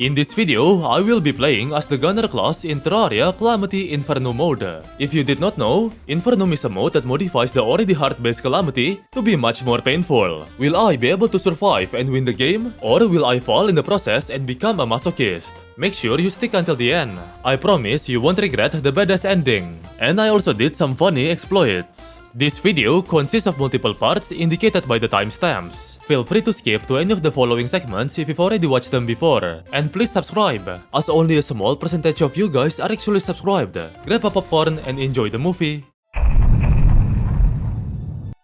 In this video, I will be playing as the Gunner class in Terraria Calamity Infernum mode. If you did not know, Infernum is a mode that modifies the already hard-based Calamity to be much more painful. Will I be able to survive and win the game? Or will I fall in the process and become a masochist? Make sure you stick until the end. I promise you won't regret the badass ending. And I also did some funny exploits. This video consists of multiple parts indicated by the timestamps. Feel free to skip to any of the following segments if you've already watched them before. And please subscribe, as only a small percentage of you guys are actually subscribed. Grab a popcorn and enjoy the movie.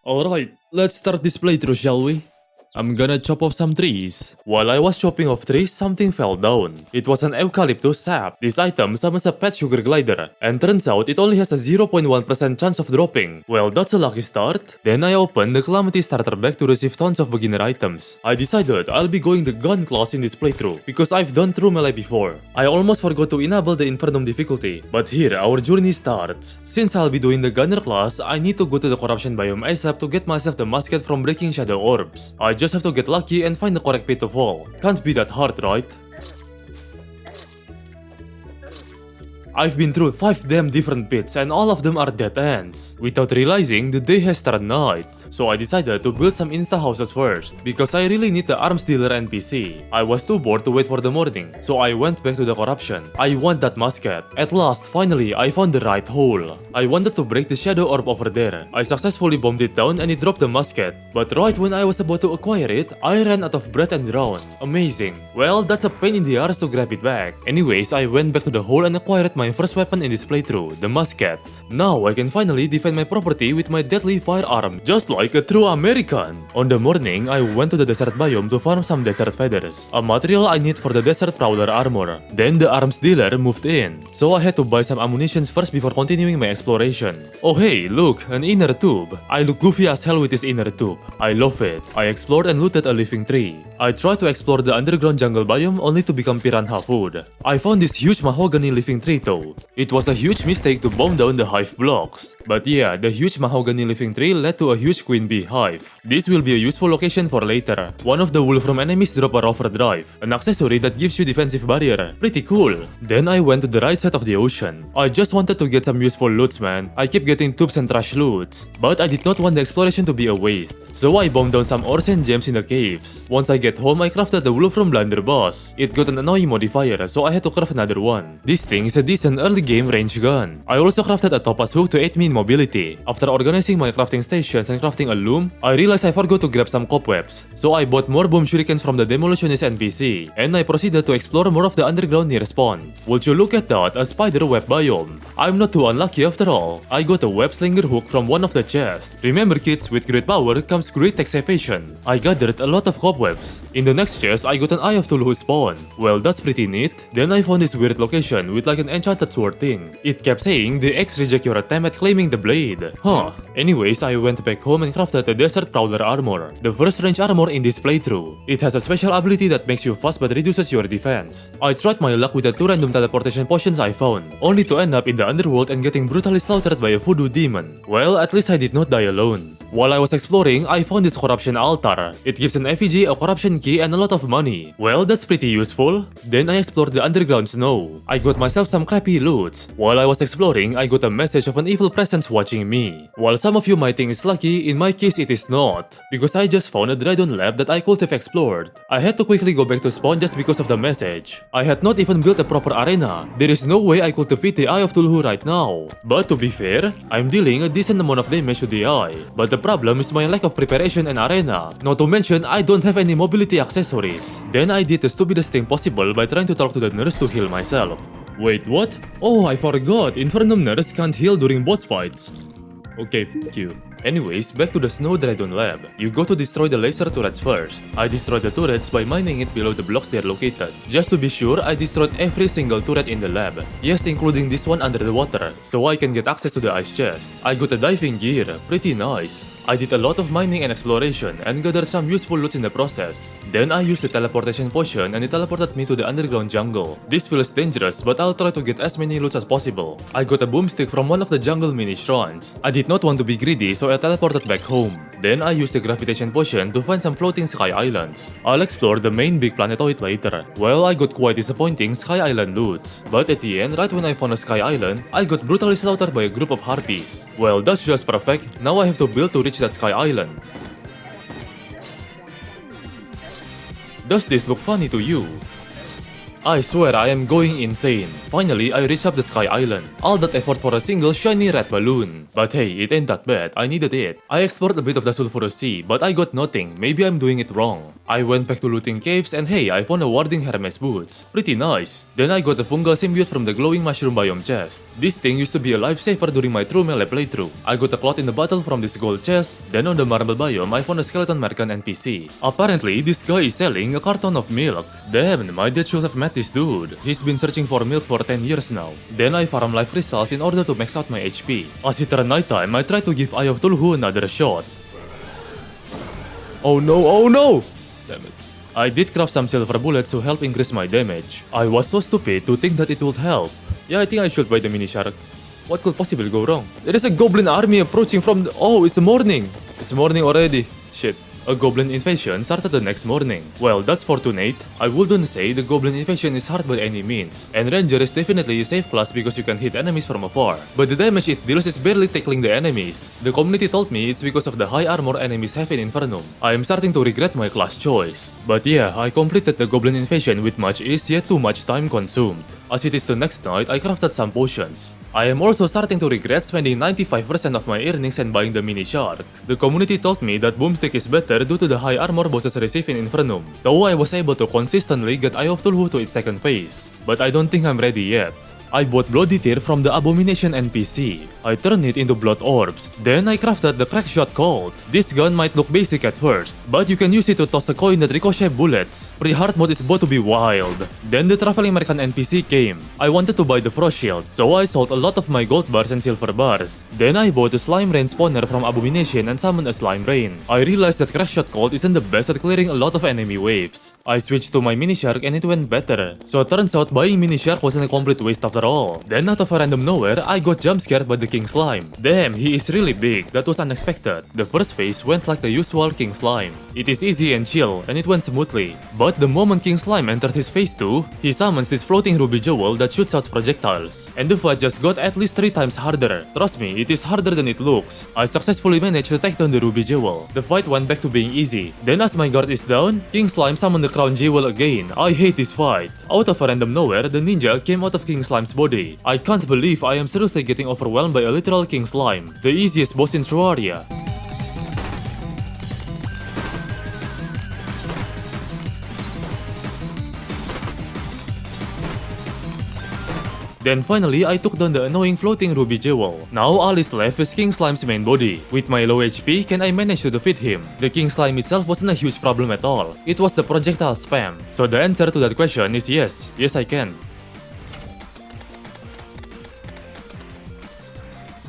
Alright, let's start this playthrough, shall we? I'm gonna chop off some trees. While I was chopping off trees, something fell down. It was an eucalyptus sap. This item summons a pet sugar glider, and turns out it only has a 0.1% chance of dropping. Well, that's a lucky start. Then I opened the Calamity starter bag to receive tons of beginner items. I decided I'll be going the gun class in this playthrough, because I've done true melee before. I almost forgot to enable the Infernum difficulty, but here our journey starts. Since I'll be doing the gunner class, I need to go to the corruption biome ASAP to get myself the musket from breaking shadow orbs. I just have to get lucky and find the correct pit to fall. Can't be that hard, right? I've been through 5 damn different pits and all of them are dead ends. Without realizing, the day has turned night. So I decided to build some insta houses first, because I really need the arms dealer NPC. I was too bored to wait for the morning, so I went back to the corruption. I want that musket. At last, finally, I found the right hole. I wanted to break the shadow orb over there. I successfully bombed it down and it dropped the musket. But right when I was about to acquire it, I ran out of breath and drowned. Amazing. Well, that's a pain in the arse to grab it back. Anyways, I went back to the hole and acquired my first weapon in this playthrough, the musket. Now I can finally defend my property with my deadly firearm, just like a true American. On the morning, I went to the desert biome to farm some desert feathers, a material I need for the desert prowler armor. Then the arms dealer moved in, so I had to buy some ammunitions first before continuing my exploration. Oh hey, look, an inner tube. I look goofy as hell with this inner tube. I love it. I explored and looted a living tree. I tried to explore the underground jungle biome only to become piranha food. I found this huge mahogany living tree though. It was a huge mistake to bomb down the hive blocks. But yeah, the huge mahogany living tree led to a huge queen bee hive. This will be a useful location for later. One of the wolfram enemies drop a rover drive, an accessory that gives you defensive barrier. Pretty cool. Then I went to the right side of the ocean. I just wanted to get some useful loots, man. I keep getting tubes and trash loot. But I did not want the exploration to be a waste. So I bombed down some ores and gems in the caves. Once I get home, I crafted the wolfram blunderbuss. It got an annoying modifier, so I had to craft another one. This thing is a decent early game range gun. I also crafted a topaz hook to aid me in mobility. After organizing my crafting stations and crafting a loom, I realized I forgot to grab some cobwebs. So I bought more boom shurikens from the demolitionist NPC, and I proceeded to explore more of the underground near spawn. Would you look at that, a spider web biome. I'm not too unlucky after all. I got a web slinger hook from one of the chests. Remember kids, with great power comes great tax evasion. I gathered a lot of cobwebs. In the next chest, I got an Eye of Tulu spawn. Well, that's pretty neat. Then I found this weird location with like an enchanted sword thing. It kept saying the X reject your attempt at claiming the blade. Huh. Anyways, I went back home and crafted the desert prowler armor, the first range armor in this playthrough. It has a special ability that makes you fast but reduces your defense. I tried my luck with the 2 random teleportation potions I found, only to end up in the underworld and getting brutally slaughtered by a voodoo demon. Well, at least I did not die alone. While I was exploring, I found this corruption altar. It gives an effigy, a corruption key, and a lot of money. Well, that's pretty useful. Then I explored the underground snow. I got myself some crappy loot. While I was exploring, I got a message of an evil presence watching me. While some of you might think it's lucky, in my case it is not, because I just found a Dryden lab that I could have explored. I had to quickly go back to spawn just because of the message. I had not even built a proper arena. There is no way I could defeat the Eye of Tulhu right now. But to be fair, I'm dealing a decent amount of damage to the eye. But the problem is my lack of preparation and arena. Not to mention, I don't have any mobility accessories. Then I did the stupidest thing possible by trying to talk to the nurse to heal myself. Wait, what? Oh, I forgot. Infernum nurse can't heal during boss fights. Okay, f*** you. Anyways, back to the Snow Dragon lab. You go to destroy the laser turrets first. I destroyed the turrets by mining it below the blocks they are located. Just to be sure, I destroyed every single turret in the lab. Yes, including this one under the water, so I can get access to the ice chest. I got a diving gear, pretty nice. I did a lot of mining and exploration and gathered some useful loot in the process. Then I used the teleportation potion and it teleported me to the underground jungle. This feels dangerous, but I'll try to get as many loots as possible. I got a boomstick from one of the jungle mini shrines. I did not want to be greedy, so I teleported back home. Then I use the gravitation potion to find some floating sky islands. I'll explore the main big planetoid later. Well, I got quite disappointing sky island loot. But at the end, right when I found a sky island, I got brutally slaughtered by a group of harpies. Well, that's just perfect. Now I have to build to reach that sky island. Does this look funny to you? I swear I am going insane. Finally, I reached up the sky island. All that effort for a single shiny red balloon. But hey, it ain't that bad, I needed it. I explored a bit of the sulfurous sea, but I got nothing. Maybe I'm doing it wrong. I went back to looting caves and hey, I found a warding Hermes boots. Pretty nice. Then I got a fungal symbiote from the glowing mushroom biome chest. This thing used to be a lifesaver during my true melee playthrough. I got a cloth in the battle from this gold chest. Then on the marble biome, I found a skeleton merchant NPC. Apparently, this guy is selling a carton of milk. Damn, my dad should have met this dude. He's been searching for milk for 10 years now. Then I farm life crystals in order to max out my HP. As it turned nighttime, I tried to give Eye of Tulhu another shot. Oh no, oh no! Damn it. I did craft some silver bullets to help increase my damage. I was so stupid to think that it would help. Yeah, I think I should buy the mini shark. What could possibly go wrong? There is a goblin army approaching from the— oh, it's morning! It's morning already. Shit. A goblin invasion started the next morning. Well, that's fortunate. I wouldn't say the goblin invasion is hard by any means, and ranger is definitely a safe class because you can hit enemies from afar. But the damage it deals is barely tackling the enemies. The community told me it's because of the high armor enemies have in Infernum. I am starting to regret my class choice. But yeah, I completed the goblin invasion with much ease yet too much time consumed. As it is the next night, I crafted some potions. I am also starting to regret spending 95% of my earnings and buying the mini shark. The community told me that boomstick is better due to the high armor bosses receive in Infernum, though I was able to consistently get Eye of Tulhu to its second phase. But I don't think I'm ready yet. I bought Bloody Tear from the Abomination NPC. I turned it into blood orbs. Then I crafted the Crackshot Colt. This gun might look basic at first, but you can use it to toss a coin that ricochet bullets. PRE-HARDMODE is about to be wild. Then the Traveling American NPC came. I wanted to buy the Frost Shield, so I sold a lot of my gold bars and silver bars. Then I bought a Slime Rain spawner from Abomination and summoned a Slime Rain. I realized that Crackshot Colt isn't the best at clearing a lot of enemy waves. I switched to my mini shark and it went better. So it turns out buying mini shark wasn't a complete waste after all. Then out of a random nowhere, I got jump scared by the King Slime. Damn, he is really big. That was unexpected. The first phase went like the usual King Slime. It is easy and chill, and it went smoothly. But the moment King Slime entered his phase 2, he summons this floating ruby jewel that shoots out projectiles. And the fight just got at least 3 times harder. Trust me, it is harder than it looks. I successfully managed to take down the ruby jewel. The fight went back to being easy. Then as my guard is down, King Slime summoned the crown jewel again. I hate this fight. Out of a random nowhere, the ninja came out of King Slime's body. I can't believe I am seriously getting overwhelmed by a literal King Slime, the easiest boss in Terraria. Then finally, I took down the annoying floating ruby jewel. Now all is left is King Slime's main body. With my low HP, can I manage to defeat him? The King Slime itself wasn't a huge problem at all. It was the projectile spam. So the answer to that question is yes. Yes, I can.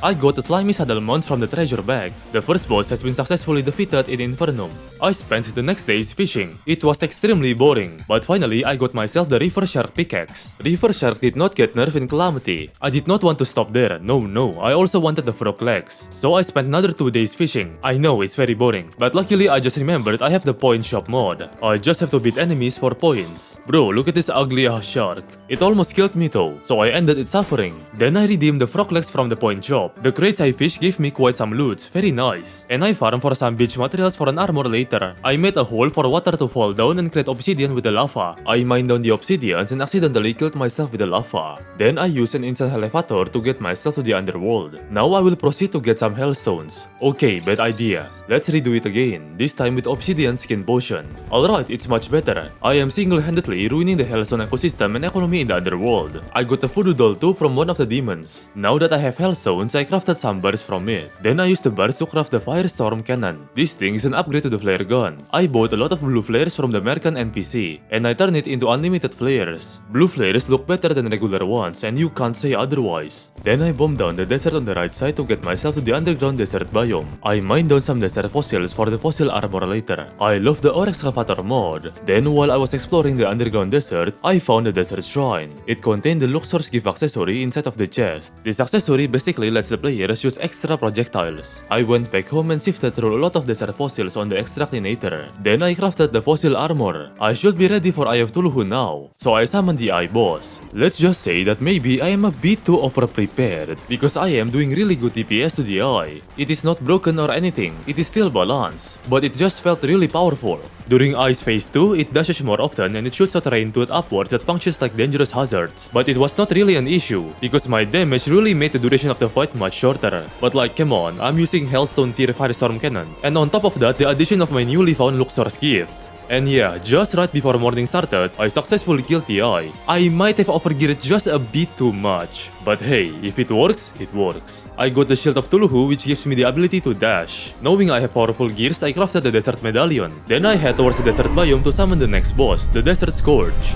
I got a slimy saddle mount from the treasure bag. The first boss has been successfully defeated in Infernum. I spent the next days fishing. It was extremely boring, but finally I got myself the River Shark pickaxe. River Shark did not get nerfed in Calamity. I did not want to stop there, no, I also wanted the frog legs. So I spent another 2 days fishing. I know it's very boring, but luckily I just remembered I have the point shop mod. I just have to beat enemies for points. Bro, look at this ugly ass shark. It almost killed me though, so I ended its suffering. Then I redeemed the frog legs from the point shop. The crates I fished gave me quite some loot, very nice. And I farmed for some beach materials for an armor later. I made a hole for water to fall down and create obsidian with the lava. I mined down the obsidians and accidentally killed myself with the lava. Then I used an instant elevator to get myself to the underworld. Now I will proceed to get some hellstones. Okay, bad idea. Let's redo it again, this time with obsidian skin potion. Alright, it's much better. I am single-handedly ruining the hellstone ecosystem and economy in the underworld. I got a voodoo doll too from one of the demons. Now that I have hellstones, I crafted some bars from it. Then I used the bars to craft the firestorm cannon. This thing is an upgrade to the flare gun. I bought a lot of blue flares from the American NPC, and I turned it into unlimited flares. Blue flares look better than regular ones, and you can't say otherwise. Then I bombed down the desert on the right side to get myself to the underground desert biome. I mined down some desert fossils for the fossil armor later. I love the ore excavator mod. Then while I was exploring the underground desert, I found a desert shrine. It contained the Luxor's gift accessory inside of the chest. This accessory basically lets lets the player shoot extra projectiles. I went back home and sifted through a lot of desert fossils on the extractinator. Then I crafted the fossil armor. I should be ready for Eye of Tuluhu now, so I summoned the Eye boss. Let's just say that maybe I am a bit too over-prepared, because I am doing really good DPS to the Eye. It is not broken or anything, it is still balanced, but it just felt really powerful. During Eye's phase 2, it dashes more often and it shoots a rain tooth upwards that functions like dangerous hazards. But it was not really an issue, because my damage really made the duration of the fight much shorter. But like, come on, I'm using Hellstone tier Firestorm Cannon, and on top of that, the addition of my newly found Luxor's gift. And yeah, just right before morning started, I successfully killed the Eye. I might have overgeared just a bit too much. But hey, if it works, it works. I got the Shield of Tuluhu, which gives me the ability to dash. Knowing I have powerful gears, I crafted the Desert Medallion. Then I head towards the desert biome to summon the next boss, the Desert Scourge.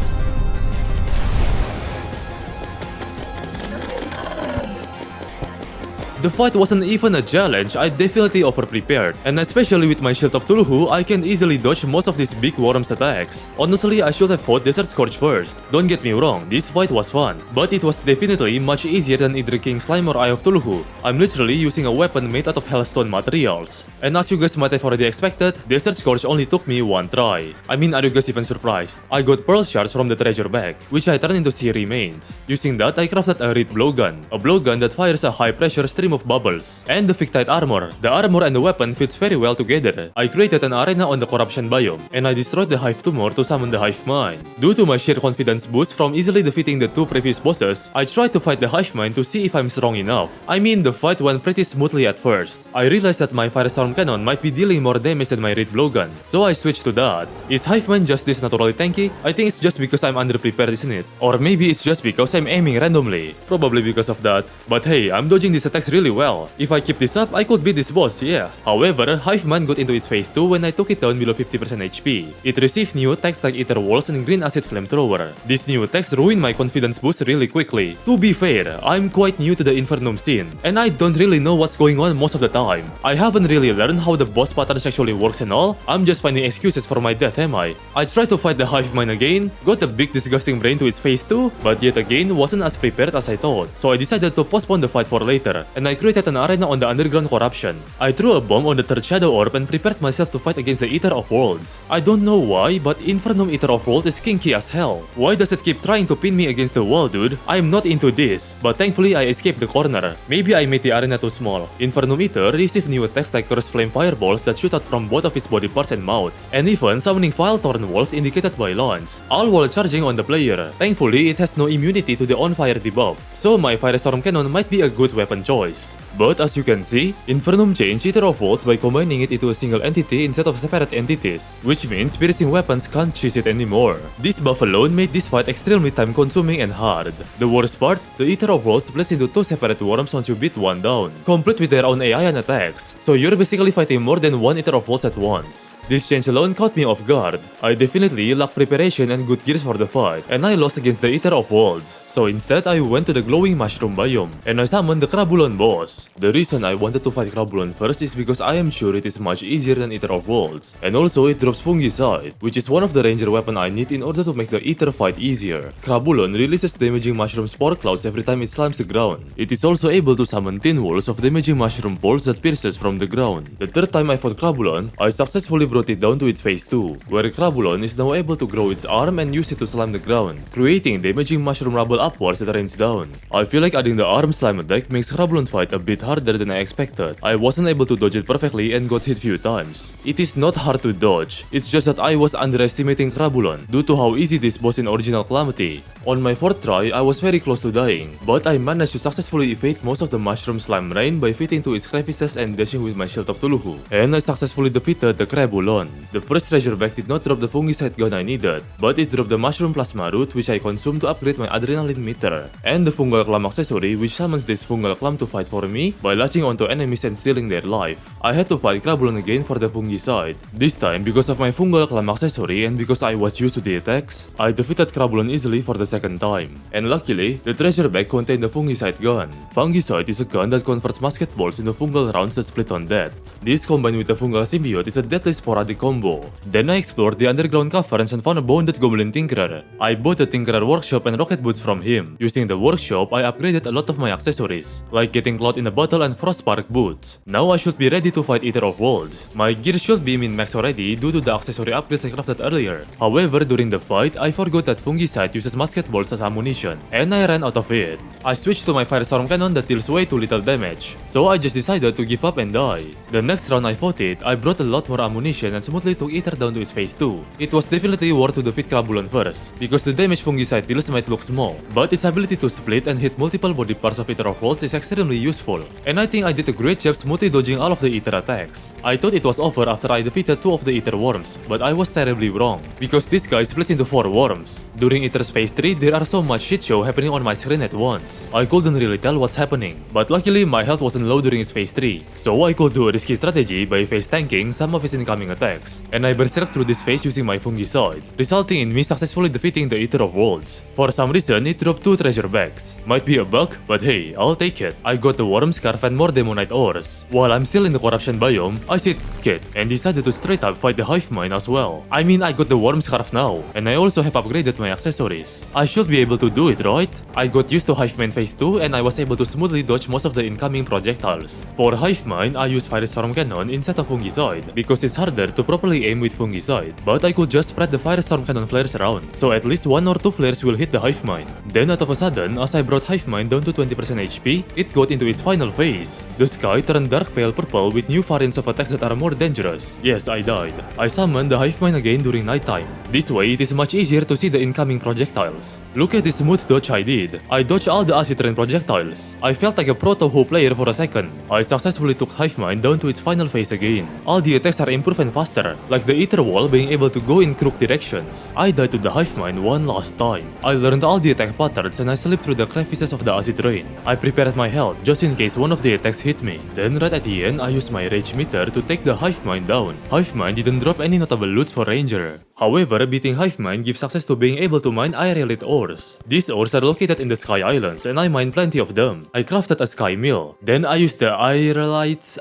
The fight wasn't even a challenge, I definitely over-prepared, and especially with my Shield of Tuluhu, I can easily dodge most of these big worms attacks. Honestly, I should have fought Desert Scourge first. Don't get me wrong, this fight was fun, but it was definitely much easier than either King Slime or Eye of Tuluhu. I'm literally using a weapon made out of Hellstone materials. And as you guys might have already expected, Desert Scourge only took me one try. I mean, are you guys even surprised? I got Pearl Shards from the treasure bag, which I turned into sea remains. Using that, I crafted a Reed blowgun, a blowgun that fires a high-pressure stream of bubbles, and the Fictite armor. The armor and the weapon fits very well together. I created an arena on the corruption biome, and I destroyed the Hive Tumor to summon the Hive Mind. Due to my sheer confidence boost from easily defeating the two previous bosses, I tried to fight the Hive Mind to see if I'm strong enough. I mean, the fight went pretty smoothly at first. I realized that my Firestorm Cannon might be dealing more damage than my Reed blowgun, so I switched to that. Is Hive Mind just this naturally tanky? I think it's just because I'm underprepared, isn't it? Or maybe it's just because I'm aiming randomly. Probably because of that. But hey, I'm dodging these attacks really well. If I keep this up, I could beat this boss, yeah. However, Hive Mind got into its phase 2 when I took it down below 50% HP. It received new attacks like Ether Walls and Green Acid Flamethrower. These new attacks ruined my confidence boost really quickly. To be fair, I'm quite new to the Infernum scene, and I don't really know what's going on most of the time. I haven't really learned how the boss patterns actually works and all. I'm just finding excuses for my death, am I? I tried to fight the Hive Mind again, got a big disgusting brain to its phase 2, but yet again wasn't as prepared as I thought. So I decided to postpone the fight for later, and I created an arena on the underground corruption. I threw a bomb on the third Shadow Orb and prepared myself to fight against the Eater of Worlds. I don't know why, but Infernum Eater of Worlds is kinky as hell. Why does it keep trying to pin me against the wall, dude? I'm not into this, but thankfully I escaped the corner. Maybe I made the arena too small. Infernum Eater received new attacks like Curse Flame Fireballs that shoot out from both of his body parts and mouth, and even summoning Vile Thorn Walls indicated by launch, all while charging on the player. Thankfully, it has no immunity to the on fire debuff, so my Firestorm Cannon might be a good weapon choice. But as you can see, Infernum changed Eater of Worlds by combining it into a single entity instead of separate entities, which means piercing weapons can't chase it anymore. This buff alone made this fight extremely time consuming and hard. The worst part, the Eater of Worlds splits into two separate worms once you beat one down, complete with their own AI and attacks, so you're basically fighting more than one Eater of Worlds at once. This change alone caught me off guard. I definitely lacked preparation and good gears for the fight, and I lost against the Eater of Worlds. So instead I went to the glowing mushroom biome, and I summoned the Crabulon boss. The reason I wanted to fight Crabulon first is because I am sure it is much easier than Eater of Worlds, and also it drops Fungicide, which is one of the ranger weapon I need in order to make the Eater fight easier. Crabulon releases damaging mushroom spore clouds every time it slams the ground. It is also able to summon thin walls of damaging mushroom poles that pierces from the ground. The third time I fought Crabulon, I successfully brought it down to its phase 2, where Crabulon is now able to grow its arm and use it to slam the ground, creating damaging mushroom rubble upwards that rains down. I feel like adding the arm slime attack makes Crabulon fight a bit harder than I expected. I wasn't able to dodge it perfectly and got hit few times. It is not hard to dodge, it's just that I was underestimating Crabulon due to how easy this was in original Calamity. On my fourth try, I was very close to dying, but I managed to successfully evade most of the mushroom slime rain by fitting to its crevices and dashing with my Shield of Tuluhu, and I successfully defeated the Crabulon. The first treasure bag did not drop the fungicide gun I needed, but it dropped the mushroom plasma root which I consumed to upgrade my adrenaline meter, and the fungal clam accessory which summons this fungal clam to fight for me by latching onto enemies and stealing their life. I had to fight Crabulon again for the fungicide. This time, because of my fungal clam accessory and because I was used to the attacks, I defeated Crabulon easily for the second time. And luckily, the treasure bag contained the fungicide gun. Fungicide is a gun that converts musket balls into fungal rounds that split on death. This combined with the fungal symbiote is a deadly sporadic combo. Then I explored the underground caverns and found a bonded goblin tinkerer. I bought the tinkerer workshop and rocket boots from him. Using the workshop, I upgraded a lot of my accessories, like getting cloud in a Arena Battle and Frostpark boots. Now I should be ready to fight Eater of Worlds. My gear should be min-max already due to the accessory upgrades I crafted earlier. However, during the fight, I forgot that Fungicide uses musket balls as ammunition, and I ran out of it. I switched to my Firestorm Cannon that deals way too little damage, so I just decided to give up and die. The next round I fought it, I brought a lot more ammunition and smoothly took Eater down to its phase 2. It was definitely worth to defeat Krabulon first, because the damage Fungicide deals might look small, but its ability to split and hit multiple body parts of Eater of Worlds is extremely useful, and I think I did a great job smoothly dodging all of the Eater attacks. I thought it was over after I defeated 2 of the Eater worms, but I was terribly wrong, because this guy splits into 4 worms. During Eater's phase 3, there are so much shit show happening on my screen at once. I couldn't really tell what's happening, but luckily my health wasn't low during its phase 3, so I could do a risky strategy by phase tanking some of its incoming attacks, and I berserked through this phase using my Fungicide, resulting in me successfully defeating the Eater of Worlds. For some reason, it dropped 2 treasure bags. Might be a bug, but hey, I'll take it. I got the Worm Scarf and more Demonite ores. While I'm still in the Corruption biome, I said kid and decided to straight up fight the Hive Mind as well. I mean, I got the Worm Scarf now, and I also have upgraded my accessories. I should be able to do it, right? I got used to Hive Mind phase 2 and I was able to smoothly dodge most of the incoming projectiles. For Hive Mind, I used Firestorm Cannon instead of Fungicide, because it's harder to properly aim with Fungicide, but I could just spread the Firestorm Cannon flares around, so at least 1 or 2 flares will hit the Hive Mind. Then out of a sudden, as I brought Hive Mind down to 20% HP, it got into its final phase. The sky turned dark pale purple with new variants of attacks that are more dangerous. Yes, I died. I summoned the Hive Mind again during nighttime. This way, it is much easier to see the incoming projectiles. Look at this smooth dodge I did. I dodged all the acid rain projectiles. I felt like a Proto-Who player for a second. I successfully took Hive Mind down to its final phase again. All the attacks are improved and faster, like the Ether Wall being able to go in crooked directions. I died to the Hive Mind one last time. I learned all the attack patterns and I slipped through the crevices of the acid rain. I prepared my health just in case one of the attacks hit me. Then right at the end, I used my rage meter to take the Hive Mind down. Hive Mind didn't drop any notable loot for Ranger. However, beating Hive Mind gives access to being able to mine Aerialite ores. These ores are located in the Sky Islands and I mined plenty of them. I crafted a Sky Mill. Then I used the Aerialites,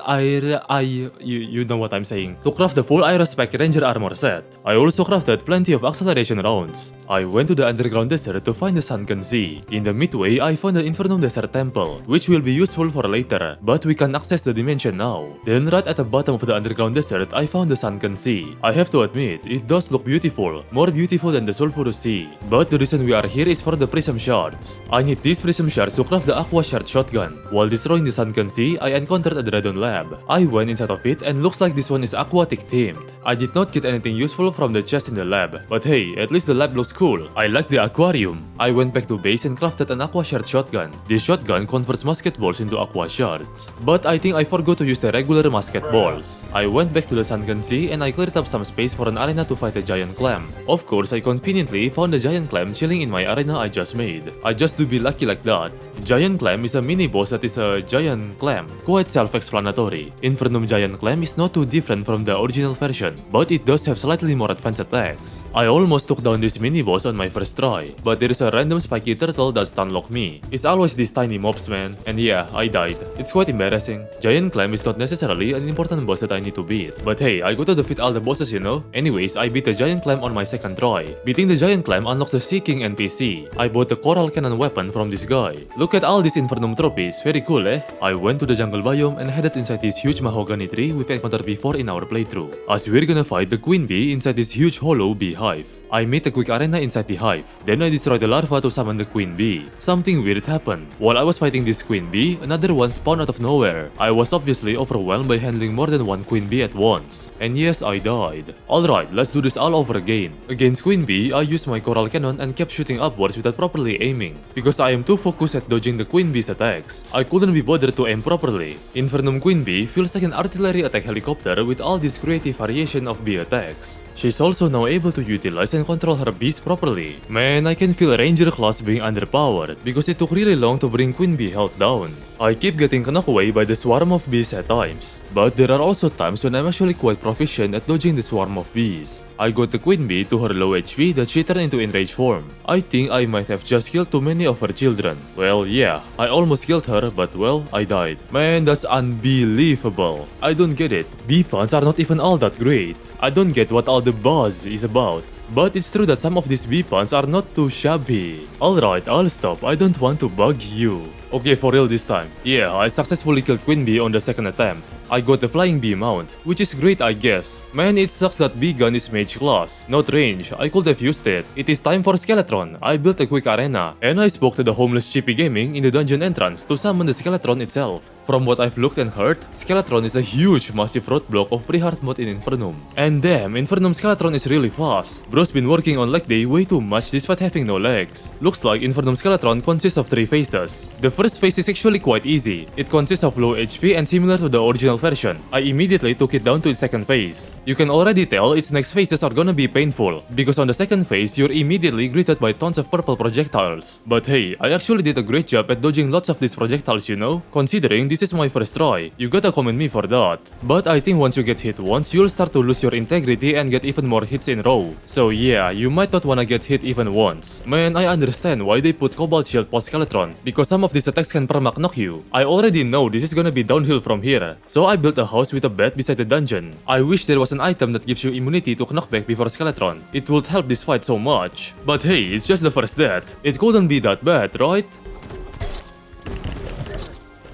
you know what I'm saying, to craft the full Aerospec Ranger armor set. I also crafted plenty of acceleration rounds. I went to the underground desert to find the Sunken Sea. In the midway, I found the Infernum Desert Temple, which will be useful for later, but we can access the dimension now. Then right at the bottom of the underground desert, I found the Sunken Sea. I have to admit, it does look beautiful, more beautiful than the Sulphurous Sea. But the reason we are here is for the Prism Shards. I need these Prism Shards to craft the Aqua Shard shotgun. While destroying the Sunken Sea, I encountered a Dredon lab. I went inside of it and looks like this one is aquatic themed. I did not get anything useful from the chest in the lab, but hey, at least the lab looks cool. I like the aquarium. I went back to base and crafted an Aqua Shard shotgun. This shotgun converts musket balls into Aqua Shards. But I think I forgot to use the regular musket balls. I went back to the Sunken Sea and I cleared up some space for an arena to fight a giant clam. Of course, I conveniently found a giant clam chilling in my arena I just made. I just do be lucky like that. Giant clam is a mini boss that is a giant clam. Quite self-explanatory. Infernum giant clam is not too different from the original version, but it does have slightly more advanced attacks. I almost took down this mini boss on my first try, but there is a random spiky turtle that stunlocked me. It's always these tiny mobs, man, and yeah, I died. It's quite embarrassing. Giant clam is not necessarily an important boss that I need to beat, but hey, I got to defeat all the bosses, you know? Anyways, I beat the giant clam on my second try. Beating the giant clam unlocks the Sea King NPC. I bought the coral cannon weapon from this guy. Look at all these Infernum trophies, very cool, eh? I went to the jungle biome and headed inside this huge mahogany tree we've encountered before in our playthrough, as we're gonna fight the queen bee inside this huge hollow beehive. I made a quick arena inside the hive. Then I destroyed the larva to summon the queen bee. Something weird happened. While I was fighting this queen bee, another one spawned out of nowhere. I was obviously overwhelmed by handling more than one queen bee at once. And yes, I died. Alright, let's do this all over again. Against queen bee, I used my coral cannon and kept shooting upwards without properly aiming, because I am too focused at dodging the queen bee's attacks. I couldn't be bothered to aim properly. Infernum queen bee feels like an artillery attack helicopter with all this creative variation of bee attacks. She's also now able to utilize and control her bees properly. Man, I can feel Ranger class being underpowered because it took really long to bring Queen Bee health down. I keep getting knocked away by the swarm of bees at times, but there are also times when I'm actually quite proficient at dodging the swarm of bees. I got the Queen Bee to her low HP that she turned into enraged form. I think I might have just killed too many of her children. Well, yeah, I almost killed her, but well, I died. Man, that's unbelievable. I don't get it. Bee puns are not even all that great. I don't get what all the buzz is about. But it's true that some of these weapons are not too shabby. Alright, I'll stop, I don't want to bug you. Okay, for real this time. Yeah, I successfully killed Queen Bee on the second attempt. I got the flying bee mount, which is great I guess. Man, it sucks that bee gun is mage class, not range. I could have used it. It is time for Skeletron. I built a quick arena, and I spoke to the homeless Chippy Gaming in the dungeon entrance to summon the Skeletron itself. From what I've looked and heard, Skeletron is a huge massive roadblock of pre-hard mode in Infernum. And damn, Infernum Skeletron is really fast. Bro's been working on leg day way too much despite having no legs. Looks like Infernum Skeletron consists of 3 phases. The first phase is actually quite easy. It consists of low HP and similar to the original version. I immediately took it down to its second phase. You can already tell its next phases are gonna be painful, because on the second phase you're immediately greeted by tons of purple projectiles. But hey, I actually did a great job at dodging lots of these projectiles, you know? Considering this is my first try, you gotta commend me for that. But I think once you get hit once, you'll start to lose your integrity and get even more hits in a row. So yeah, you might not wanna get hit even once. Man, I understand why they put Cobalt Shield post Skeletron, because some of these attacks can permac knock you. I already know this is gonna be downhill from here, so I built a house with a bed beside the dungeon. I wish there was an item that gives you immunity to knockback before Skeletron. It would help this fight so much. But hey, it's just the first death. It couldn't be that bad, right?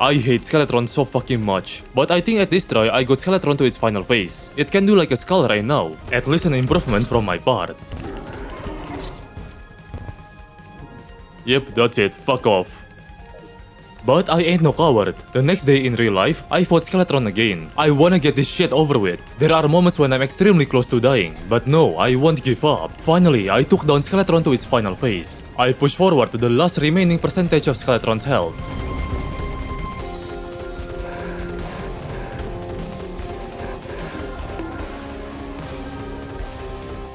I hate Skeletron so fucking much, but I think at this try I got Skeletron to its final phase. It can do like a skull right now, at least an improvement from my part. Yep, that's it, fuck off. But I ain't no coward. The next day in real life, I fought Skeletron again. I wanna get this shit over with. There are moments when I'm extremely close to dying, but no, I won't give up. Finally, I took down Skeletron to its final phase. I pushed forward to the last remaining percentage of Skeletron's health.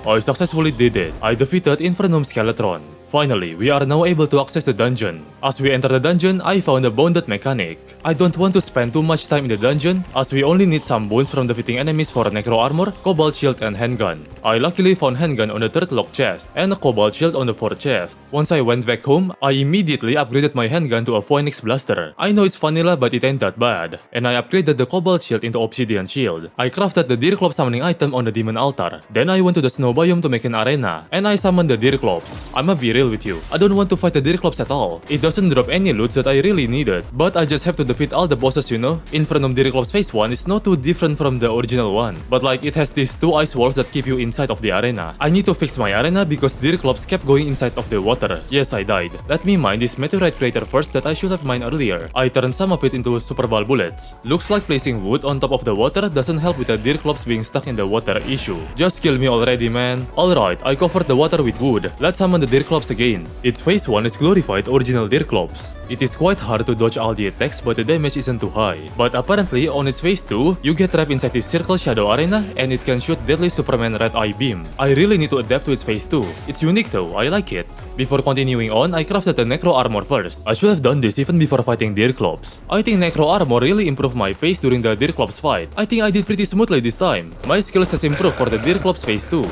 I successfully did it. I defeated Infernum Skeletron. Finally, we are now able to access the dungeon. As we enter the dungeon, I found a bonded mechanic. I don't want to spend too much time in the dungeon, as we only need some bones from defeating enemies for necro armor, cobalt shield, and handgun. I luckily found handgun on the 3rd lock chest, and a cobalt shield on the 4th chest. Once I went back home, I immediately upgraded my handgun to a Phoenix blaster. I know it's vanilla, but it ain't that bad. And I upgraded the cobalt shield into obsidian shield. I crafted the Deerclops summoning item on the demon altar. Then I went to the snow biome to make an arena, and I summoned the Deerclops. I'ma be real with you, I don't want to fight the Deerclops at all. It doesn't drop any loots that I really needed, but I just have to defeat all the bosses, you know? Infernum Deerclops phase 1 is not too different from the original one, but like it has these 2 ice walls that keep you inside of the arena. I need to fix my arena because Deerclops kept going inside of the water. Yes, I died. Let me mine this meteorite crater first that I should have mined earlier. I turned some of it into super ball bullets. Looks like placing wood on top of the water doesn't help with the Deerclops being stuck in the water issue. Just kill me already, man. Alright, I covered the water with wood. Let's summon the Deerclops again. Its phase 1 is glorified original Deerclops. It is quite hard to dodge all the attacks, but the damage isn't too high. But apparently on its phase 2, you get trapped inside this circle shadow arena and it can shoot deadly Superman red eye beam. I really need to adapt to its phase 2. It's unique though, I like it. Before continuing on, I crafted the necro armor first. I should have done this even before fighting Deerclops. I think necro armor really improved my pace during the Deerclops fight. I think I did pretty smoothly this time. My skills has improved for the Deerclops phase 2.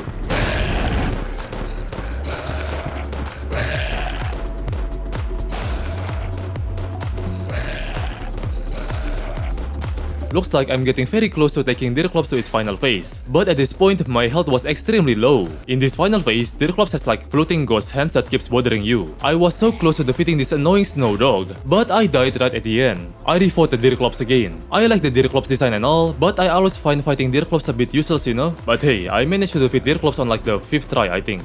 Looks like I'm getting very close to taking Deerclops to its final phase. But at this point, my health was extremely low. In this final phase, Deerclops has like floating ghost hands that keeps bothering you. I was so close to defeating this annoying snow dog, but I died right at the end. I refought the Deerclops again. I like the Deerclops design and all, but I always find fighting Deerclops a bit useless, you know? But hey, I managed to defeat Deerclops on like the 5th try, I think.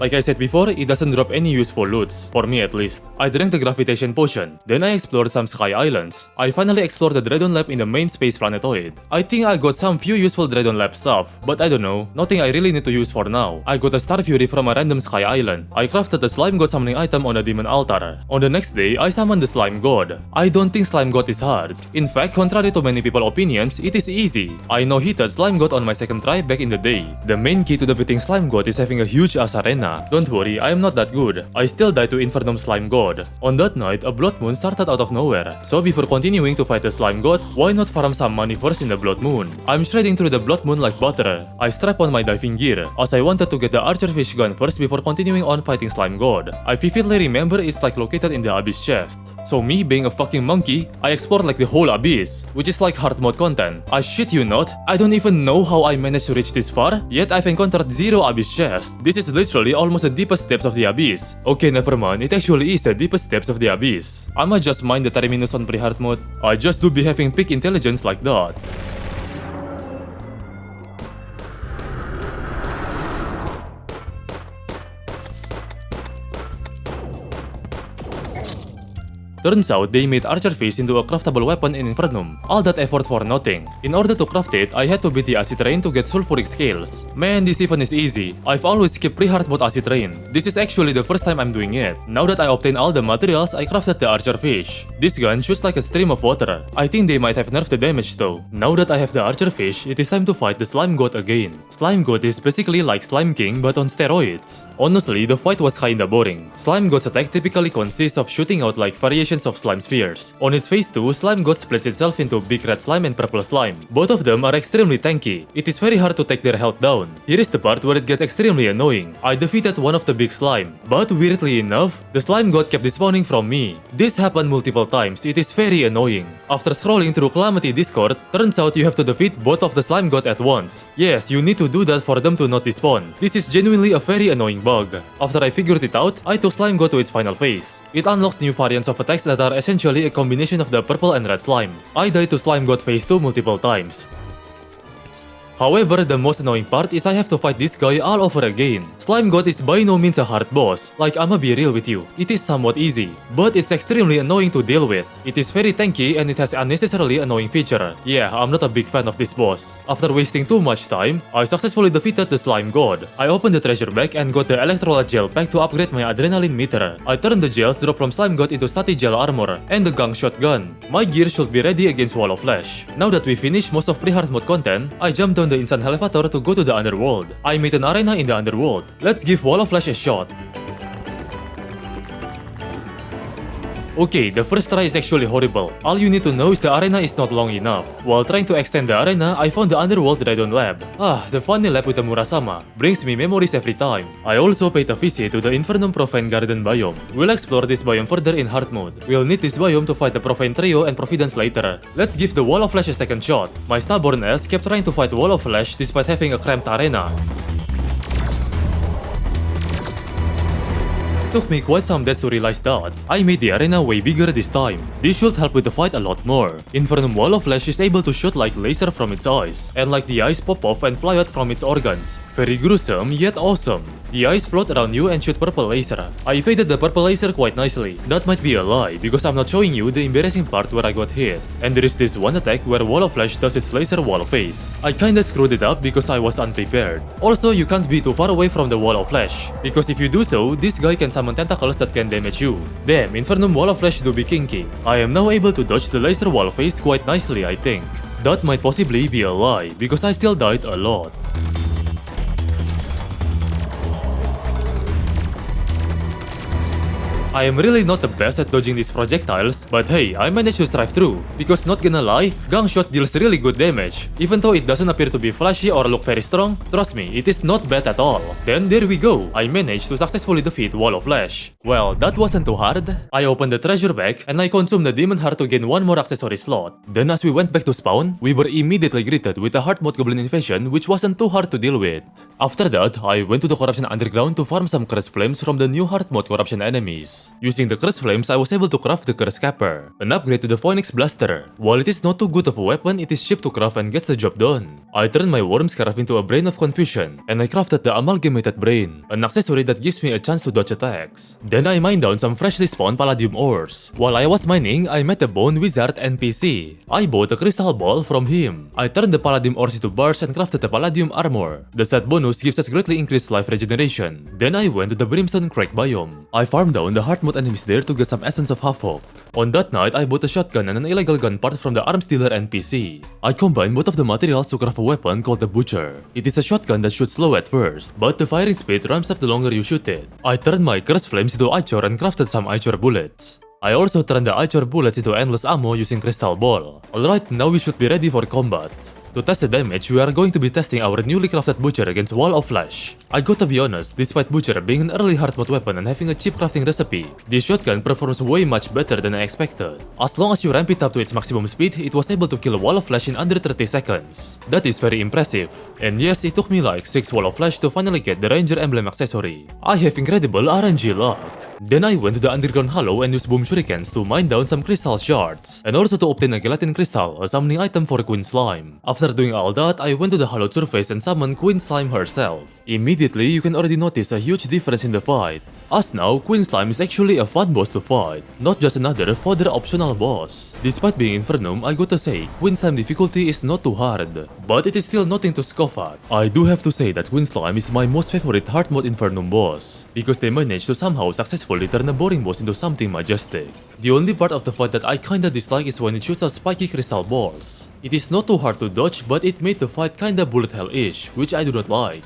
Like I said before, it doesn't drop any useful loots, for me at least. I drank the gravitation potion, then I explored some sky islands. I finally explored the Dreadon Lab in the main space planetoid. I think I got some few useful Dreadon Lab stuff, but I don't know, nothing I really need to use for now. I got a Star Fury from a random sky island. I crafted the Slime God summoning item on the demon altar. On the next day, I summoned the Slime God. I don't think Slime God is hard. In fact, contrary to many people's opinions, it is easy. I no-hitted Slime God on my second try back in the day. The main key to defeating Slime God is having a huge ass arena. arena. Don't worry, I am not that good. I still died to Infernum Slime God. On that night, a Blood Moon started out of nowhere. So before continuing to fight the Slime God, why not farm some money first in the Blood Moon? I'm shredding through the Blood Moon like butter. I strap on my diving gear, as I wanted to get the archer fish gun first before continuing on fighting Slime God. I vividly remember it's like located in the Abyss chest. So me being a fucking monkey, I explored like the whole Abyss, which is like hard mode content. I shit you not, I don't even know how I managed to reach this far, yet I've encountered 0 Abyss chests. This is literally almost the deepest depths of the Abyss. Okay, never mind, it actually is the deepest depths of the Abyss. I'ma just mind the terminus on pre-hard mode. I just do be having peak intelligence like that. Turns out they made archer fish into a craftable weapon in Infernum. All that effort for nothing. In order to craft it, I had to beat the acid rain to get sulfuric scales. Man, this even is easy. I've always skipped pre-hard mode acid rain. This is actually the first time I'm doing it. Now that I obtained all the materials, I crafted the archer fish. This gun shoots like a stream of water. I think they might have nerfed the damage though. Now that I have the archer fish, it is time to fight the slime god again. Slime god is basically like Slime King but on steroids. Honestly, the fight was kinda boring. Slime god's attack typically consists of shooting out like variations of slime spheres. On its phase 2, Slime God splits itself into big red slime and purple slime. Both of them are extremely tanky. It is very hard to take their health down. Here is the part where it gets extremely annoying. I defeated one of the big slime, but weirdly enough, the Slime God kept despawning from me. This happened multiple times. It is very annoying. After scrolling through Calamity Discord, turns out you have to defeat both of the Slime God at once. Yes, you need to do that for them to not despawn. This is genuinely a very annoying bug. After I figured it out, I took Slime God to its final phase. It unlocks new variants of attacks that are essentially a combination of the purple and red slime. I died to Slime God phase 2 multiple times. However, the most annoying part is I have to fight this guy all over again. Slime God is by no means a hard boss. Like, I'ma be real with you, it is somewhat easy, but it's extremely annoying to deal with. It is very tanky and it has unnecessarily annoying feature. Yeah, I'm not a big fan of this boss. After wasting too much time, I successfully defeated the Slime God. I opened the treasure bag and got the electrolyte gel pack to upgrade my adrenaline meter. I turned the gels drop from Slime God into static gel armor and the gang shotgun. My gear should be ready against Wall of Flesh. Now that we finished most of pre-hard mode content, I jumped on the instant elevator to go to the underworld. I made an arena in the underworld. Let's give Wall of Flesh a shot. Okay, the first try is actually horrible. All you need to know is the arena is not long enough. While trying to extend the arena, I found the underworld Raidon lab. The funny lab with the Murasama. Brings me memories every time. I also paid a visit to the Infernum Profane Garden biome. We'll explore this biome further in hard mode. We'll need this biome to fight the Profane Trio and Providence later. Let's give the Wall of Flesh a second shot. My stubborn ass kept trying to fight Wall of Flesh despite having a cramped arena. Took me quite some deaths to realize that I made the arena way bigger this time. This should help with the fight a lot more. Infernum Wall of Flesh is able to shoot like laser from its eyes, and like the eyes pop off and fly out from its organs. Very gruesome yet awesome. The eyes float around you and shoot purple laser. I evaded the purple laser quite nicely. That might be a lie because I'm not showing you the embarrassing part where I got hit. And there is this one attack where Wall of Flesh does its laser wall phase. I kinda screwed it up because I was unprepared. Also, you can't be too far away from the Wall of Flesh, because if you do so, this guy can summon tentacles that can damage you. Damn, Infernum Wall of Flesh do be kinky. I am now able to dodge the laser wall phase quite nicely, I think. That might possibly be a lie because I still died a lot. I am really not the best at dodging these projectiles, but hey, I managed to strive through. Because not gonna lie, gang shot deals really good damage. Even though it doesn't appear to be flashy or look very strong, trust me, it is not bad at all. Then there we go, I managed to successfully defeat Wall of Flesh. Well, that wasn't too hard. I opened the treasure bag and I consumed the demon heart to gain one more accessory slot. Then as we went back to spawn, we were immediately greeted with a hard mode goblin invasion which wasn't too hard to deal with. After that, I went to the corruption underground to farm some curse flames from the new hard mode corruption enemies. Using the curse flames, I was able to craft the curse capper, an upgrade to the Phoenix Blaster. While it is not too good of a weapon, it is cheap to craft and gets the job done. I turned my worm scarf into a brain of confusion, and I crafted the amalgamated brain, an accessory that gives me a chance to dodge attacks. Then I mined down some freshly spawned palladium ores. While I was mining, I met the bone wizard NPC. I bought a crystal ball from him. I turned the palladium ores into bars and crafted the palladium armor. The set bonus gives us greatly increased life regeneration. Then I went to the brimstone crag biome. I farmed down the hard hard mode enemies there to get some essence of havoc. On that night, I bought a shotgun and an illegal gun part from the arms dealer NPC. I combined both of the materials to craft a weapon called the Butcher. It is a shotgun that shoots slow at first, but the firing speed ramps up the longer you shoot it. I turned my cursed flames into Ichor and crafted some Ichor bullets. I also turned the Ichor bullets into endless ammo using Crystal Ball. Alright, now we should be ready for combat. To test the damage, we are going to be testing our newly crafted Butcher against Wall of Flesh. I gotta be honest, despite Butcher being an early hard mode weapon and having a cheap crafting recipe, this shotgun performs way much better than I expected. As long as you ramp it up to its maximum speed, it was able to kill a Wall of Flesh in under 30 seconds. That is very impressive. And yes, it took me like 6 Wall of Flesh to finally get the Ranger emblem accessory. I have incredible RNG luck. Then I went to the underground hollow and used boom shurikens to mine down some crystal shards, and also to obtain a gelatin crystal, a summoning item for Queen Slime. After doing all that, I went to the hollowed surface and summoned Queen Slime herself. Immediately, you can already notice a huge difference in the fight. As now, Queen Slime is actually a fun boss to fight, not just another fodder optional boss. Despite being Infernum, I gotta say, Queen Slime difficulty is not too hard, but it is still nothing to scoff at. I do have to say that Queen Slime is my most favorite hard mode Infernum boss, because they managed to somehow successfully turn a boring boss into something majestic. The only part of the fight that I kinda dislike is when it shoots out spiky crystal balls. It is not too hard to dodge, but it made the fight kinda bullet hell-ish, which I do not like.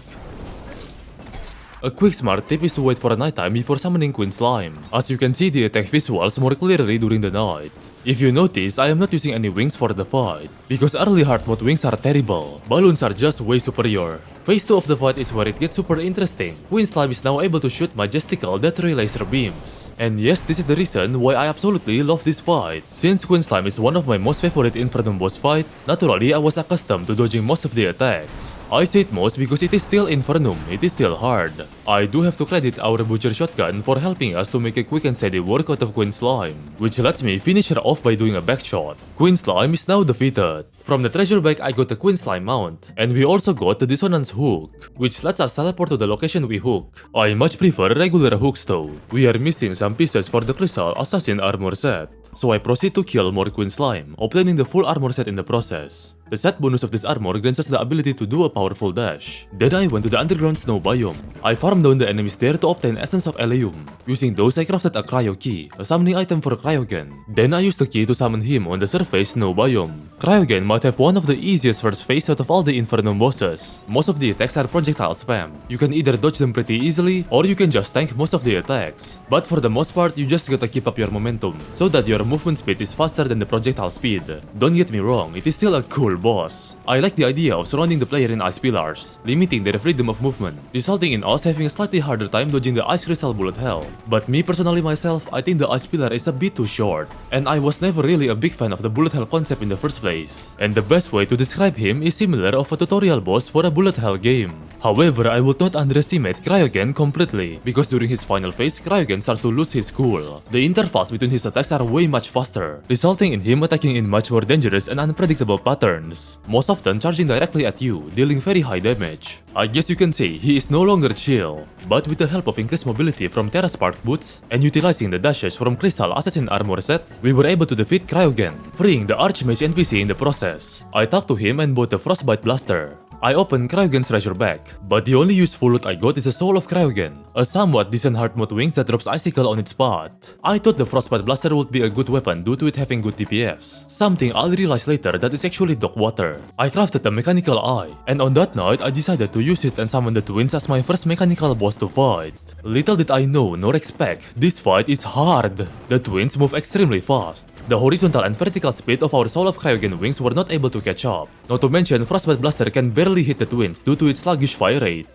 A quick smart tip is to wait for a nighttime before summoning Queen Slime, as you can see the attack visuals more clearly during the night. If you notice, I am not using any wings for the fight, because early hard mode wings are terrible, balloons are just way superior. Phase 2 of the fight is where it gets super interesting. Queen Slime is now able to shoot majestical death ray laser beams. And yes, this is the reason why I absolutely love this fight. Since Queen Slime is one of my most favorite Infernum boss fight, naturally I was accustomed to dodging most of the attacks. I say it most because it is still Infernum, it is still hard. I do have to credit our Butcher shotgun for helping us to make a quick and steady work out of Queen Slime, which lets me finish her off by doing a back shot. Queen Slime is now defeated. From the treasure bag, I got the Queen Slime mount, and we also got the Dissonance hook, which lets us teleport to the location we hook. I much prefer regular hooks though. We are missing some pieces for the Crystal Assassin armor set, so I proceed to kill more Queen Slime, obtaining the full armor set in the process. The set bonus of this armor grants us the ability to do a powerful dash. Then I went to the underground snow biome. I farmed down the enemies there to obtain essence of Eleum. Using those, I crafted a cryo key, a summoning item for Cryogen. Then I used the key to summon him on the surface snow biome. Cryogen might have one of the easiest first phase out of all the Infernum bosses. Most of the attacks are projectile spam. You can either dodge them pretty easily, or you can just tank most of the attacks. But for the most part, you just gotta keep up your momentum, so that your movement speed is faster than the projectile speed. Don't get me wrong, it is still a cool boss. I like the idea of surrounding the player in ice pillars, limiting their freedom of movement, resulting in us having a slightly harder time dodging the ice crystal bullet hell. But me personally myself, I think the ice pillar is a bit too short, and I was never really a big fan of the bullet hell concept in the first place. And the best way to describe him is similar of a tutorial boss for a bullet hell game. However, I would not underestimate Cryogen completely, because during his final phase, Cryogen starts to lose his cool. The interface between his attacks are way much faster, resulting in him attacking in much more dangerous and unpredictable patterns, most often charging directly at you, dealing very high damage. I guess you can say he is no longer chill, but with the help of increased mobility from Terra Spark boots and utilizing the dashes from Crystal Assassin armor set, we were able to defeat Cryogen, freeing the Archmage NPC in the process. I talked to him and bought the Frostbite Blaster. I opened Cryogen's treasure bag, but the only useful loot I got is a Soul of Cryogen, a somewhat decent hard mode wings that drops icicle on its spot. I thought the Frostbite Blaster would be a good weapon due to it having good DPS, something I'll realize later that it's actually Dock Water. I crafted a mechanical eye, and on that night I decided to use it and summon the twins as my first mechanical boss to fight. Little did I know nor expect, this fight is hard. The twins move extremely fast. The horizontal and vertical speed of our Soul of Cryogen wings were not able to catch up. Not to mention, Frostbite Blaster can barely hit the twins due to its sluggish fire rate.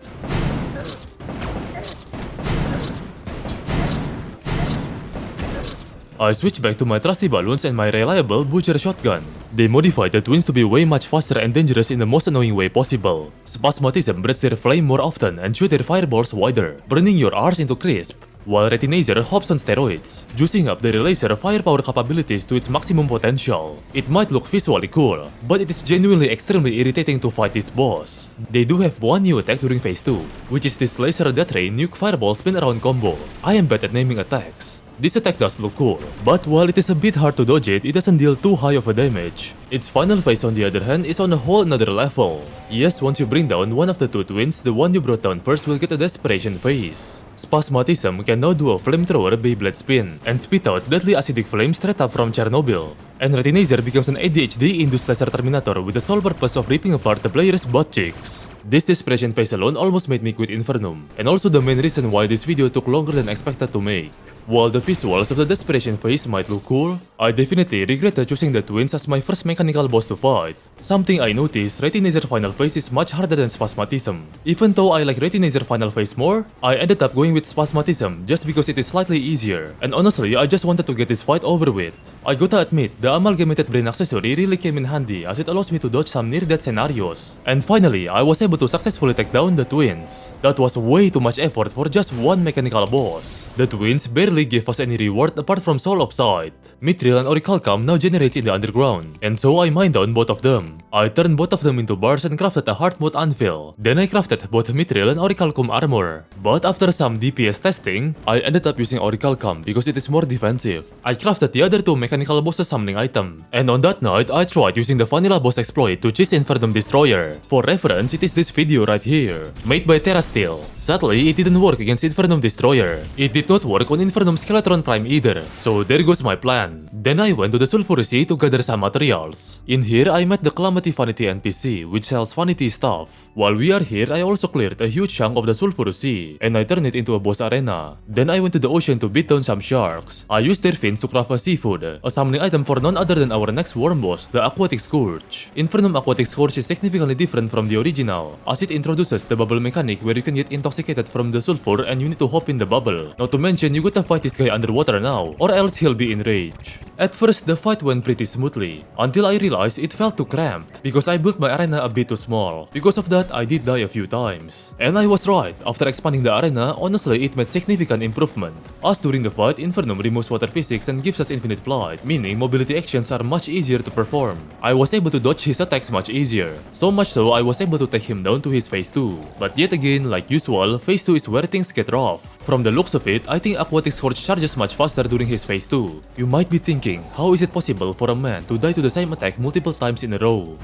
I switched back to my trusty balloons and my reliable Butcher shotgun. They modified the twins to be way much faster and dangerous in the most annoying way possible. Spasmatism breathes their flame more often and shoot their fireballs wider, burning your arse into crisp, while Retinazer hops on steroids, juicing up their laser firepower capabilities to its maximum potential. It might look visually cool, but it is genuinely extremely irritating to fight this boss. They do have one new attack during phase 2, which is this laser death ray nuke fireball spin around combo. I am bad at naming attacks, This attack does look cool, but while it is a bit hard to dodge it doesn't deal too high of a damage. Its final phase on the other hand is on a whole another level. Yes, once you bring down one of the two twins, the one you brought down first will get a desperation phase. Spasmatism can now do a flamethrower Beyblade spin and spit out deadly acidic flames straight up from Chernobyl. And Retinizer becomes an ADHD-induced laser terminator with the sole purpose of ripping apart the player's butt cheeks. This desperation phase alone almost made me quit Infernum, and also the main reason why this video took longer than expected to make. While the visuals of the desperation phase might look cool, I definitely regretted choosing the twins as my first mechanical boss to fight. Something I noticed, Retinizer final phase is much harder than Spasmatism. Even though I like Retinizer final phase more, I ended up going with Spasmatism just because it is slightly easier, and honestly I just wanted to get this fight over with. I gotta admit, the amalgamated brain accessory really came in handy as it allows me to dodge some near-death scenarios. And finally, I was able to successfully take down the twins. That was way too much effort for just one mechanical boss. The twins barely gave us any reward apart from Soul of Sight. Mithril and Orichalcum now generates in the underground, and so I mined down both of them. I turned both of them into bars and crafted a hard mode anvil. Then I crafted both Mithril and Orichalcum armor. But after some DPS testing, I ended up using Orichalcum because it is more defensive. I crafted the other two mechanical bosses summoning item, and on that night I tried using the vanilla boss exploit to chase Infernum Destroyer. For reference, it is this video right here, made by TerraSteel. Sadly, it didn't work against Infernum Destroyer. It did not work on Infernum Skeletron Prime either, so there goes my plan. Then I went to the Sulphur Sea to gather some materials. In here, I met the Calamity Vanity NPC, which sells vanity stuff. While we are here, I also cleared a huge chunk of the Sulphur Sea, and I turned it into a boss arena. Then I went to the ocean to beat down some sharks. I used their fins to craft a seafood, a summoning item for none other than our next worm boss, the Aquatic Scourge. Infernum Aquatic Scourge is significantly different from the original, as it introduces the bubble mechanic where you can get intoxicated from the sulfur and you need to hop in the bubble. Not to mention, you gotta fight this guy underwater now, or else he'll be enraged. At first, the fight went pretty smoothly, until I realized it felt too cramped, because I built my arena a bit too small. Because of that, I did die a few times. And I was right, after expanding the arena, honestly it made significant improvement. As during the fight, Infernum removes water physics and gives us infinite flight, meaning mobility actions are much easier to perform. I was able to dodge his attacks much easier, so much so I was able to take him down to his phase 2. But yet again, like usual, phase 2 is where things get rough. From the looks of it, I think Aquatic Scourge charges much faster during his phase 2. You might be thinking, how is it possible for a man to die to the same attack multiple times in a row?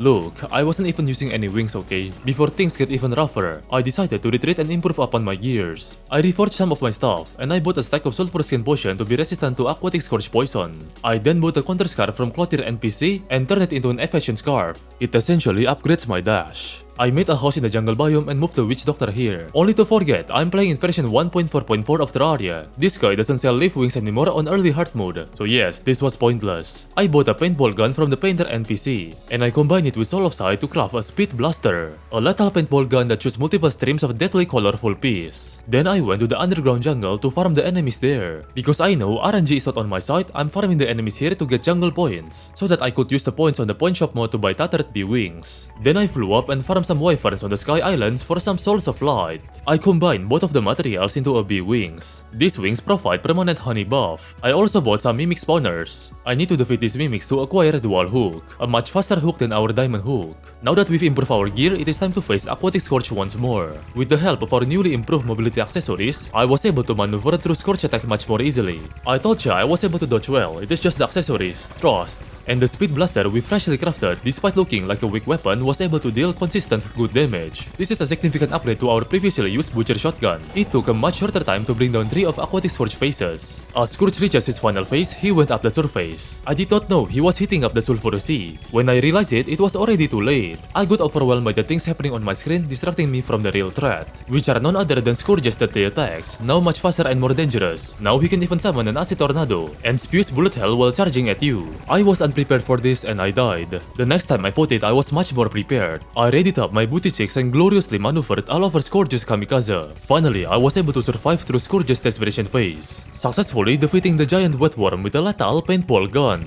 Look, I wasn't even using any wings, okay? Before things get even rougher, I decided to retreat and improve upon my gears. I reforged some of my stuff, and I bought a stack of Sulphur Skin Potion to be resistant to Aquatic Scourge poison. I then bought a counter scarf from Clothier NPC and turned it into an efficient scarf. It essentially upgrades my dash. I made a house in the jungle biome and moved the witch doctor here, only to forget I'm playing in version 1.4.4 of Terraria. This guy doesn't sell leaf wings anymore on early hard mode, so yes, this was pointless. I bought a paintball gun from the painter NPC, and I combined it with Soul of Sight to craft a speed blaster, a lethal paintball gun that shoots multiple streams of deadly colorful piece. Then I went to the underground jungle to farm the enemies there. Because I know RNG is not on my side, I'm farming the enemies here to get jungle points, so that I could use the points on the point shop mod to buy tattered bee wings. Then I flew up and farmed some wyverns on the Sky Islands for some souls of light. I combined both of the materials into a bee wings. These wings provide permanent honey buff. I also bought some mimic spawners. I need to defeat these mimics to acquire a dual hook, a much faster hook than our diamond hook. Now that we've improved our gear, it is time to face Aquatic Scourge once more. With the help of our newly improved mobility accessories, I was able to maneuver through Scourge attack much more easily. I told ya I was able to dodge well, it is just the accessories, trust. And the speed blaster we freshly crafted, despite looking like a weak weapon, was able to deal consistent good damage. This is a significant upgrade to our previously used Butcher shotgun. It took a much shorter time to bring down 3 of Aquatic Scourge phases. As Scourge reaches his final phase, he went up the surface. I did not know he was hitting up the Sulphur Sea. When I realized it, it was already too late. I got overwhelmed by the things happening on my screen, distracting me from the real threat, which are none other than Scourge's deadly attacks, now much faster and more dangerous. Now he can even summon an acid tornado and spews bullet hell while charging at you. I was unprepared for this and I died. The next time I fought it, I was much more prepared. I readied up my booty cheeks and gloriously maneuvered all over Scourge's kamikaze. Finally, I was able to survive through Scourge's desperation phase, successfully defeating the giant wetworm with a lethal paintball gun.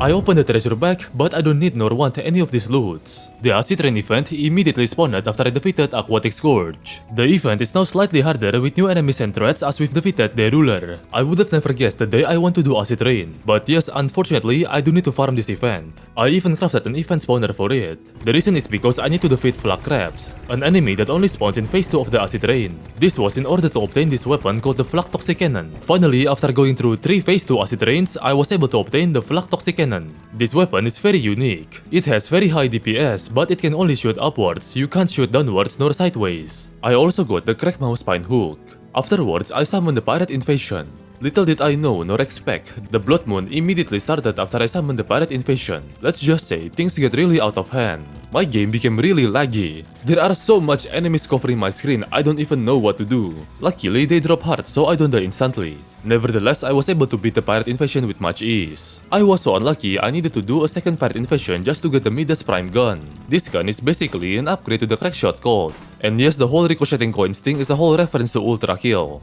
I opened the treasure bag, but I don't need nor want any of these loots. The acid rain event immediately spawned after I defeated Aquatic Scourge. The event is now slightly harder with new enemies and threats as we've defeated the ruler. I would have never guessed the day I want to do acid rain, but yes, unfortunately, I do need to farm this event. I even crafted an event spawner for it. The reason is because I need to defeat Flak Crabs, an enemy that only spawns in phase 2 of the acid rain. This was in order to obtain this weapon called the Flak Toxic Cannon. Finally, after going through 3 phase 2 acid rains, I was able to obtain the Flak Toxic Cannon. This weapon is very unique. It has very high DPS, but it can only shoot upwards. You can't shoot downwards nor sideways. I also got the Crack Mouse Spine Hook. Afterwards, I summoned the Pirate Invasion. Little did I know nor expect, the Blood Moon immediately started after I summoned the Pirate Invasion. Let's just say, things get really out of hand. My game became really laggy. There are so much enemies covering my screen, I don't even know what to do. Luckily, they drop hearts so I don't die instantly. Nevertheless, I was able to beat the Pirate Invasion with much ease. I was so unlucky I needed to do a second Pirate Invasion just to get the Midas Prime gun. This gun is basically an upgrade to the Crackshot Colt. And yes, the whole ricocheting coins thing is a whole reference to Ultra Kill.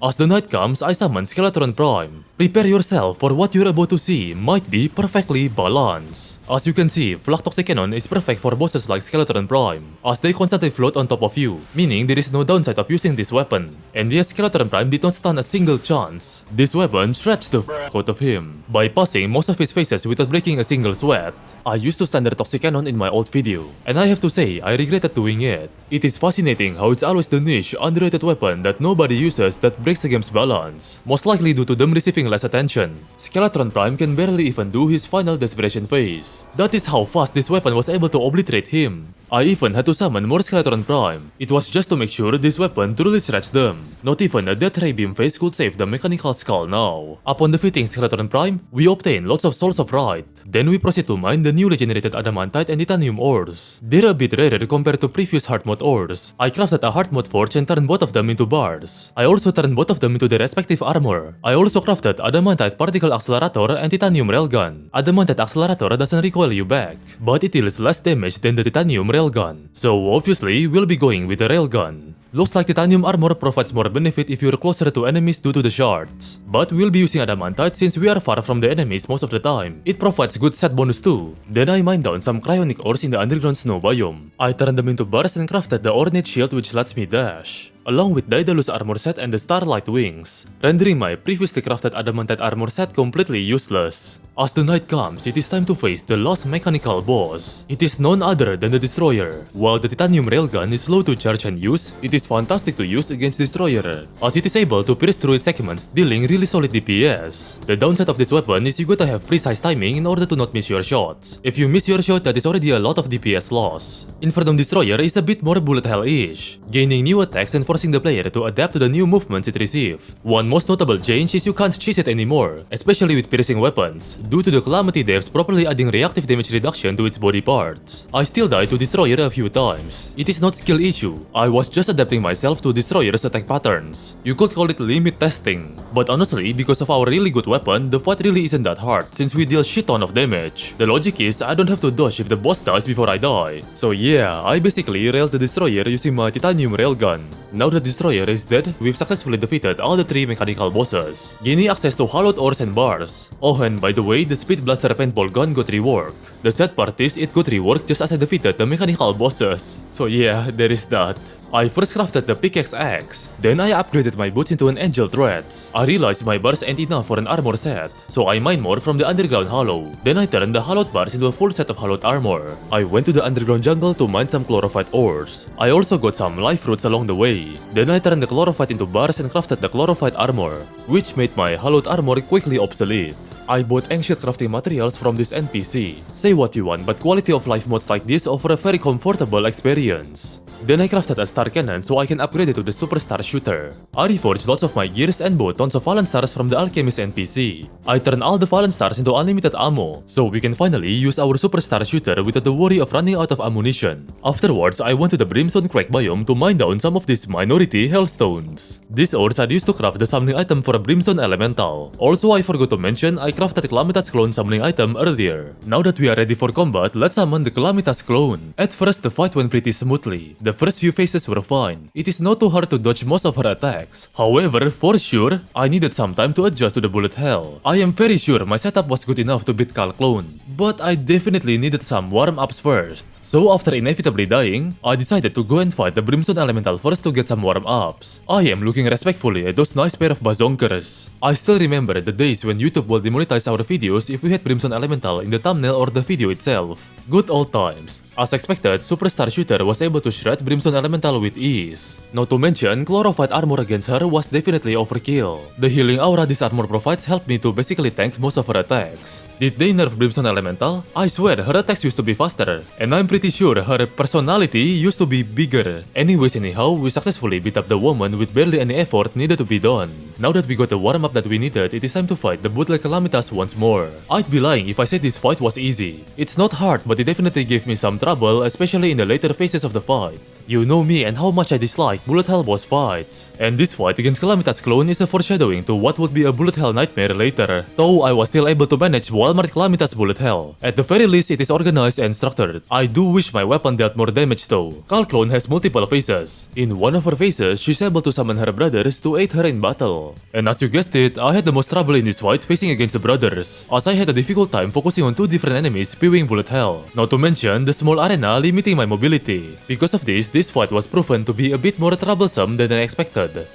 As the night comes, I summon Skeletron Prime. Prepare yourself for what you're about to see might be perfectly balanced. As you can see, Flak Toxic Cannon is perfect for bosses like Skeletron Prime, as they constantly float on top of you, meaning there is no downside of using this weapon. And yes, Skeletron Prime did not stand a single chance. This weapon stretched the f*** out of him, bypassing most of his phases without breaking a single sweat. I used to stand the Toxic Cannon in my old video, and I have to say, I regretted doing it. It is fascinating how it's always the niche, underrated weapon that nobody uses that breaks the game's balance, most likely due to them receiving less attention. Skeletron Prime can barely even do his final desperation phase. That is how fast this weapon was able to obliterate him. I even had to summon more Skeletron Prime. It was just to make sure this weapon truly stretched them. Not even a Death Ray Beam phase could save the Mechanical Skull now. Upon defeating Skeletron Prime, we obtain lots of Souls of Right. Then we proceed to mine the newly generated Adamantite and Titanium ores. They're a bit rarer compared to previous Hard Mode ores. I crafted a Hard Mode Forge and turned both of them into bars. I also turned both of them into their respective armor. I also crafted Adamantite Particle Accelerator and Titanium Railgun. Adamantite Accelerator doesn't recoil you back, but it deals less damage than the Titanium Railgun. So obviously, we'll be going with the Railgun. Looks like Titanium armor provides more benefit if you're closer to enemies due to the shards. But we'll be using Adamantite since we are far from the enemies most of the time. It provides good set bonus too. Then I mined down some cryonic ores in the underground snow biome. I turned them into bars and crafted the Ornate Shield which lets me dash, along with Daedalus armor set and the Starlight Wings, rendering my previously crafted Adamantite armor set completely useless. As the night comes, it is time to face the last mechanical boss. It is none other than the Destroyer. While the Titanium Railgun is slow to charge and use, it is fantastic to use against Destroyer, as it is able to pierce through its segments, dealing really solid DPS. The downside of this weapon is you gotta have precise timing in order to not miss your shots. If you miss your shot, that is already a lot of DPS loss. Infernum Destroyer is a bit more bullet hell-ish, gaining new attacks and forcing the player to adapt to the new movements it received. One most notable change is you can't cheese it anymore, especially with piercing weapons, due to the Calamity devs properly adding reactive damage reduction to its body parts. I still died to Destroyer a few times. It is not skill issue, I was just adapting myself to Destroyer's attack patterns. You could call it limit testing. But honestly, because of our really good weapon, the fight really isn't that hard since we deal shit ton of damage. The logic is I don't have to dodge if the boss dies before I die. So yeah, I basically railed the Destroyer using my Titanium Railgun. Now that Destroyer is dead, we've successfully defeated all the 3 mechanical bosses, gaining access to hallowed ores and bars. Oh, and by the way, the Speed Blaster paintball gun got reworked. The sad part is it got reworked just as I defeated the mechanical bosses. So yeah, there is that. I first crafted the Pickaxe Axe, then I upgraded my boots into an Angel Threads. I realized my bars ain't enough for an armor set, so I mined more from the underground hollow. Then I turned the hollowed bars into a full set of hollowed armor. I went to the underground jungle to mine some chlorophyte ores. I also got some life fruits along the way. Then I turned the chlorophyte into bars and crafted the chlorophyte armor, which made my hollowed armor quickly obsolete. I bought ancient crafting materials from this NPC. Say what you want, but quality of life mods like this offer a very comfortable experience. Then I crafted a star cannon so I can upgrade it to the superstar shooter. I reforged lots of my gears and bought tons of fallen stars from the alchemist NPC. I turned all the fallen stars into unlimited ammo, so we can finally use our superstar shooter without the worry of running out of ammunition. Afterwards, I went to the Brimstone Crack biome to mine down some of these minority hellstones. These ores are used to craft the summoning item for a Brimstone Elemental. Also, I forgot to mention I crafted Calamitas clone summoning item earlier. Now that we are ready for combat, let's summon the Calamitas clone. At first, the fight went pretty smoothly. The the first few phases were fine. It is not too hard to dodge most of her attacks. However, for sure, I needed some time to adjust to the bullet hell. I am very sure my setup was good enough to beat Cal Clone, but I definitely needed some warm-ups first. So after inevitably dying, I decided to go and fight the Brimstone Elemental first to get some warm-ups. I am looking respectfully at those nice pair of bazonkers. I still remember the days when YouTube will demonetize our videos if we had Brimstone Elemental in the thumbnail or the video itself. Good old times. As expected, Superstar Shooter was able to shred Brimstone Elemental with ease. Not to mention, Chlorophyte armor against her was definitely overkill. The healing aura this armor provides helped me to basically tank most of her attacks. Did they nerf Brimstone Elemental? I swear her attacks used to be faster, and I'm pretty sure her personality used to be bigger. Anyways, anyhow, we successfully beat up the woman with barely any effort needed to be done. Now that we got the warm-up that we needed, it is time to fight the bootleg Calamitas once more. I'd be lying if I said this fight was easy. It's not hard, but it definitely gave me some trouble, especially in the later phases of the fight. You know me and how much I dislike bullet hell boss fights. And this fight against Calamitas clone is a foreshadowing to what would be a bullet hell nightmare later, though I was still able to manage Walmart Calamitas bullet hell. At the very least, it is organized and structured. I do wish my weapon dealt more damage though. Cal clone has multiple phases. In one of her phases, she's able to summon her brothers to aid her in battle. And as you guessed it, I had the most trouble in this fight facing against the brothers, as I had a difficult time focusing on two different enemies spewing bullet hell. Not to mention the small arena limiting my mobility. Because of this fight was proven to be a bit more troublesome than I expected.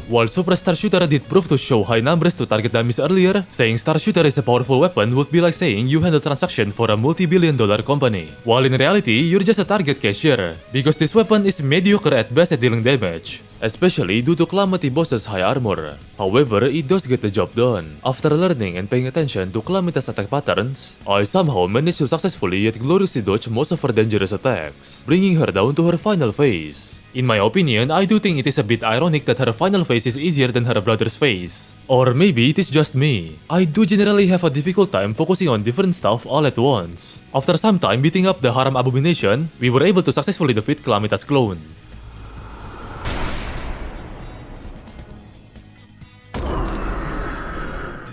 While Superstar Shooter did prove to show high numbers to target dummies earlier, saying Star Shooter is a powerful weapon would be like saying you handle transaction for a multi-billion-dollar company, while in reality, you're just a target cashier, because this weapon is mediocre at best at dealing damage, especially due to Calamity boss's high armor. However, it does get the job done. After learning and paying attention to Calamitas attack patterns, I somehow managed to successfully yet gloriously dodge most of her dangerous attacks, bringing her down to her final phase. In my opinion, I do think it is a bit ironic that her final phase is easier than her brother's phase. Or maybe it is just me. I do generally have a difficult time focusing on different stuff all at once. After some time beating up the Haram Abomination, we were able to successfully defeat Calamitas clone.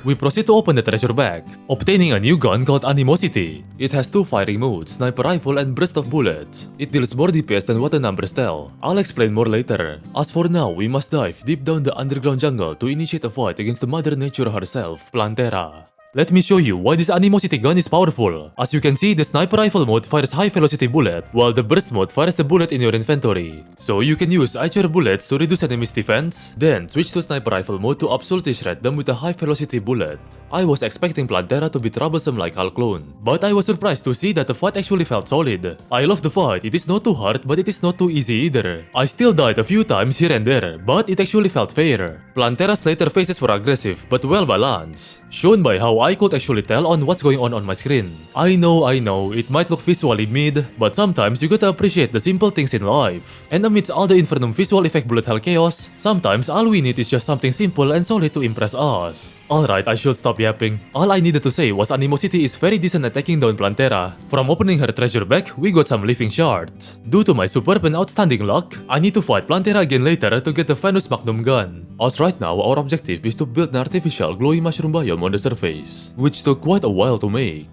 We proceed to open the treasure bag, obtaining a new gun called Animosity. It has two firing modes, sniper rifle and burst of bullets. It deals more DPS than what the numbers tell. I'll explain more later. As for now, we must dive deep down the underground jungle to initiate a fight against the Mother Nature herself, Plantera. Let me show you why this Animosity gun is powerful. As you can see, the sniper rifle mode fires high velocity bullet, while the burst mode fires the bullet in your inventory. So you can use archer bullets to reduce enemy's defense, then switch to sniper rifle mode to absolutely shred them with a high velocity bullet. I was expecting Plantera to be troublesome like Cal Clone, but I was surprised to see that the fight actually felt solid. I love the fight, it is not too hard, but it is not too easy either. I still died a few times here and there, but it actually felt fair. Plantera's later phases were aggressive, but well balanced, shown by how I could actually tell on what's going on my screen. I know, it might look visually mid, but sometimes you gotta appreciate the simple things in life. And amidst all the Infernum visual effect bullet hell chaos, sometimes all we need is just something simple and solid to impress us. Alright, I should stop yapping. All I needed to say was Animosity is very decent at taking down Plantera. From opening her treasure bag, we got some living shards. Due to my superb and outstanding luck, I need to fight Plantera again later to get the Venus Magnum gun. As right now, our objective is to build an artificial glowy mushroom biome on the surface, which took quite a while to make.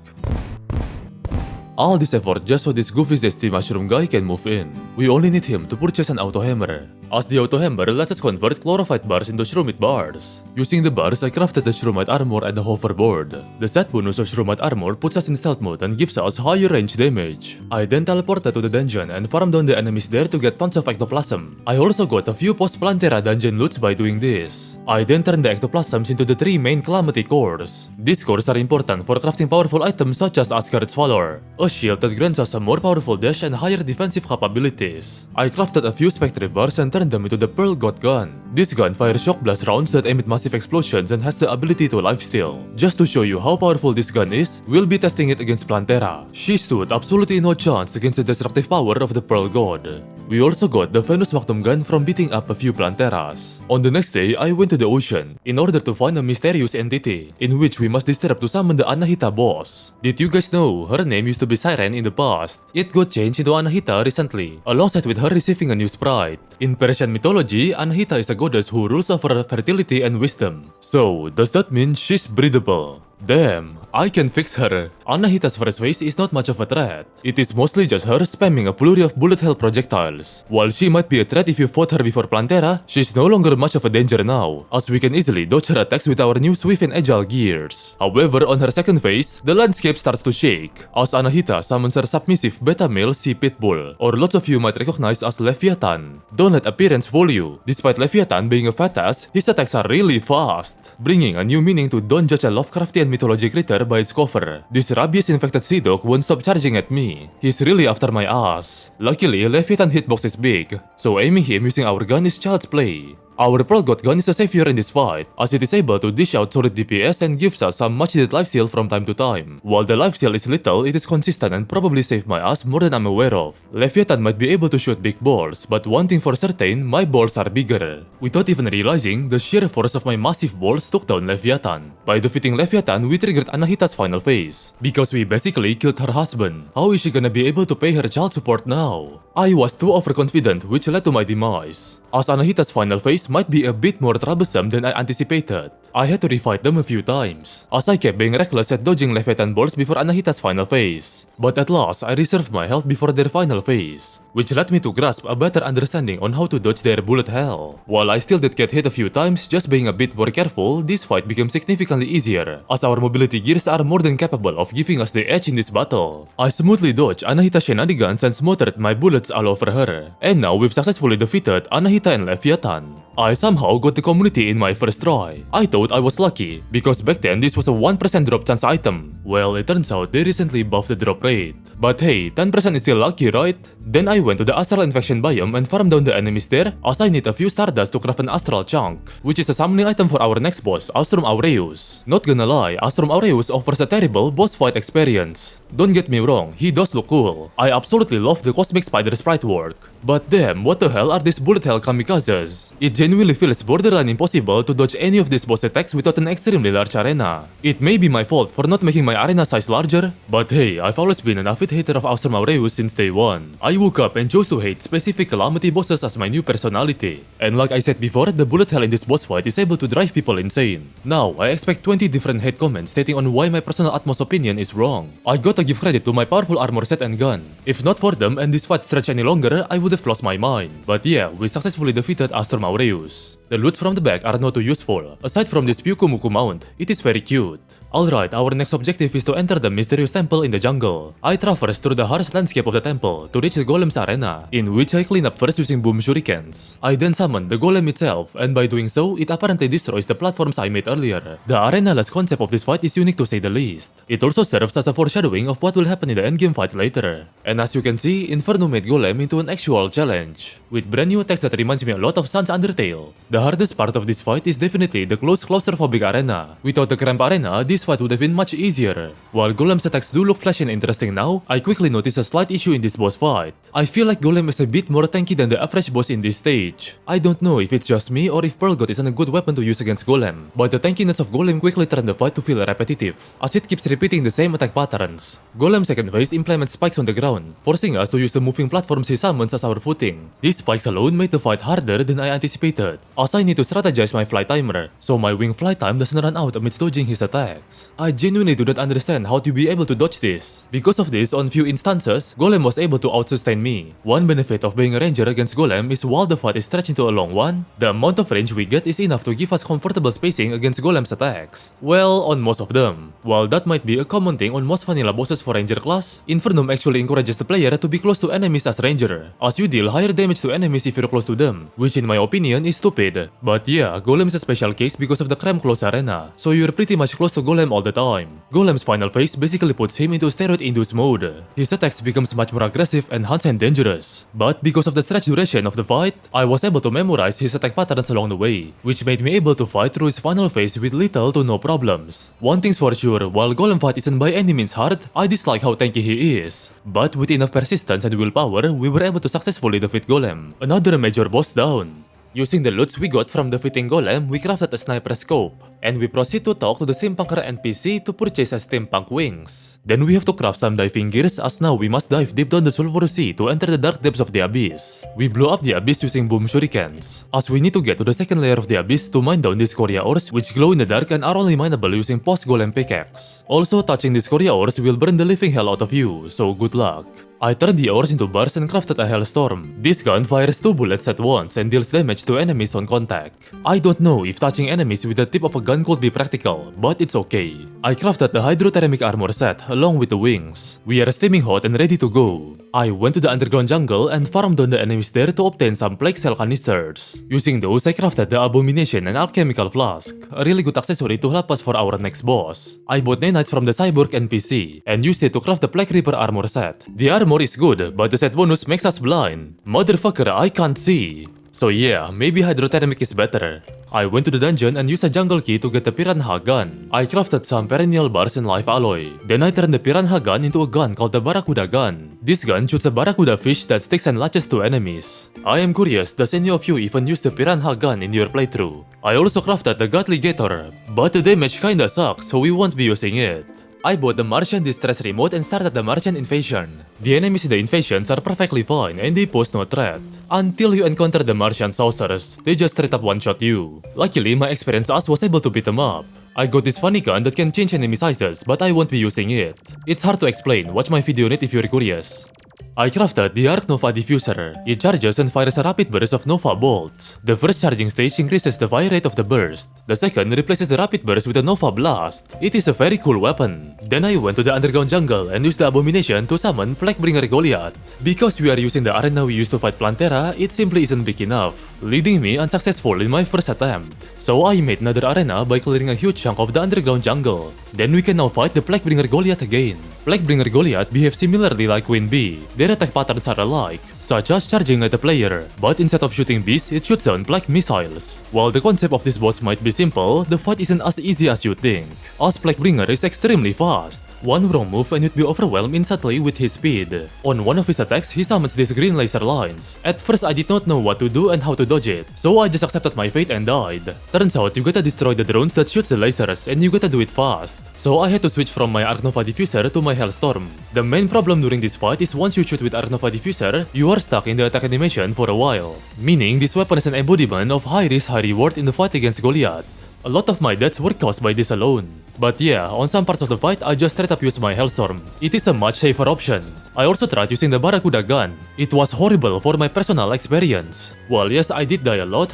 All this effort just so this goofy zesty mushroom guy can move in. We only need him to purchase an auto hammer. As the auto hammer lets us convert chlorophyte bars into shroomite bars. Using the bars, I crafted the shroomite armor and the hoverboard. The set bonus of shroomite armor puts us in stealth mode and gives us higher range damage. I then teleported to the dungeon and farmed down the enemies there to get tons of ectoplasm. I also got a few post-Plantera dungeon loots by doing this. I then turned the ectoplasms into the 3 main Calamity cores. These cores are important for crafting powerful items such as Asgard's Valor, a shield that grants us a more powerful dash and higher defensive capabilities. I crafted a few Spectre bars and turned them into the Pearl God gun. This gun fires shock blast rounds that emit massive explosions and has the ability to lifesteal. Just to show you how powerful this gun is, we'll be testing it against Plantera. She stood absolutely no chance against the destructive power of the Pearl God. We also got the Venus Magnum gun from beating up a few Planteras. On the next day, I went to the ocean in order to find a mysterious entity, in which we must disturb to summon the Anahita boss. Did you guys know her name used to be Siren in the past? It got changed into Anahita recently, alongside with her receiving a new sprite. In Persian mythology, Anahita is a goddess who rules over fertility and wisdom. So, does that mean she's breedable? Damn, I can fix her. Anahita's first phase is not much of a threat. It is mostly just her spamming a flurry of bullet hell projectiles. While she might be a threat if you fought her before Plantera, she's no longer much of a danger now, as we can easily dodge her attacks with our new swift and agile gears. However, on her second phase, the landscape starts to shake, as Anahita summons her submissive beta male Sea Pitbull, or lots of you might recognize as Leviathan. Don't let appearance fool you. Despite Leviathan being a fat ass, his attacks are really fast, bringing a new meaning to don't judge a Lovecraftian mythology creature by its cover. This rabies infected sea dog won't stop charging at me. He's really after my ass. Luckily, Leviathan hitbox is big, so aiming him using our gun is child's play. Our Pearl God gun is a savior in this fight, as it is able to dish out solid DPS and gives us some much needed lifesteal from time to time. While the lifesteal is little, it is consistent and probably saved my ass more than I'm aware of. Leviathan might be able to shoot big balls, but one thing for certain, my balls are bigger. Without even realizing, the sheer force of my massive balls took down Leviathan. By defeating Leviathan, we triggered Anahita's final phase, because we basically killed her husband. How is she gonna be able to pay her child support now? I was too overconfident, which led to my demise, as Anahita's final phase might be a bit more troublesome than I anticipated. I had to refight them a few times, as I kept being reckless at dodging Leviathan balls before Anahita's final phase. But at last, I reserved my health before their final phase, which led me to grasp a better understanding on how to dodge their bullet hell. While I still did get hit a few times, just being a bit more careful, this fight became significantly easier, as our mobility gears are more than capable of giving us the edge in this battle. I smoothly dodged Anahita's shenanigans and smothered my bullets all over her, and now we've successfully defeated Anahita and Leviathan. I somehow got the community in my first try. I thought I was lucky, because back then this was a 1% drop chance item. Well, it turns out they recently buffed the drop rate. But hey, 10% is still lucky, right? Then I went to the Astral Infection biome and farmed down the enemies there, as I need a few Stardust to craft an Astral Chunk, which is a summoning item for our next boss, Astrum Aureus. Not gonna lie, Astrum Aureus offers a terrible boss fight experience. Don't get me wrong, he does look cool. I absolutely love the Cosmic Spider sprite work. But damn, what the hell are these bullet hell kamikazes? It genuinely feels borderline impossible to dodge any of these boss attacks without an extremely large arena. It may be my fault for not making my arena size larger, but hey, I've always been an avid hater of Astrum Aureus since day one. I woke up and chose to hate specific Calamity bosses as my new personality. And like I said before, the bullet hell in this boss fight is able to drive people insane. Now, I expect 20 different hate comments stating on why my personal Atmos opinion is wrong. I gotta give credit to my powerful armor set and gun. If not for them and this fight stretched any longer, I would have lost my mind. But yeah, we successfully defeated Astrum Aureus. The loot from the back are not too useful. Aside from this Pyukumuku mount, it is very cute. Alright, our next objective is to enter the mysterious temple in the jungle. I traverse through the harsh landscape of the temple to reach the golem's arena, in which I clean up first using boom shurikens. I then summon the golem itself, and by doing so, it apparently destroys the platforms I made earlier. The arena-less concept of this fight is unique to say the least. It also serves as a foreshadowing of what will happen in the endgame fights later. And as you can see, Infernum made Golem into an actual challenge, with brand new attacks that reminds me a lot of Sun's Undertale. The hardest part of this fight is definitely the close claustrophobic arena. Without the cramped arena, this fight would have been much easier. While Golem's attacks do look flashy and interesting now, I quickly noticed a slight issue in this boss fight. I feel like Golem is a bit more tanky than the average boss in this stage. I don't know if it's just me or if Pearl God isn't a good weapon to use against Golem, but the tankiness of Golem quickly turned the fight to feel repetitive, as it keeps repeating the same attack patterns. Golem's second phase implements spikes on the ground, forcing us to use the moving platforms he summons as our footing. These spikes alone made the fight harder than I anticipated, as I need to strategize my flight timer, so my wing flight time doesn't run out amidst dodging his attacks. I genuinely do not understand how to be able to dodge this. Because of this, on few instances, Golem was able to out-sustain me. One benefit of being a ranger against Golem is while the fight is stretched into a long one, the amount of range we get is enough to give us comfortable spacing against Golem's attacks. Well, on most of them. While that might be a common thing on most vanilla bosses for ranger class, Infernum actually encourages the player to be close to enemies as ranger, as you deal higher damage to enemies if you're close to them, which in my opinion is stupid. But yeah, Golem is a special case because of the cram close arena, so you're pretty much close to Golem all the time. Golem's final phase basically puts him into steroid-induced mode. His attacks becomes much more aggressive and hence dangerous. But because of the stretch duration of the fight, I was able to memorize his attack patterns along the way, which made me able to fight through his final phase with little to no problems. One thing's for sure, while Golem fight isn't by any means hard, I dislike how tanky he is. But with enough persistence and willpower, we were able to successfully defeat Golem. Another major boss down. Using the loots we got from defeating Golem, we crafted a sniper scope, and we proceed to talk to the steampunker NPC to purchase a steampunk wings. Then we have to craft some diving gears, as now we must dive deep down the sulfurous sea to enter the dark depths of the abyss. We blow up the abyss using boom shurikens, as we need to get to the second layer of the abyss to mine down these Scoria ores which glow in the dark and are only mineable using Post-Golem pickaxe. Also, touching these Scoria ores will burn the living hell out of you, so good luck. I turned the ores into bars and crafted a Hellstorm. This gun fires 2 bullets at once and deals damage to enemies on contact. I don't know if touching enemies with the tip of a gun could be practical, but it's okay. I crafted the hydrothermic armor set along with the wings. We are steaming hot and ready to go. I went to the underground jungle and farmed on the enemies there to obtain some plague cell canisters. Using those, I crafted the Abomination and alchemical flask, a really good accessory to help us for our next boss. I bought nanites from the cyborg NPC and used it to craft the Plague Reaper armor set. The armor is good, but the set bonus makes us blind. Motherfucker, I can't see. So yeah, maybe hydrothermic is better. I went to the dungeon and used a jungle key to get the Piranha gun. I crafted some perennial bars and life alloy. Then I turned the Piranha gun into a gun called the Barracuda gun. This gun shoots a barracuda fish that sticks and latches to enemies. I am curious, does any of you even use the Piranha gun in your playthrough? I also crafted the Godly Gator, but the damage kinda sucks, so we won't be using it. I bought the Martian Distress Remote and started the Martian Invasion. The enemies in the invasions are perfectly fine and they pose no threat. Until you encounter the Martian Saucers, they just straight up one-shot you. Luckily, my experienced ass was able to beat them up. I got this funny gun that can change enemy sizes, but I won't be using it. It's hard to explain, watch my video on it if you're curious. I crafted the Arc Nova Diffuser. It charges and fires a rapid burst of Nova bolts. The first charging stage increases the fire rate of the burst. The second replaces the rapid burst with a Nova Blast. It is a very cool weapon. Then I went to the underground jungle and used the Abomination to summon Plaguebringer Goliath. Because we are using the arena we used to fight Plantera, it simply isn't big enough, leading me unsuccessful in my first attempt. So I made another arena by clearing a huge chunk of the underground jungle. Then we can now fight the Plaguebringer Goliath again. Plaguebringer Goliath behave similarly like Queen Bee. Their attack patterns are alike, such as charging at the player, but instead of shooting bees, it shoots down plague missiles. While the concept of this boss might be simple, the fight isn't as easy as you think, as Plaguebringer is extremely fast. One wrong move and you'd be overwhelmed instantly with his speed. On one of his attacks, he summons these green laser lines. At first, I did not know what to do and how to dodge it, so I just accepted my fate and died. Turns out, you gotta destroy the drones that shoots the lasers, and you gotta do it fast. So I had to switch from my Arc Nova Diffuser to my Hellstorm. The main problem during this fight is once you shoot with Arc Nova Diffuser, you are stuck in the attack animation for a while. Meaning, this weapon is an embodiment of high risk, high reward in the fight against Goliath. A lot of my deaths were caused by this alone. But yeah, on some parts of the fight, I just straight up used my Hellstorm. It is a much safer option. I also tried using the Barracuda gun. It was horrible for my personal experience. Well, yes, I did die a lot,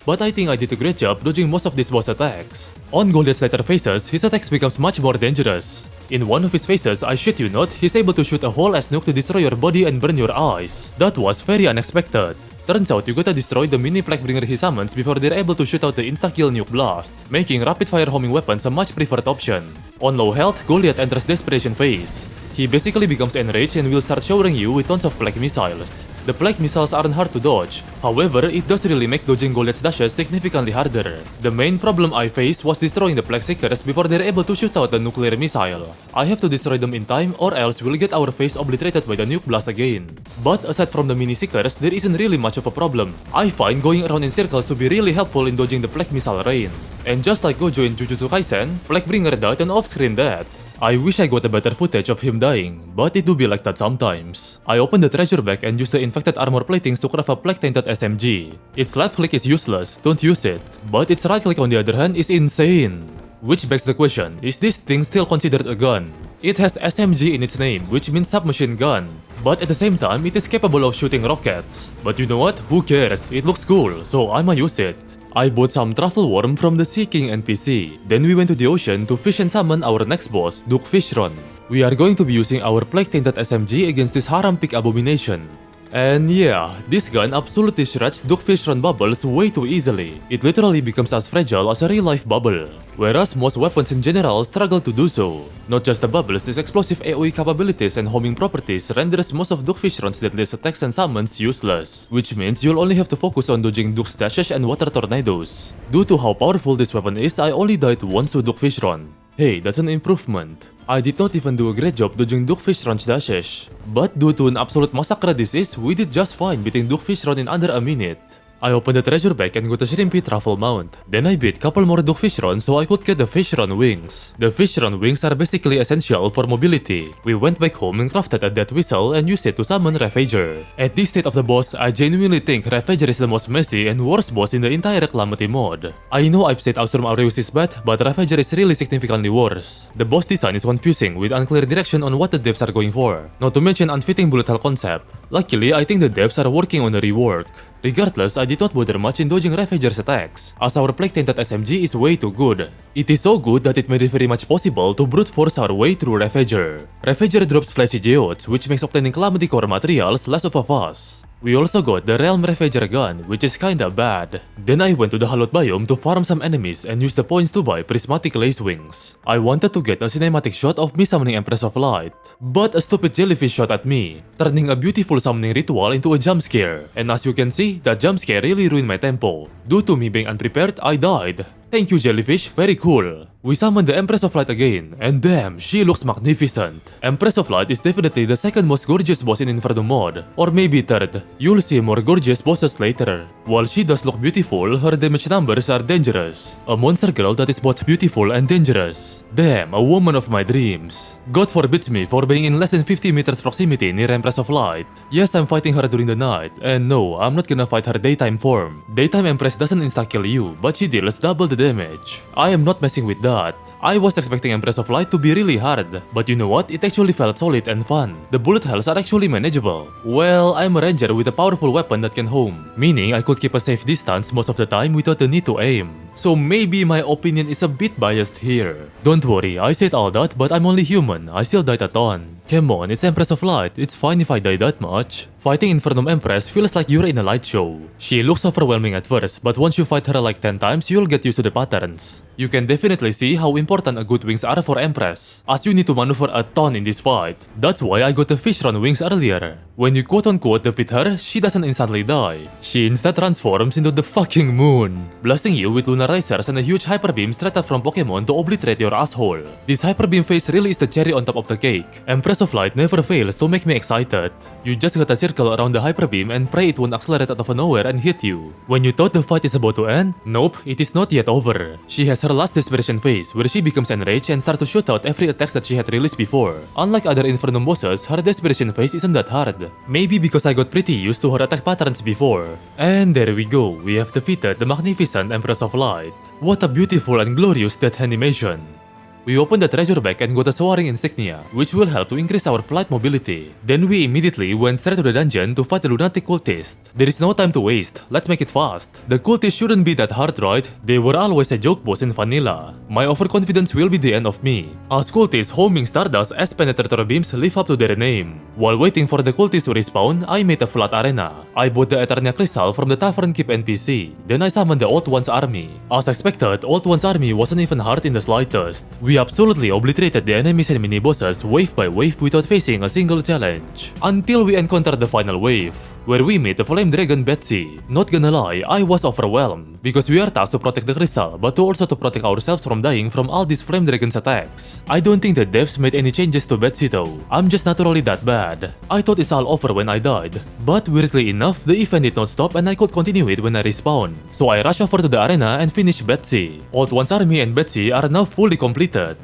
but I think I did a great job dodging most of these boss attacks. On Goliath's later phases, his attacks becomes much more dangerous. In one of his phases, I shit you not, he's able to shoot a whole ass nuke to destroy your body and burn your eyes. That was very unexpected. Turns out you gotta destroy the mini Plaguebringer he summons before they're able to shoot out the insta-kill nuke blast, making rapid-fire homing weapons a much preferred option. On low health, Goliath enters Desperation phase. He basically becomes enraged and will start showering you with tons of plague missiles. The plague missiles aren't hard to dodge, however, it does really make dodging Goliath's dashes significantly harder. The main problem I faced was destroying the plague seekers before they're able to shoot out the nuclear missile. I have to destroy them in time or else we'll get our face obliterated by the nuke blast again. But aside from the mini seekers, there isn't really much of a problem. I find going around in circles to be really helpful in dodging the plague missile rain. And just like Gojo in Jujutsu Kaisen, Plaguebringer died an off-screen death. I wish I got a better footage of him dying, but it do be like that sometimes. I opened the treasure bag and used the infected armor platings to craft a plague-tainted SMG. Its left click is useless, don't use it, but its right click on the other hand is insane. Which begs the question, is this thing still considered a gun? It has SMG in its name, which means submachine gun, but at the same time it is capable of shooting rockets. But you know what, who cares, it looks cool, so I'ma use it. I bought some truffle worm from the Sea King NPC. Then we went to the ocean to fish and summon our next boss, Duke Fishron. We are going to be using our plague-tainted SMG against this Harampic abomination. And yeah, this gun absolutely shreds Duke Fishron bubbles way too easily. It literally becomes as fragile as a real-life bubble, whereas most weapons in general struggle to do so. Not just the bubbles, these explosive AoE capabilities and homing properties renders most of Duke Fishron's deadliest attacks and summons useless, which means you'll only have to focus on dodging Duke's dashes and water tornadoes. Due to how powerful this weapon is, I only died once to Duke Fishron. Hey, that's an improvement. I did not even do a great job dodging Duckfish Ron's dashes. But due to an absolute massacre disease, we did just fine beating Duckfish Ron in under a minute. I opened the treasure bag and got a shrimpy truffle mount. Then I beat couple more Duckfish Ron so I could get the Fish Ron wings. The Fish Ron wings are basically essential for mobility. We went back home and crafted a death whistle and used it to summon Ravager. At this state of the boss, I genuinely think Ravager is the most messy and worst boss in the entire Calamity mod. I know I've said Austurm Aureus is bad, but Ravager is really significantly worse. The boss design is confusing with unclear direction on what the devs are going for, not to mention unfitting bullet hell concept. Luckily, I think the devs are working on a rework. Regardless, I did not bother much in dodging Ravager's attacks, as our Plague-Tainted SMG is way too good. It is so good that it made it very much possible to brute force our way through Ravager. Ravager drops flashy geodes, which makes obtaining Calamity core materials less of a fuss. We also got the Realm Ravager gun, which is kinda bad. Then I went to the Hallowed biome to farm some enemies and use the points to buy prismatic lace wings. I wanted to get a cinematic shot of me summoning Empress of Light, but a stupid jellyfish shot at me, turning a beautiful summoning ritual into a jump scare. And as you can see, that jump scare really ruined my tempo. Due to me being unprepared, I died. Thank you, jellyfish, very cool. We summoned the Empress of Light again, and damn, she looks magnificent. Empress of Light is definitely the second most gorgeous boss in Infernum mod, or maybe third. You'll see more gorgeous bosses later. While she does look beautiful, her damage numbers are dangerous. A monster girl that is both beautiful and dangerous. Damn, a woman of my dreams. God forbids me for being in less than 50 meters proximity near Empress of Light. Yes, I'm fighting her during the night, and no, I'm not gonna fight her daytime form. Daytime Empress doesn't insta-kill you, but she deals double the damage. I am not messing with that. I was expecting Empress of Light to be really hard, but you know what? It actually felt solid and fun. The bullet hells are actually manageable. Well, I'm a ranger with a powerful weapon that can home, meaning I could keep a safe distance most of the time without the need to aim. So maybe my opinion is a bit biased here. Don't worry, I said all that, but I'm only human. I still died a ton. Come on, it's Empress of Light. It's fine if I die that much. Fighting Infernum Empress feels like you're in a light show. She looks overwhelming at first, but once you fight her like 10 times, you'll get used to the patterns. You can definitely see how important a good wings are for Empress, as you need to maneuver a ton in this fight. That's why I got the Fish Ron wings earlier. When you quote-unquote defeat her, she doesn't instantly die. She instead transforms into the fucking moon, blasting you with lunar risers and a huge hyper beam straight up from Pokemon to obliterate your asshole. This hyper beam phase really is the cherry on top of the cake. Empress of Light never fails to make me excited. You just gotta circle around the hyper beam and pray it won't accelerate out of nowhere and hit you. When you thought the fight is about to end, nope, it is not yet over. She has her last desperation phase where she becomes enraged and starts to shoot out every attacks that she had released before. Unlike other Infernum bosses, her desperation phase isn't that hard. Maybe because I got pretty used to her attack patterns before. And there we go, we have defeated the magnificent Empress of Light. What a beautiful and glorious death animation. We opened the treasure bag and got a soaring insignia, which will help to increase our flight mobility. Then we immediately went straight to the dungeon to fight the lunatic cultist. There is no time to waste, let's make it fast. The cultists shouldn't be that hard, right? They were always a joke boss in vanilla. My overconfidence will be the end of me, as cultists homing Stardust as penetrator beams live up to their name. While waiting for the cultists to respawn, I made a flat arena. I bought the Eternia Crystal from the Tavern Keep NPC. Then I summoned the Old One's army. As expected, Old One's army wasn't even hard in the slightest. We absolutely obliterated the enemies and mini-bosses wave by wave without facing a single challenge. Until we encountered the final wave, where we meet the Flame Dragon Betsy. Not gonna lie, I was overwhelmed, because we are tasked to protect the crystal, but also to protect ourselves from dying from all these Flame Dragon's attacks. I don't think the devs made any changes to Betsy though. I'm just naturally that bad. I thought it's all over when I died, but weirdly enough, the event did not stop and I could continue it when I respawned. So I rushed over to the arena and finished Betsy. Old One's army and Betsy are now fully completed.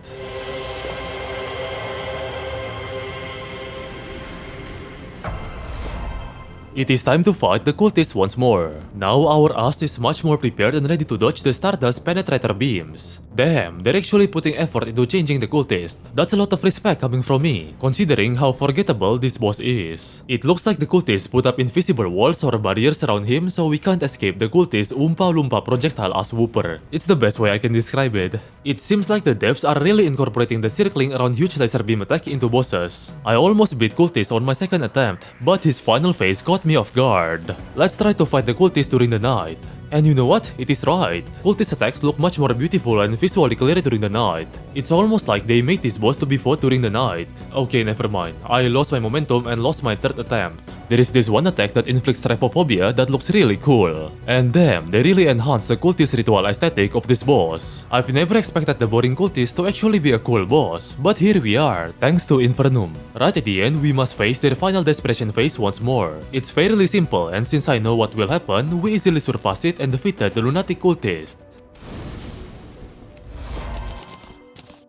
It is time to fight the cultists once more. Now our ass is much more prepared and ready to dodge the Stardust penetrator beams. Damn, they're actually putting effort into changing the cultist. That's a lot of respect coming from me, considering how forgettable this boss is. It looks like the cultists put up invisible walls or barriers around him so we can't escape the cultist's Oompa Loompa projectile ass whooper. It's the best way I can describe it. It seems like the devs are really incorporating the circling around huge laser beam attack into bosses. I almost beat cultist on my second attempt, but his final phase caught me off guard. Let's try to fight the cultist during the night. And you know what? It is right. Cultist attacks look much more beautiful and visually clear during the night. It's almost like they made this boss to be fought during the night. Okay, never mind. I lost my momentum and lost my third attempt. There is this one attack that inflicts trypophobia that looks really cool. And damn, they really enhanced the cultist ritual aesthetic of this boss. I've never expected the boring cultist to actually be a cool boss, but here we are, thanks to Infernum. Right at the end, we must face their final desperation phase once more. It's fairly simple, and since I know what will happen, we easily surpassed it and defeated the lunatic cultist.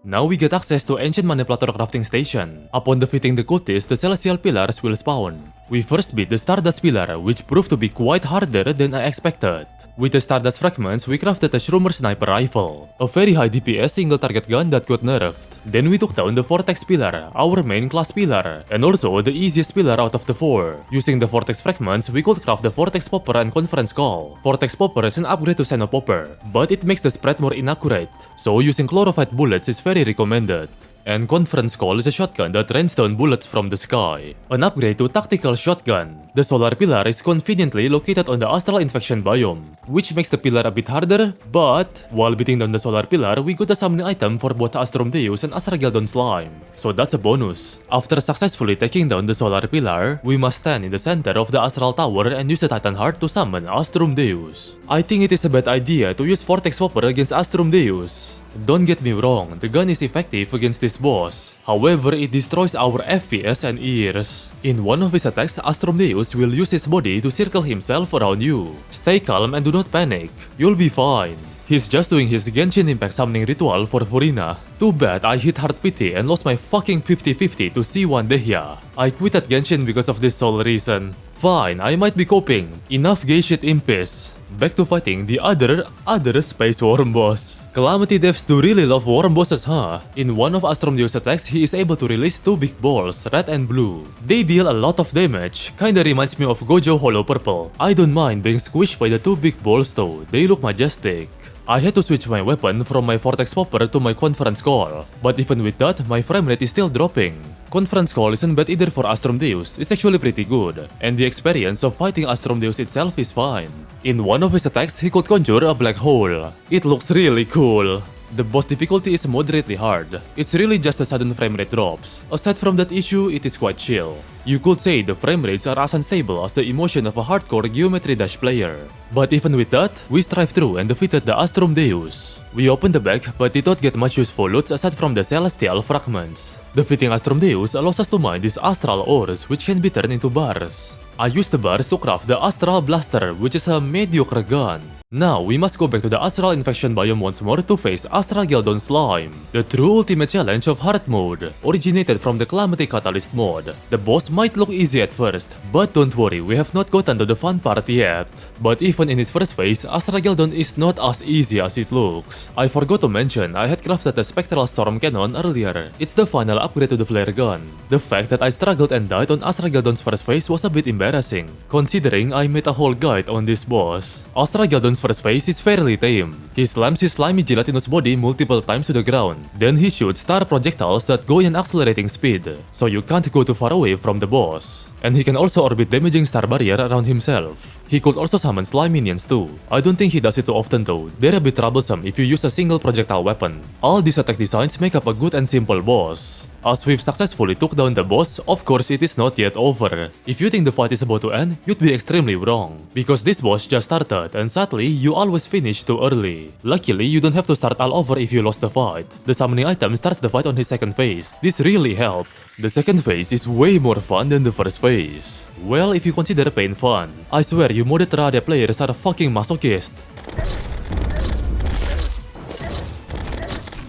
Now we get access to Ancient Manipulator Crafting Station. Upon defeating the cultist, the Celestial Pillars will spawn. We first beat the Stardust Pillar, which proved to be quite harder than I expected. With the Stardust Fragments, we crafted a Shroomer Sniper Rifle, a very high DPS single target gun that got nerfed. Then we took down the Vortex Pillar, our main class pillar, and also the easiest pillar out of the four. Using the Vortex Fragments, we could craft the Vortex Popper and Conference Call. Vortex Popper is an upgrade to Seno Popper, but it makes the spread more inaccurate, so using Chlorophyte bullets is very recommended. And Conference Call is a shotgun that rains down bullets from the sky, an upgrade to Tactical Shotgun. The Solar Pillar is conveniently located on the Astral Infection biome, which makes the pillar a bit harder, but while beating down the Solar Pillar, we got a summoning item for both Astrum Deus and Astrageldon Slime, so that's a bonus. After successfully taking down the Solar Pillar, we must stand in the center of the Astral Tower and use the Titan Heart to summon Astrum Deus. I think it is a bad idea to use Vortex Popper against Astrum Deus. Don't get me wrong, the gun is effective against this boss, however it destroys our FPS and ears. In one of his attacks, Astrum Deus will use his body to circle himself around you. Stay calm and do not panic, you'll be fine. He's just doing his Genshin Impact summoning ritual for Furina. Too bad I hit hard pity and lost my fucking 50-50 to C1 Dehya. I quitted Genshin because of this sole reason. Fine, I might be coping. Enough gay shit in peace. Back to fighting the other Space Worm boss. Calamity devs do really love worm bosses, huh? In one of Astrum Deus attacks, he is able to release two big balls, red and blue. They deal a lot of damage, kinda reminds me of Gojo Hollow Purple. I don't mind being squished by the two big balls though, they look majestic. I had to switch my weapon from my Vortex Popper to my Conference Call, but even with that, my frame rate is still dropping. Conference Call isn't bad either for Astrum Deus, it's actually pretty good, and the experience of fighting Astrum Deus itself is fine. In one of his attacks, he could conjure a black hole. It looks really cool. The boss difficulty is moderately hard. It's really just the sudden frame rate drops. Aside from that issue, it is quite chill. You could say the frame rates are as unstable as the emotion of a hardcore Geometry Dash player. But even with that, we strived through and defeated the Astrum Deus. We opened the bag, but did not get much useful loot aside from the Celestial Fragments. Defeating Astrum Deus allows us to mine these Astral Ores, which can be turned into bars. I used the bars to craft the Astral Blaster, which is a mediocre gun. Now, we must go back to the Astral Infection biome once more to face Astrageldon Slime, the true ultimate challenge of hard mode, originated from the Calamity Catalyst mod. The boss might look easy at first, but don't worry, we have not gotten to the fun part yet. But even in its first phase, Astrageldon is not as easy as it looks. I forgot to mention, I had crafted the Spectral Storm Cannon earlier. It's the final upgrade to the flare gun. The fact that I struggled and died on Astrageldon's first phase was a bit embarrassing, considering I made a whole guide on this boss. Astrageldon's first phase is fairly tame. He slams his slimy gelatinous body multiple times to the ground. Then he shoots star projectiles that go in accelerating speed, so you can't go too far away from the boss. And he can also orbit damaging star barrier around himself. He could also summon slime minions too. I don't think he does it too often though. They're a bit troublesome if you use a single projectile weapon. All these attack designs make up a good and simple boss. As we've successfully took down the boss, of course it is not yet over. If you think the fight is about to end, you'd be extremely wrong. Because this boss just started, and sadly, you always finish too early. Luckily, you don't have to start all over if you lost the fight. The summoning item starts the fight on his second phase. This really helped. The second phase is way more fun than the first phase. Well, if you consider pain fun, I swear you modded Terraria players are a fucking masochist.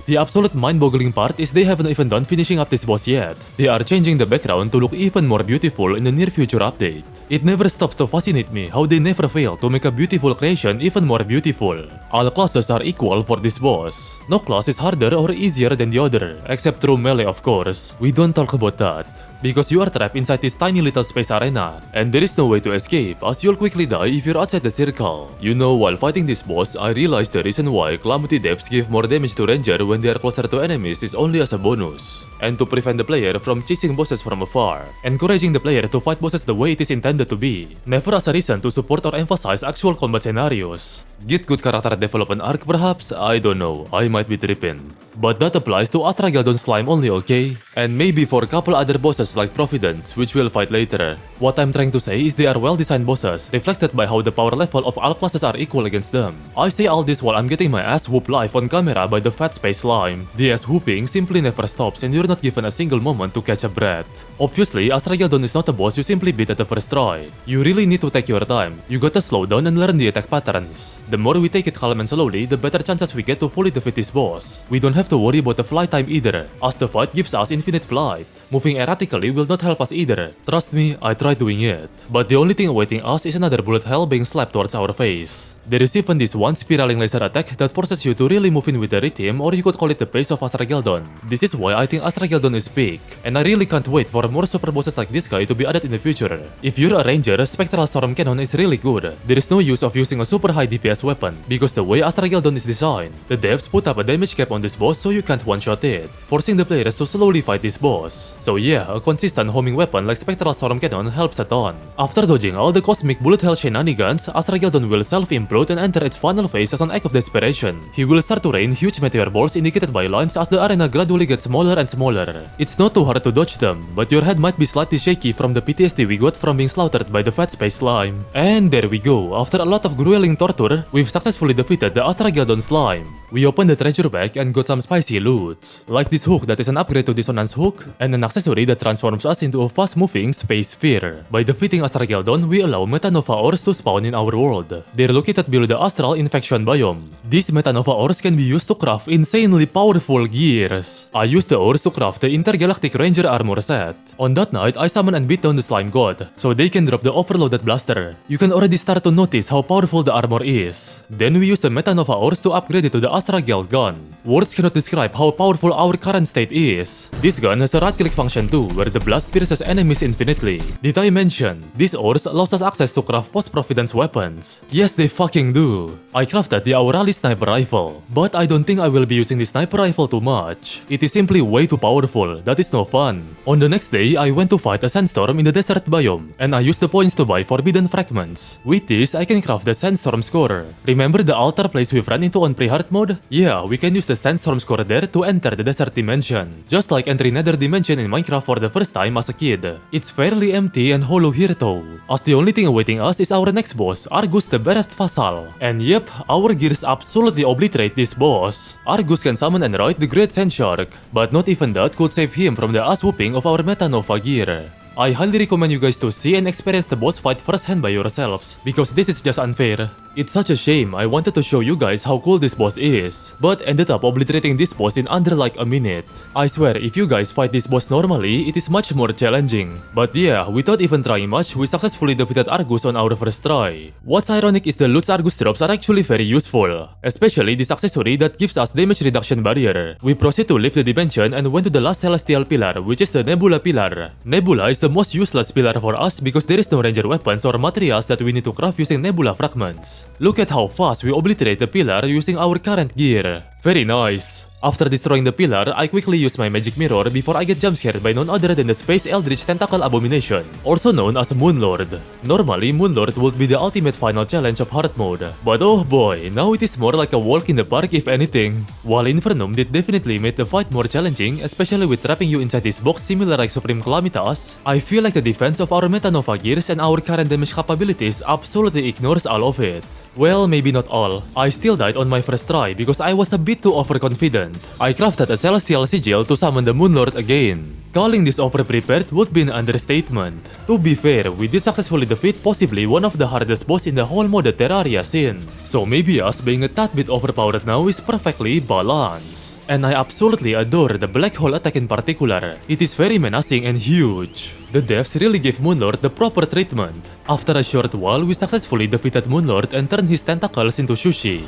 The absolute mind-boggling part is they haven't even done finishing up this boss yet. They are changing the background to look even more beautiful in the near future update. It never stops to fascinate me how they never fail to make a beautiful creation even more beautiful. All classes are equal for this boss. No class is harder or easier than the other, except through melee of course. We don't talk about that. Because you are trapped inside this tiny little space arena, and there is no way to escape as you'll quickly die if you're outside the circle. You know, while fighting this boss, I realized the reason why Calamity devs give more damage to Ranger when they are closer to enemies is only as a bonus, and to prevent the player from chasing bosses from afar, encouraging the player to fight bosses the way it is intended to be, never as a reason to support or emphasize actual combat scenarios. Get good character development arc perhaps? I don't know, I might be tripping. But that applies to Astrageldon Slime only, okay? And maybe for a couple other bosses bosses like Providence, which we'll fight later. What I'm trying to say is they are well-designed bosses, reflected by how the power level of all classes are equal against them. I say all this while I'm getting my ass whooped live on camera by the fat space slime. The ass whooping simply never stops and you're not given a single moment to catch a breath. Obviously, Asrageldon is not a boss you simply beat at the first try. You really need to take your time. You gotta slow down and learn the attack patterns. The more we take it calm and slowly, the better chances we get to fully defeat this boss. We don't have to worry about the flight time either, as the fight gives us infinite flight. Moving erratically will not help us either. Trust me, I tried doing it. But the only thing awaiting us is another bullet hell being slapped towards our face. There is even this one spiraling laser attack that forces you to really move in with the rhythm, or you could call it the pace of Asrageldon. This is why I think Asrageldon is big, and I really can't wait for more super bosses like this guy to be added in the future. If you're a ranger, Spectral Storm Cannon is really good. There is no use of using a super high DPS weapon, because the way Asrageldon is designed, the devs put up a damage cap on this boss so you can't one-shot it, forcing the players to slowly fight this boss. So yeah, a consistent homing weapon like Spectral Storm Cannon helps a ton. After dodging all the cosmic bullet hell shenanigans, Asrageldon will self-implode and enter its final phase as an act of desperation. He will start to rain huge meteor balls indicated by lines as the arena gradually gets smaller and smaller. It's not too hard to dodge them, but your head might be slightly shaky from the PTSD we got from being slaughtered by the fat space slime. And there we go, after a lot of grueling torture, we've successfully defeated the Asrageldon slime. We opened the treasure bag and got some spicy loot, like this hook that is an upgrade to Dissonance Hook, and an accessory that transforms us into a fast-moving space sphere. By defeating Asrageldon, we allow Metanova ores to spawn in our world. They're located below the Astral Infection biome. These Metanova ores can be used to craft insanely powerful gears. I used the ores to craft the Intergalactic Ranger armor set. On that night, I summoned and beat down the slime god, so they can drop the overloaded blaster. You can already start to notice how powerful the armor is. Then we use the Metanova ores to upgrade it to the Asrageld gun. Words cannot describe how powerful our current state is. This gun has a right-click function too, where the blast pierces enemies infinitely. Did I mention? These ores allows us access to craft post-Providence weapons. Yes, they fucking do. I crafted the Aurali sniper rifle, but I don't think I will be using the sniper rifle too much. It is simply way too powerful, that is no fun. On the next day, I went to fight a sandstorm in the desert biome, and I used the points to buy forbidden fragments. With this, I can craft the sandstorm scorer. Remember the altar place we've run into on pre-hard mode? Yeah, we can use the sandstorm scorer there to enter the desert dimension, just like entering nether dimension in Minecraft for the first time as a kid. It's fairly empty and hollow here though, as the only thing awaiting us is our next boss, Argus the Bereft Vassal. And yep, our gears absolutely obliterate this boss. Argus can summon and ride the Great Sand Shark, but not even that could save him from the ass whooping of our Metanova gear. I highly recommend you guys to see and experience the boss fight firsthand by yourselves, because this is just unfair. It's such a shame. I wanted to show you guys how cool this boss is, but ended up obliterating this boss in under like a minute. I swear, if you guys fight this boss normally, it is much more challenging. But yeah, without even trying much, we successfully defeated Argus on our first try. What's ironic is the loots Argus drops are actually very useful, especially this accessory that gives us damage reduction barrier. We proceed to leave the dimension and went to the last celestial pillar, which is the Nebula pillar. Nebula is the most useless pillar for us because there is no ranger weapons or materials that we need to craft using Nebula fragments. Look at how fast we obliterate the pillar using our current gear. Very nice. After destroying the pillar, I quickly use my magic mirror before I get jumpscared by none other than the Space Eldritch Tentacle Abomination, also known as Moonlord. Normally, Moonlord would be the ultimate final challenge of hard mode, but oh boy, now it is more like a walk in the park if anything. While Infernum did definitely make the fight more challenging, especially with trapping you inside this box similar like Supreme Calamitas, I feel like the defense of our Metanova gears and our current damage capabilities absolutely ignores all of it. Well, maybe not all. I still died on my first try because I was a bit too overconfident. I crafted a Celestial Sigil to summon the Moonlord again. Calling this over-prepared would be an understatement. To be fair, we did successfully defeat possibly one of the hardest boss in the whole modded Terraria scene. So maybe us being a tad bit overpowered now is perfectly balanced. And I absolutely adore the Black Hole attack in particular. It is very menacing and huge. The devs really gave Moonlord the proper treatment. After a short while, we successfully defeated Moonlord and turned his tentacles into sushi.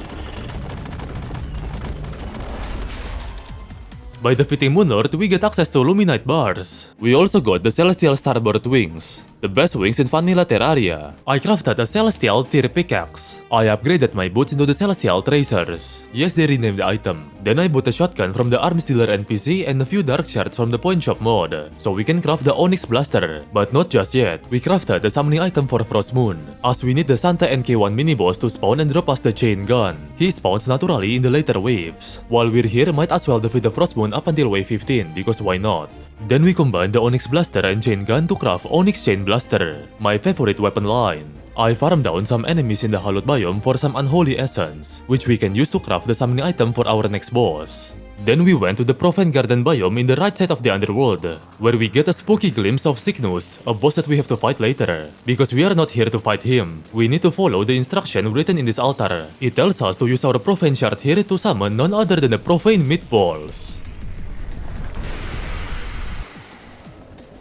By defeating Moonlord, we get access to Luminite bars. We also got the Celestial Starboard wings, the best wings in vanilla Terraria. I crafted a Celestial Tier pickaxe. I upgraded my boots into the Celestial Tracers. Yes, they renamed the item. Then I bought a shotgun from the Arms Dealer NPC and a few dark shards from the Point Shop mod, so we can craft the Onyx Blaster. But not just yet, we crafted the summoning item for Frost Moon, as we need the Santa NK1 mini-boss to spawn and drop us the chain gun. He spawns naturally in the later waves. While we're here, might as well defeat the Frost Moon up until wave 15, because why not? Then we combine the Onyx Blaster and Chain Gun to craft Onyx Chain Blaster, my favorite weapon line. I farmed down some enemies in the hallowed biome for some unholy essence, which we can use to craft the summoning item for our next boss. Then we went to the Profane Garden biome in the right side of the underworld, where we get a spooky glimpse of Cygnus, a boss that we have to fight later. Because we are not here to fight him, we need to follow the instruction written in this altar. It tells us to use our Profane Shard here to summon none other than the Profane Meatballs.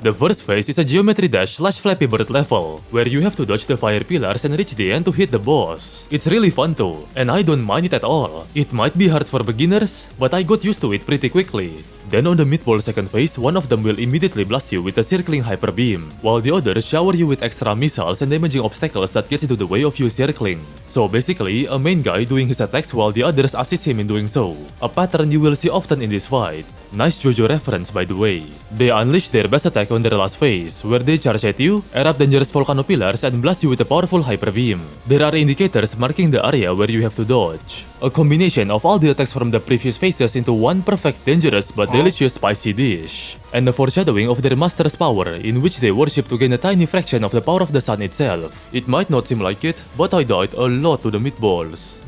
The first phase is a geometry dash / Flappy Bird level, where you have to dodge the fire pillars and reach the end to hit the boss. It's really fun too, and I don't mind it at all. It might be hard for beginners, but I got used to it pretty quickly. Then on the Meatball second phase, one of them will immediately blast you with a circling hyper beam, while the others shower you with extra missiles and damaging obstacles that gets into the way of you circling. So basically, a main guy doing his attacks while the others assist him in doing so. A pattern you will see often in this fight. Nice JoJo reference by the way. They unleash their best attack on their last phase, where they charge at you, erupt dangerous volcano pillars and blast you with a powerful hyper beam. There are indicators marking the area where you have to dodge. A combination of all the attacks from the previous phases into one perfect dangerous but delicious spicy dish. And the foreshadowing of their master's power, in which they worship to gain a tiny fraction of the power of the sun itself. It might not seem like it, but I died a lot to the meatballs.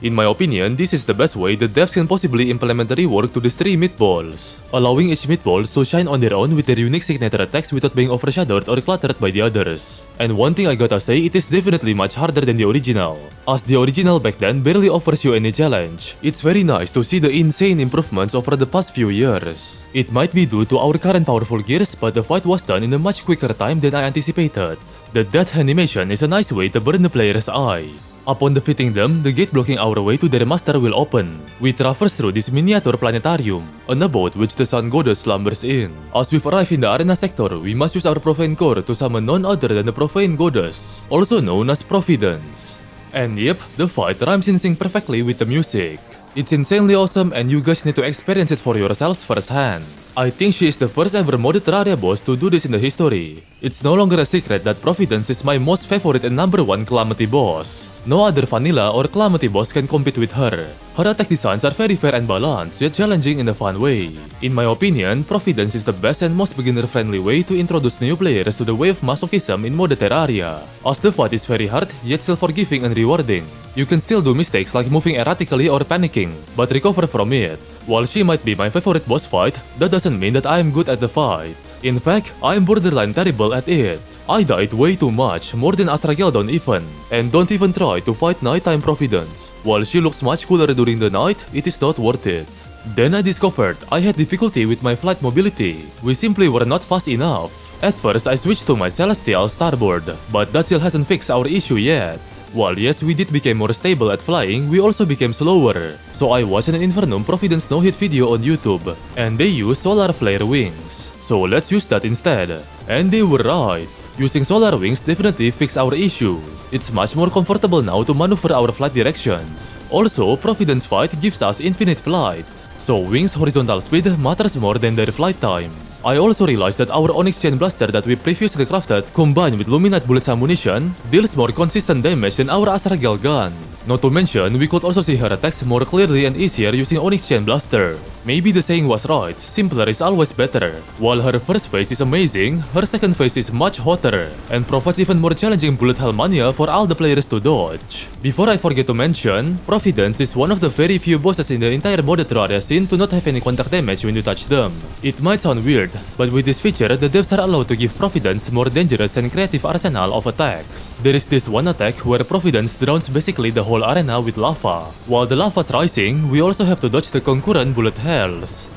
In my opinion, this is the best way the devs can possibly implement the rework to these 3 meatballs, allowing each meatballs to shine on their own with their unique signature attacks without being overshadowed or cluttered by the others. And one thing I gotta say, it is definitely much harder than the original, as the original back then barely offers you any challenge. It's very nice to see the insane improvements over the past few years. It might be due to our current powerful gears, but the fight was done in a much quicker time than I anticipated. The death animation is a nice way to burn the player's eye. Upon defeating them, the gate blocking our way to their master will open. We traverse through this miniature planetarium, an abode which the sun goddess slumbers in. As we've arrived in the arena sector, we must use our profane core to summon none other than the profane goddess, also known as Providence. And yep, the fight rhymes in sync perfectly with the music. It's insanely awesome and you guys need to experience it for yourselves firsthand. I think she is the first ever modded Terraria boss to do this in the history. It's no longer a secret that Providence is my most favorite and #1 Calamity boss. No other vanilla or Calamity boss can compete with her. Her attack designs are very fair and balanced, yet challenging in a fun way. In my opinion, Providence is the best and most beginner-friendly way to introduce new players to the way of masochism in modded Terraria. As the fight is very hard, yet still forgiving and rewarding. You can still do mistakes like moving erratically or panicking, but recover from it. While she might be my favorite boss fight, that doesn't mean that I am good at the fight. In fact, I am borderline terrible at it. I died way too much, more than Astrageldon even. And don't even try to fight nighttime Providence. While she looks much cooler during the night, it is not worth it. Then I discovered I had difficulty with my flight mobility. We simply were not fast enough. At first, I switched to my Celestial Starboard, but that still hasn't fixed our issue yet. While yes, we did become more stable at flying, we also became slower. So I watched an Infernum Providence no-hit video on YouTube, and they use solar flare wings. So let's use that instead. And they were right. Using solar wings definitely fixed our issue. It's much more comfortable now to maneuver our flight directions. Also, Providence fight gives us infinite flight. So wings horizontal speed matters more than their flight time. I also realized that our Onyx Chain Blaster that we previously crafted, combined with Luminite Bullets ammunition, deals more consistent damage than our Astragel gun. Not to mention, we could also see her attacks more clearly and easier using Onyx Chain Blaster. Maybe the saying was right, simpler is always better. While her first phase is amazing, her second phase is much hotter, and provides even more challenging bullet hell mania for all the players to dodge. Before I forget to mention, Providence is one of the very few bosses in the entire modded Terraria scene to not have any contact damage when you touch them. It might sound weird, but with this feature, the devs are allowed to give Providence more dangerous and creative arsenal of attacks. There is this one attack where Providence drowns basically the whole arena with lava. While the lava's rising, we also have to dodge the concurrent bullet hells.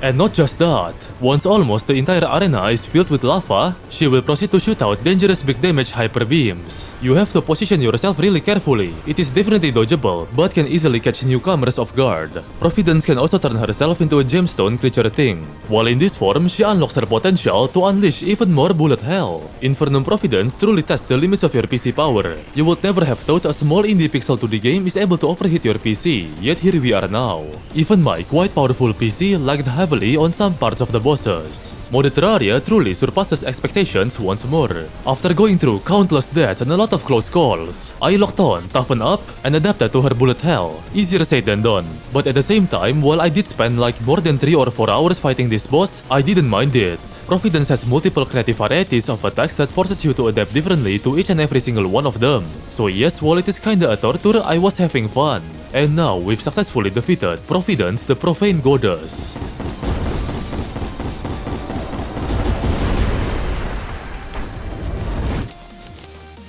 And not just that, once almost the entire arena is filled with lava, she will proceed to shoot out dangerous big damage hyper beams. You have to position yourself really carefully. It is definitely dodgeable, but can easily catch newcomers off guard. Providence can also turn herself into a gemstone creature thing. While in this form, she unlocks her potential to unleash even more bullet hell. Infernum Providence truly tests the limits of your PC power. You would never have thought a small indie pixel 2D game is able to overheat your PC, yet here we are now. Even my quite powerful PC difficulty lagged heavily on some parts of the bosses. Modded Terraria truly surpasses expectations once more. After going through countless deaths and a lot of close calls, I locked on, toughened up, and adapted to her bullet hell. Easier said than done. But at the same time, while I did spend like more than 3 or 4 hours fighting this boss, I didn't mind it. Providence has multiple creative varieties of attacks that forces you to adapt differently to each and every single one of them. So yes, while it is kinda a torture, I was having fun. And now we've successfully defeated Providence, the profane goddess.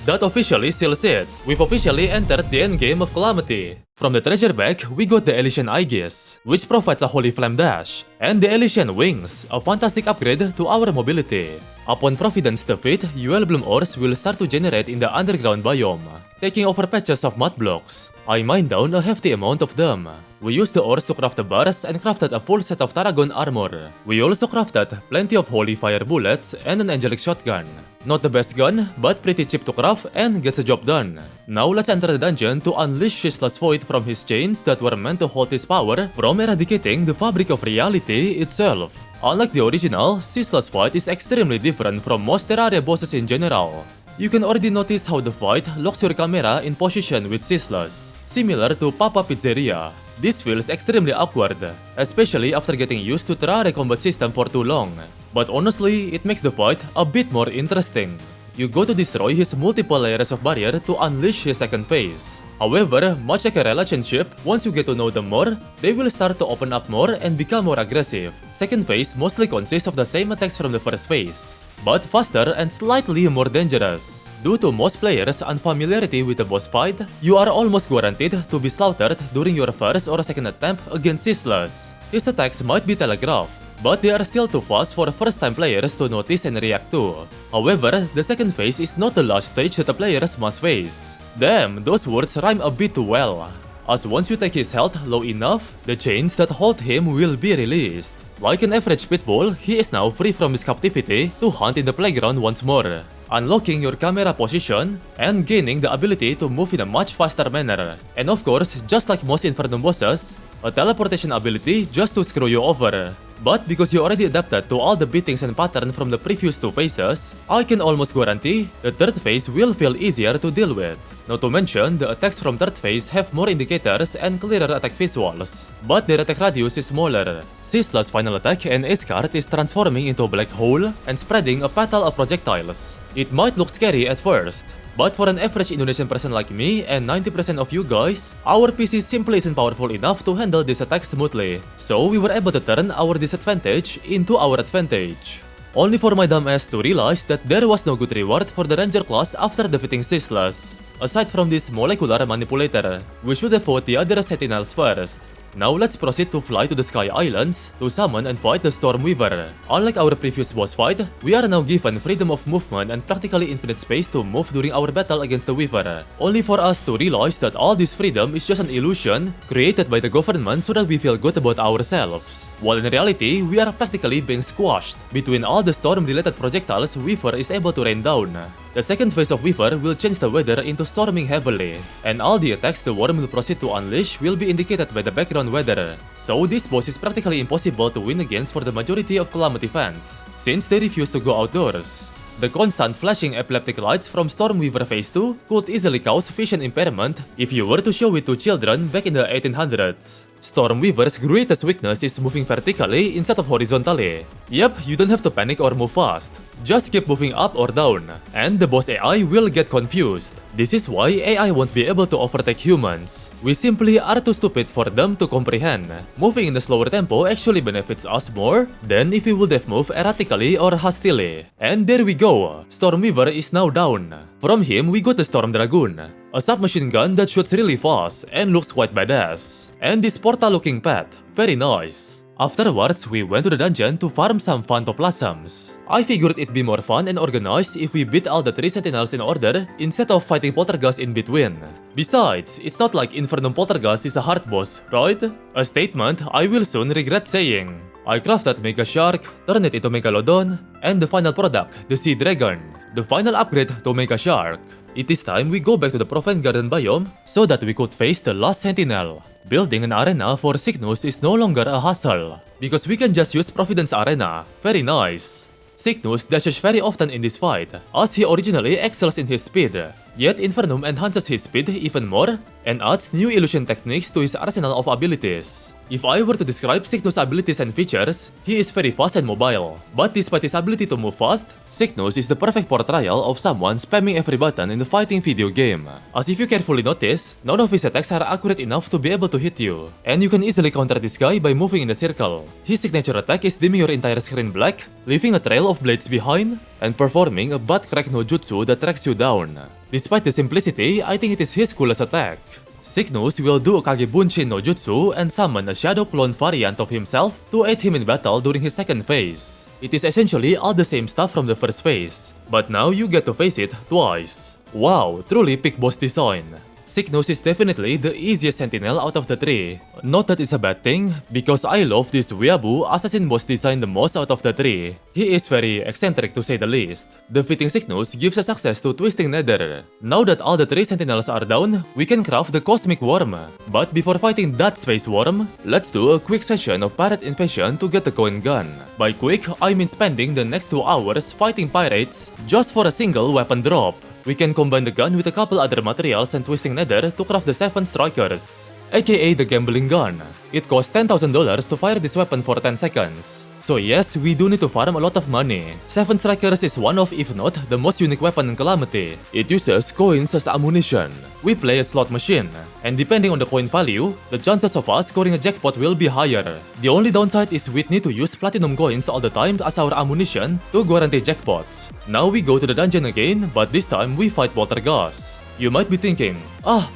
That officially seals it. We've officially entered the endgame of Calamity. From the treasure bag, we got the Elysian Aegis, which provides a Holy Flame dash, and the Elysian Wings, a fantastic upgrade to our mobility. Upon Providence defeat, UL Bloom ores will start to generate in the underground biome, taking over patches of mud blocks. I mined down a hefty amount of them. We used the ores to craft the bars and crafted a full set of Tarragon armor. We also crafted plenty of Holy Fire bullets and an Angelic shotgun. Not the best gun, but pretty cheap to craft and gets the job done. Now let's enter the dungeon to unleash Shisla's Void from his chains that were meant to hold his power from eradicating the fabric of reality itself. Unlike the original, Shisla's Void is extremely different from most Terraria bosses in general. You can already notice how the fight locks your camera in position with Shisla's, similar to Papa Pizzeria. This feels extremely awkward, especially after getting used to Terraria combat system for too long. But honestly, it makes the fight a bit more interesting. You go to destroy his multiple layers of barrier to unleash his second phase. However, much like a relationship, once you get to know them more, they will start to open up more and become more aggressive. Second phase mostly consists of the same attacks from the first phase, but faster and slightly more dangerous. Due to most players' unfamiliarity with the boss fight, you are almost guaranteed to be slaughtered during your first or second attempt against Shisla's. His attacks might be telegraphed, but they are still too fast for first-time players to notice and react to. However, the second phase is not the last stage that the players must face. Damn, those words rhyme a bit too well. As once you take his health low enough, the chains that hold him will be released. Like an average pitbull, he is now free from his captivity to hunt in the playground once more, unlocking your camera position and gaining the ability to move in a much faster manner. And of course, just like most Infernum bosses, a teleportation ability just to screw you over. But because you already adapted to all the beatings and patterns from the previous 2 phases, I can almost guarantee the third phase will feel easier to deal with. Not to mention, the attacks from third phase have more indicators and clearer attack visuals, but their attack radius is smaller. Shisla's final attack and Ace card is transforming into a black hole and spreading a petal of projectiles. It might look scary at first, but for an average Indonesian person like me and 90% of you guys, our PC simply isn't powerful enough to handle this attack smoothly. So we were able to turn our disadvantage into our advantage. Only for my dumb ass to realize that there was no good reward for the Ranger class after defeating Shisla's. Aside from this molecular manipulator, we should have fought the other sentinels first. Now let's proceed to fly to the Sky Islands to summon and fight the Stormweaver. Unlike our previous boss fight, we are now given freedom of movement and practically infinite space to move during our battle against the Weaver, only for us to realize that all this freedom is just an illusion created by the government so that we feel good about ourselves. While in reality, we are practically being squashed between all the storm-related projectiles Weaver is able to rain down. The second phase of Weaver will change the weather into storming heavily, and all the attacks the worm will proceed to unleash will be indicated by the background weather. So this boss is practically impossible to win against for the majority of Calamity fans, since they refuse to go outdoors. The constant flashing epileptic lights from Stormweaver Phase 2 could easily cause vision impairment if you were to show it to children back in the 1800s. Stormweaver's greatest weakness is moving vertically instead of horizontally. Yep, you don't have to panic or move fast. Just keep moving up or down, and the boss AI will get confused. This is why AI won't be able to overtake humans. We simply are too stupid for them to comprehend. Moving in a slower tempo actually benefits us more than if we would have moved erratically or hastily. And there we go, Stormweaver is now down. From him we got the Storm Dragoon, a submachine gun that shoots really fast and looks quite badass. And this portal looking pet, very nice. Afterwards, we went to the dungeon to farm some Phantoplasms. I figured it'd be more fun and organized if we beat all the 3 sentinels in order instead of fighting Poltergust in between. Besides, it's not like Infernum Poltergust is a hard boss, right? A statement I will soon regret saying. I crafted Mega Shark, turned it into Megalodon, and the final product, the Sea Dragon, the final upgrade to Mega Shark. It is time we go back to the Profane Garden biome so that we could face the last sentinel. Building an arena for Cygnus is no longer a hassle, because we can just use Providence Arena. Very nice. Cygnus dashes very often in this fight, as he originally excels in his speed, yet Infernum enhances his speed even more and adds new illusion techniques to his arsenal of abilities. If I were to describe Cygnus' abilities and features, he is very fast and mobile, but despite his ability to move fast, Cygnus is the perfect portrayal of someone spamming every button in the fighting video game. As if you carefully notice, none of his attacks are accurate enough to be able to hit you, and you can easily counter this guy by moving in a circle. His signature attack is dimming your entire screen black, leaving a trail of blades behind, and performing a butt-crack no jutsu that tracks you down. Despite the simplicity, I think it is his coolest attack. Cygnus will do a Kagebunshin no Jutsu and summon a shadow clone variant of himself to aid him in battle during his second phase. It is essentially all the same stuff from the first phase, but now you get to face it twice. Wow, truly peak boss design. Cygnus is definitely the easiest sentinel out of the three. Not that it's a bad thing, because I love this weeaboo assassin boss design the most out of the three. He is very eccentric to say the least. Defeating Cygnus gives us access to Twisting Nether. Now that all the three sentinels are down, we can craft the Cosmic Worm. But before fighting that Space Worm, let's do a quick session of Pirate Invasion to get the coin gun. By quick, I mean spending the next 2 hours fighting pirates just for a single weapon drop. We can combine the gun with a couple other materials and Twisting Nether to craft the 7 Strikers, aka the Gambling Gun. It costs $10,000 to fire this weapon for 10 seconds. So yes, we do need to farm a lot of money. 7 Strikers is one of, if not, the most unique weapon in Calamity. It uses coins as ammunition. We play a slot machine, and depending on the coin value, the chances of us scoring a jackpot will be higher. The only downside is we need to use platinum coins all the time as our ammunition to guarantee jackpots. Now we go to the dungeon again, but this time we fight Poltergust. You might be thinking,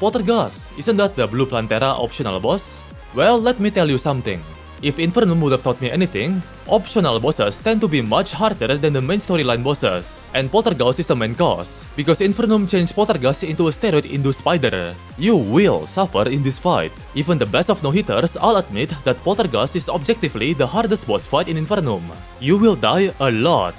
Poltergust, isn't that the Blue Plantera optional boss? Well, let me tell you something. If Infernum would have taught me anything, optional bosses tend to be much harder than the main storyline bosses, and Poltergust is the main cause, because Infernum changed Poltergust into a steroid-induced spider. You will suffer in this fight. Even the best of no-hitters all admit that Poltergust is objectively the hardest boss fight in Infernum. You will die a lot.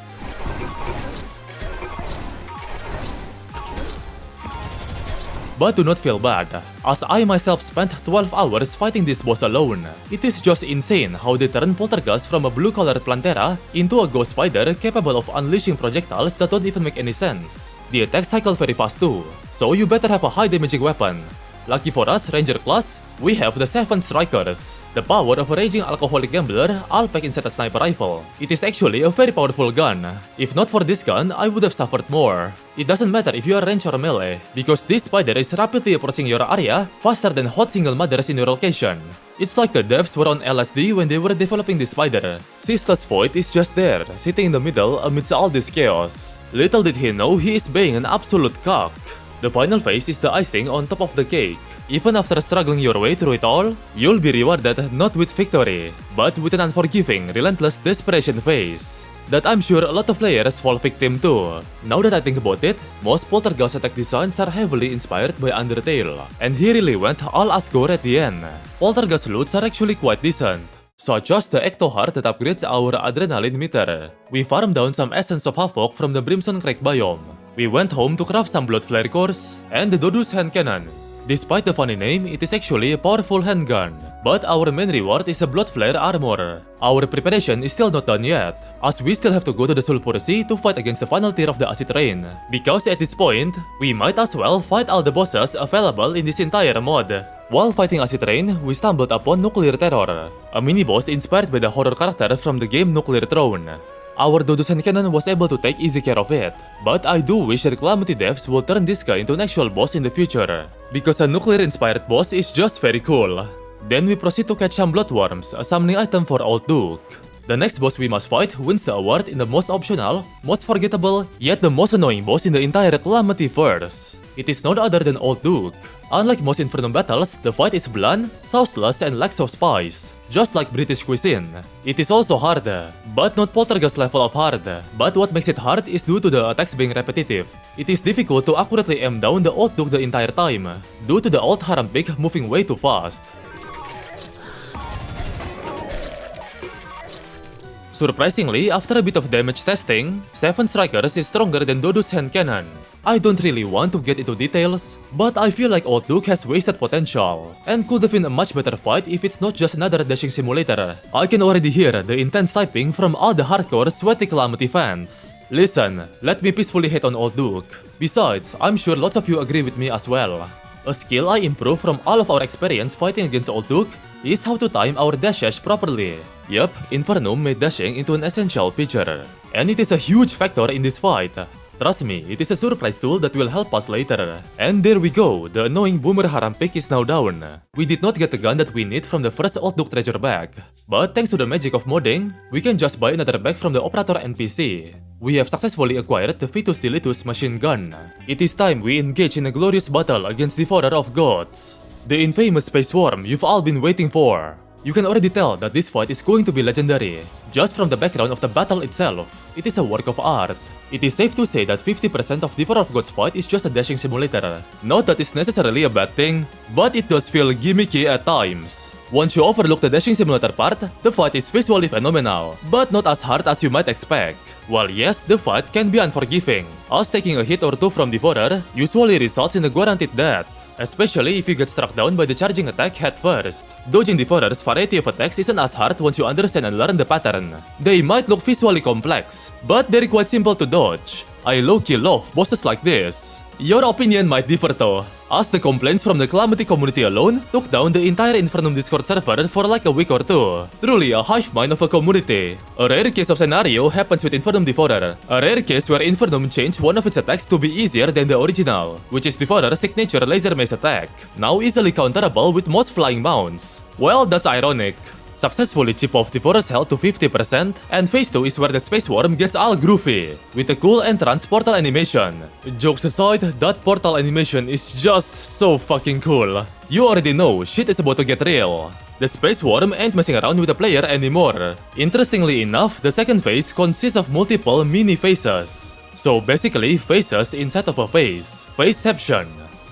But do not feel bad, as I myself spent 12 hours fighting this boss alone. It is just insane how they turn Poltergust from a blue-colored Plantera into a ghost spider capable of unleashing projectiles that don't even make any sense. The attacks cycle very fast too, so you better have a high damaging weapon. Lucky for us, Ranger class, we have the 7 Strikers, the power of a raging alcoholic gambler all packed inside a sniper rifle. It is actually a very powerful gun. If not for this gun, I would have suffered more. It doesn't matter if you are range or melee, because this spider is rapidly approaching your area faster than hot single mothers in your location. It's like the devs were on LSD when they were developing this spider. Ceaseless Void is just there, sitting in the middle amidst all this chaos. Little did he know he is being an absolute cock. The final phase is the icing on top of the cake. Even after struggling your way through it all, you'll be rewarded not with victory, but with an unforgiving, relentless desperation phase that I'm sure a lot of players fall victim to. Now that I think about it, most Poltergust attack designs are heavily inspired by Undertale, and he really went all Asgore at the end. Poltergust loots are actually quite decent, such as the Ecto Heart that upgrades our adrenaline meter. We farmed down some Essence of Havoc from the Brimstone Crag biome. We went home to craft some Blood Flare cores and the Dodus hand cannon. Despite the funny name, it is actually a powerful handgun. But our main reward is a Blood Flare armor. Our preparation is still not done yet, as we still have to go to the Sulphur Sea to fight against the final tier of the Acid Rain. Because at this point, we might as well fight all the bosses available in this entire mod. While fighting Acid Rain, we stumbled upon Nuclear Terror, a mini-boss inspired by the horror character from the game Nuclear Throne. Our Dodus hand cannon was able to take easy care of it, but I do wish that Calamity devs will turn this guy into an actual boss in the future, because a nuclear-inspired boss is just very cool. Then we proceed to catch some Bloodworms, a summoning item for Old Duke. The next boss we must fight wins the award in the most optional, most forgettable, yet the most annoying boss in the entire Calamity verse. It is none other than Old Duke. Unlike most Infernum battles, the fight is bland, sauceless, and lacks of spice, just like British cuisine. It is also hard, but not Poltergust level of hard. But what makes it hard is due to the attacks being repetitive. It is difficult to accurately aim down the Old Duke the entire time, due to the old Haram Pig moving way too fast. Surprisingly, after a bit of damage testing, 7 Strikers is stronger than Dodus hand cannon. I don't really want to get into details, but I feel like Old Duke has wasted potential, and could have been a much better fight if it's not just another dashing simulator. I can already hear the intense typing from all the hardcore sweaty Calamity fans. Listen, let me peacefully hate on Old Duke. Besides, I'm sure lots of you agree with me as well. A skill I improved from all of our experience fighting against Old Duke is how to time our dashes properly. Yup, Infernum made dashing into an essential feature, and it is a huge factor in this fight. Trust me, it is a surprise tool that will help us later. And there we go, the annoying Boomer Haram pick is now down. We did not get the gun that we need from the first Old Duke treasure bag, but thanks to the magic of modding, we can just buy another bag from the operator NPC. We have successfully acquired the Vitus Dilitus machine gun. It is time we engage in a glorious battle against Devourer of Gods, the infamous space worm you've all been waiting for. You can already tell that this fight is going to be legendary. Just from the background of the battle itself, it is a work of art. It is safe to say that 50% of Devourer of Gods fight is just a dashing simulator. Not that it's necessarily a bad thing, but it does feel gimmicky at times. Once you overlook the dashing simulator part, the fight is visually phenomenal, but not as hard as you might expect. While yes, the fight can be unforgiving, as taking a hit or two from Devourer usually results in a guaranteed death, especially if you get struck down by the charging attack head first. Dodging Devourer's variety of attacks isn't as hard once you understand and learn the pattern. They might look visually complex, but they're quite simple to dodge. I low-key love bosses like this. Your opinion might differ though, as the complaints from the Calamity community alone took down the entire Infernum Discord server for like a week or two. Truly a hive mind of a community. A rare case of scenario happens with Infernum Devourer. A rare case where Infernum changed one of its attacks to be easier than the original, which is Devourer's signature laser mace attack, now easily counterable with most flying mounts. Well, that's ironic. Successfully chip off Devourer's health to 50%, and phase 2 is where the space worm gets all groovy, with a cool entrance portal animation. Jokes aside, that portal animation is just so fucking cool. You already know, shit is about to get real. The space worm ain't messing around with the player anymore. Interestingly enough, the second phase consists of multiple mini phases. So basically, phases inside of a phase. Phaseception.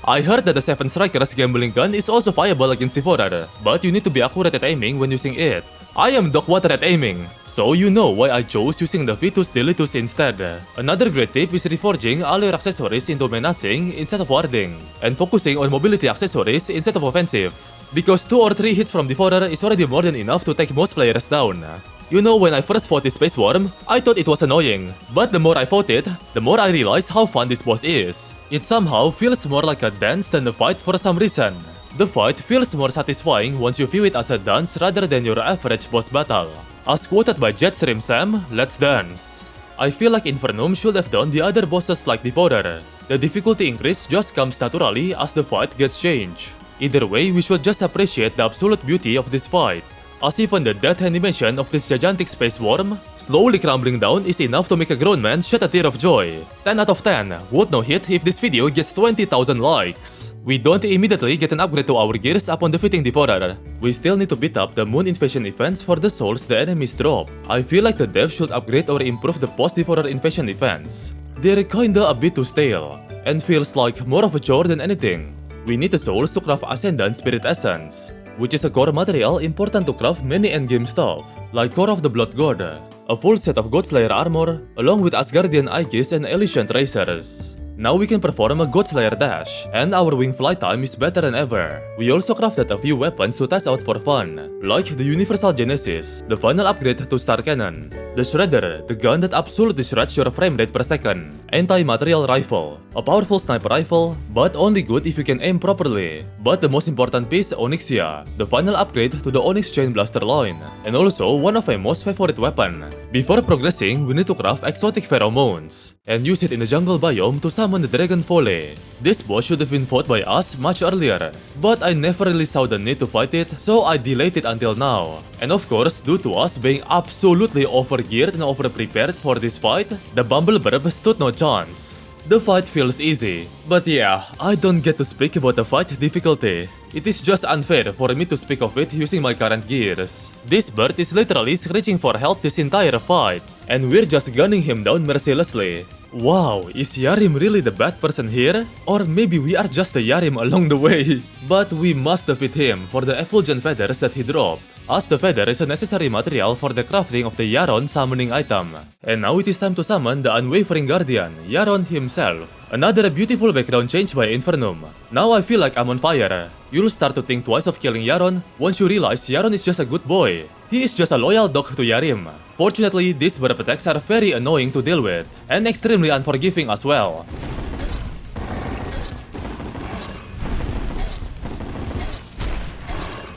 I heard that the 7 Striker's gambling gun is also viable against Devourer, but you need to be accurate at aiming when using it. I am dogwater at aiming, so you know why I chose using the Vitus Dilitus instead. Another great tip is reforging all your accessories into menacing instead of warding, and focusing on mobility accessories instead of offensive. Because 2 or 3 hits from Devourer is already more than enough to take most players down. You know, when I first fought this space worm, I thought it was annoying, but the more I fought it, the more I realized how fun this boss is. It somehow feels more like a dance than a fight for some reason. The fight feels more satisfying once you view it as a dance rather than your average boss battle. As quoted by Jetstream Sam, let's dance. I feel like Infernum should have done the other bosses like Devourer. The difficulty increase just comes naturally as the fight gets changed. Either way, we should just appreciate the absolute beauty of this fight, as even the death animation of this gigantic space worm slowly crumbling down is enough to make a grown man shed a tear of joy. 10 out of 10 would no hit if this video gets 20,000 likes. We don't immediately get an upgrade to our gears upon defeating Devourer. We still need to beat up the Moon Invasion events for the souls the enemies drop. I feel like the devs should upgrade or improve the post-Devourer invasion events. They're kinda a bit too stale, and feels like more of a chore than anything. We need the souls to craft Ascendant Spirit Essence, which is a core material important to craft many endgame stuff, like Core of the Blood God, a full set of Godslayer armor, along with Asgardian Aegis and Elysian Tracers. Now we can perform a Godslayer dash, and our wing flight time is better than ever. We also crafted a few weapons to test out for fun, like the Universal Genesis, the final upgrade to Star Cannon, the Shredder, the gun that absolutely shreds your frame rate per second, Anti-Material Rifle, a powerful sniper rifle, but only good if you can aim properly. But the most important piece, Onyxia, the final upgrade to the Onyx Chain Blaster line, and also one of my most favorite weapon. Before progressing, we need to craft exotic pheromones, and use it in the jungle biome to summon the Dragon Folly. This boss should have been fought by us much earlier, but I never really saw the need to fight it, so I delayed it until now. And of course, due to us being absolutely overgeared and overprepared for this fight, the Bumbleburb stood no chance. The fight feels easy, but yeah, I don't get to speak about the fight difficulty. It is just unfair for me to speak of it using my current gears. This bird is literally screeching for help this entire fight, and we're just gunning him down mercilessly. Wow, is Yarim really the bad person here? Or maybe we are just a Yarim along the way? But we must defeat him for the effulgent feathers that he dropped, as the feather is a necessary material for the crafting of the Yaron summoning item. And now it is time to summon the unwavering guardian, Yaron himself. Another beautiful background change by Infernum. Now I feel like I'm on fire. You'll start to think twice of killing Yaron once you realize Yaron is just a good boy. He is just a loyal dog to Yarim. Fortunately, these burp attacks are very annoying to deal with, and extremely unforgiving as well.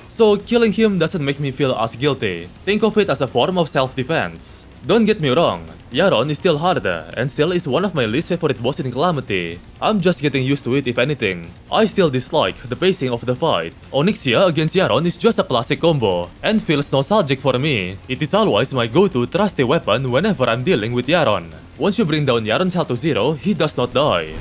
So killing him doesn't make me feel as guilty. Think of it as a form of self-defense. Don't get me wrong, Yaron is still hard, and still is one of my least favorite boss in Calamity. I'm just getting used to it if anything. I still dislike the pacing of the fight. Onyxia against Yaron is just a classic combo, and feels nostalgic for me. It is always my go-to trusty weapon whenever I'm dealing with Yaron. Once you bring down Yaron's health to 0, he does not die.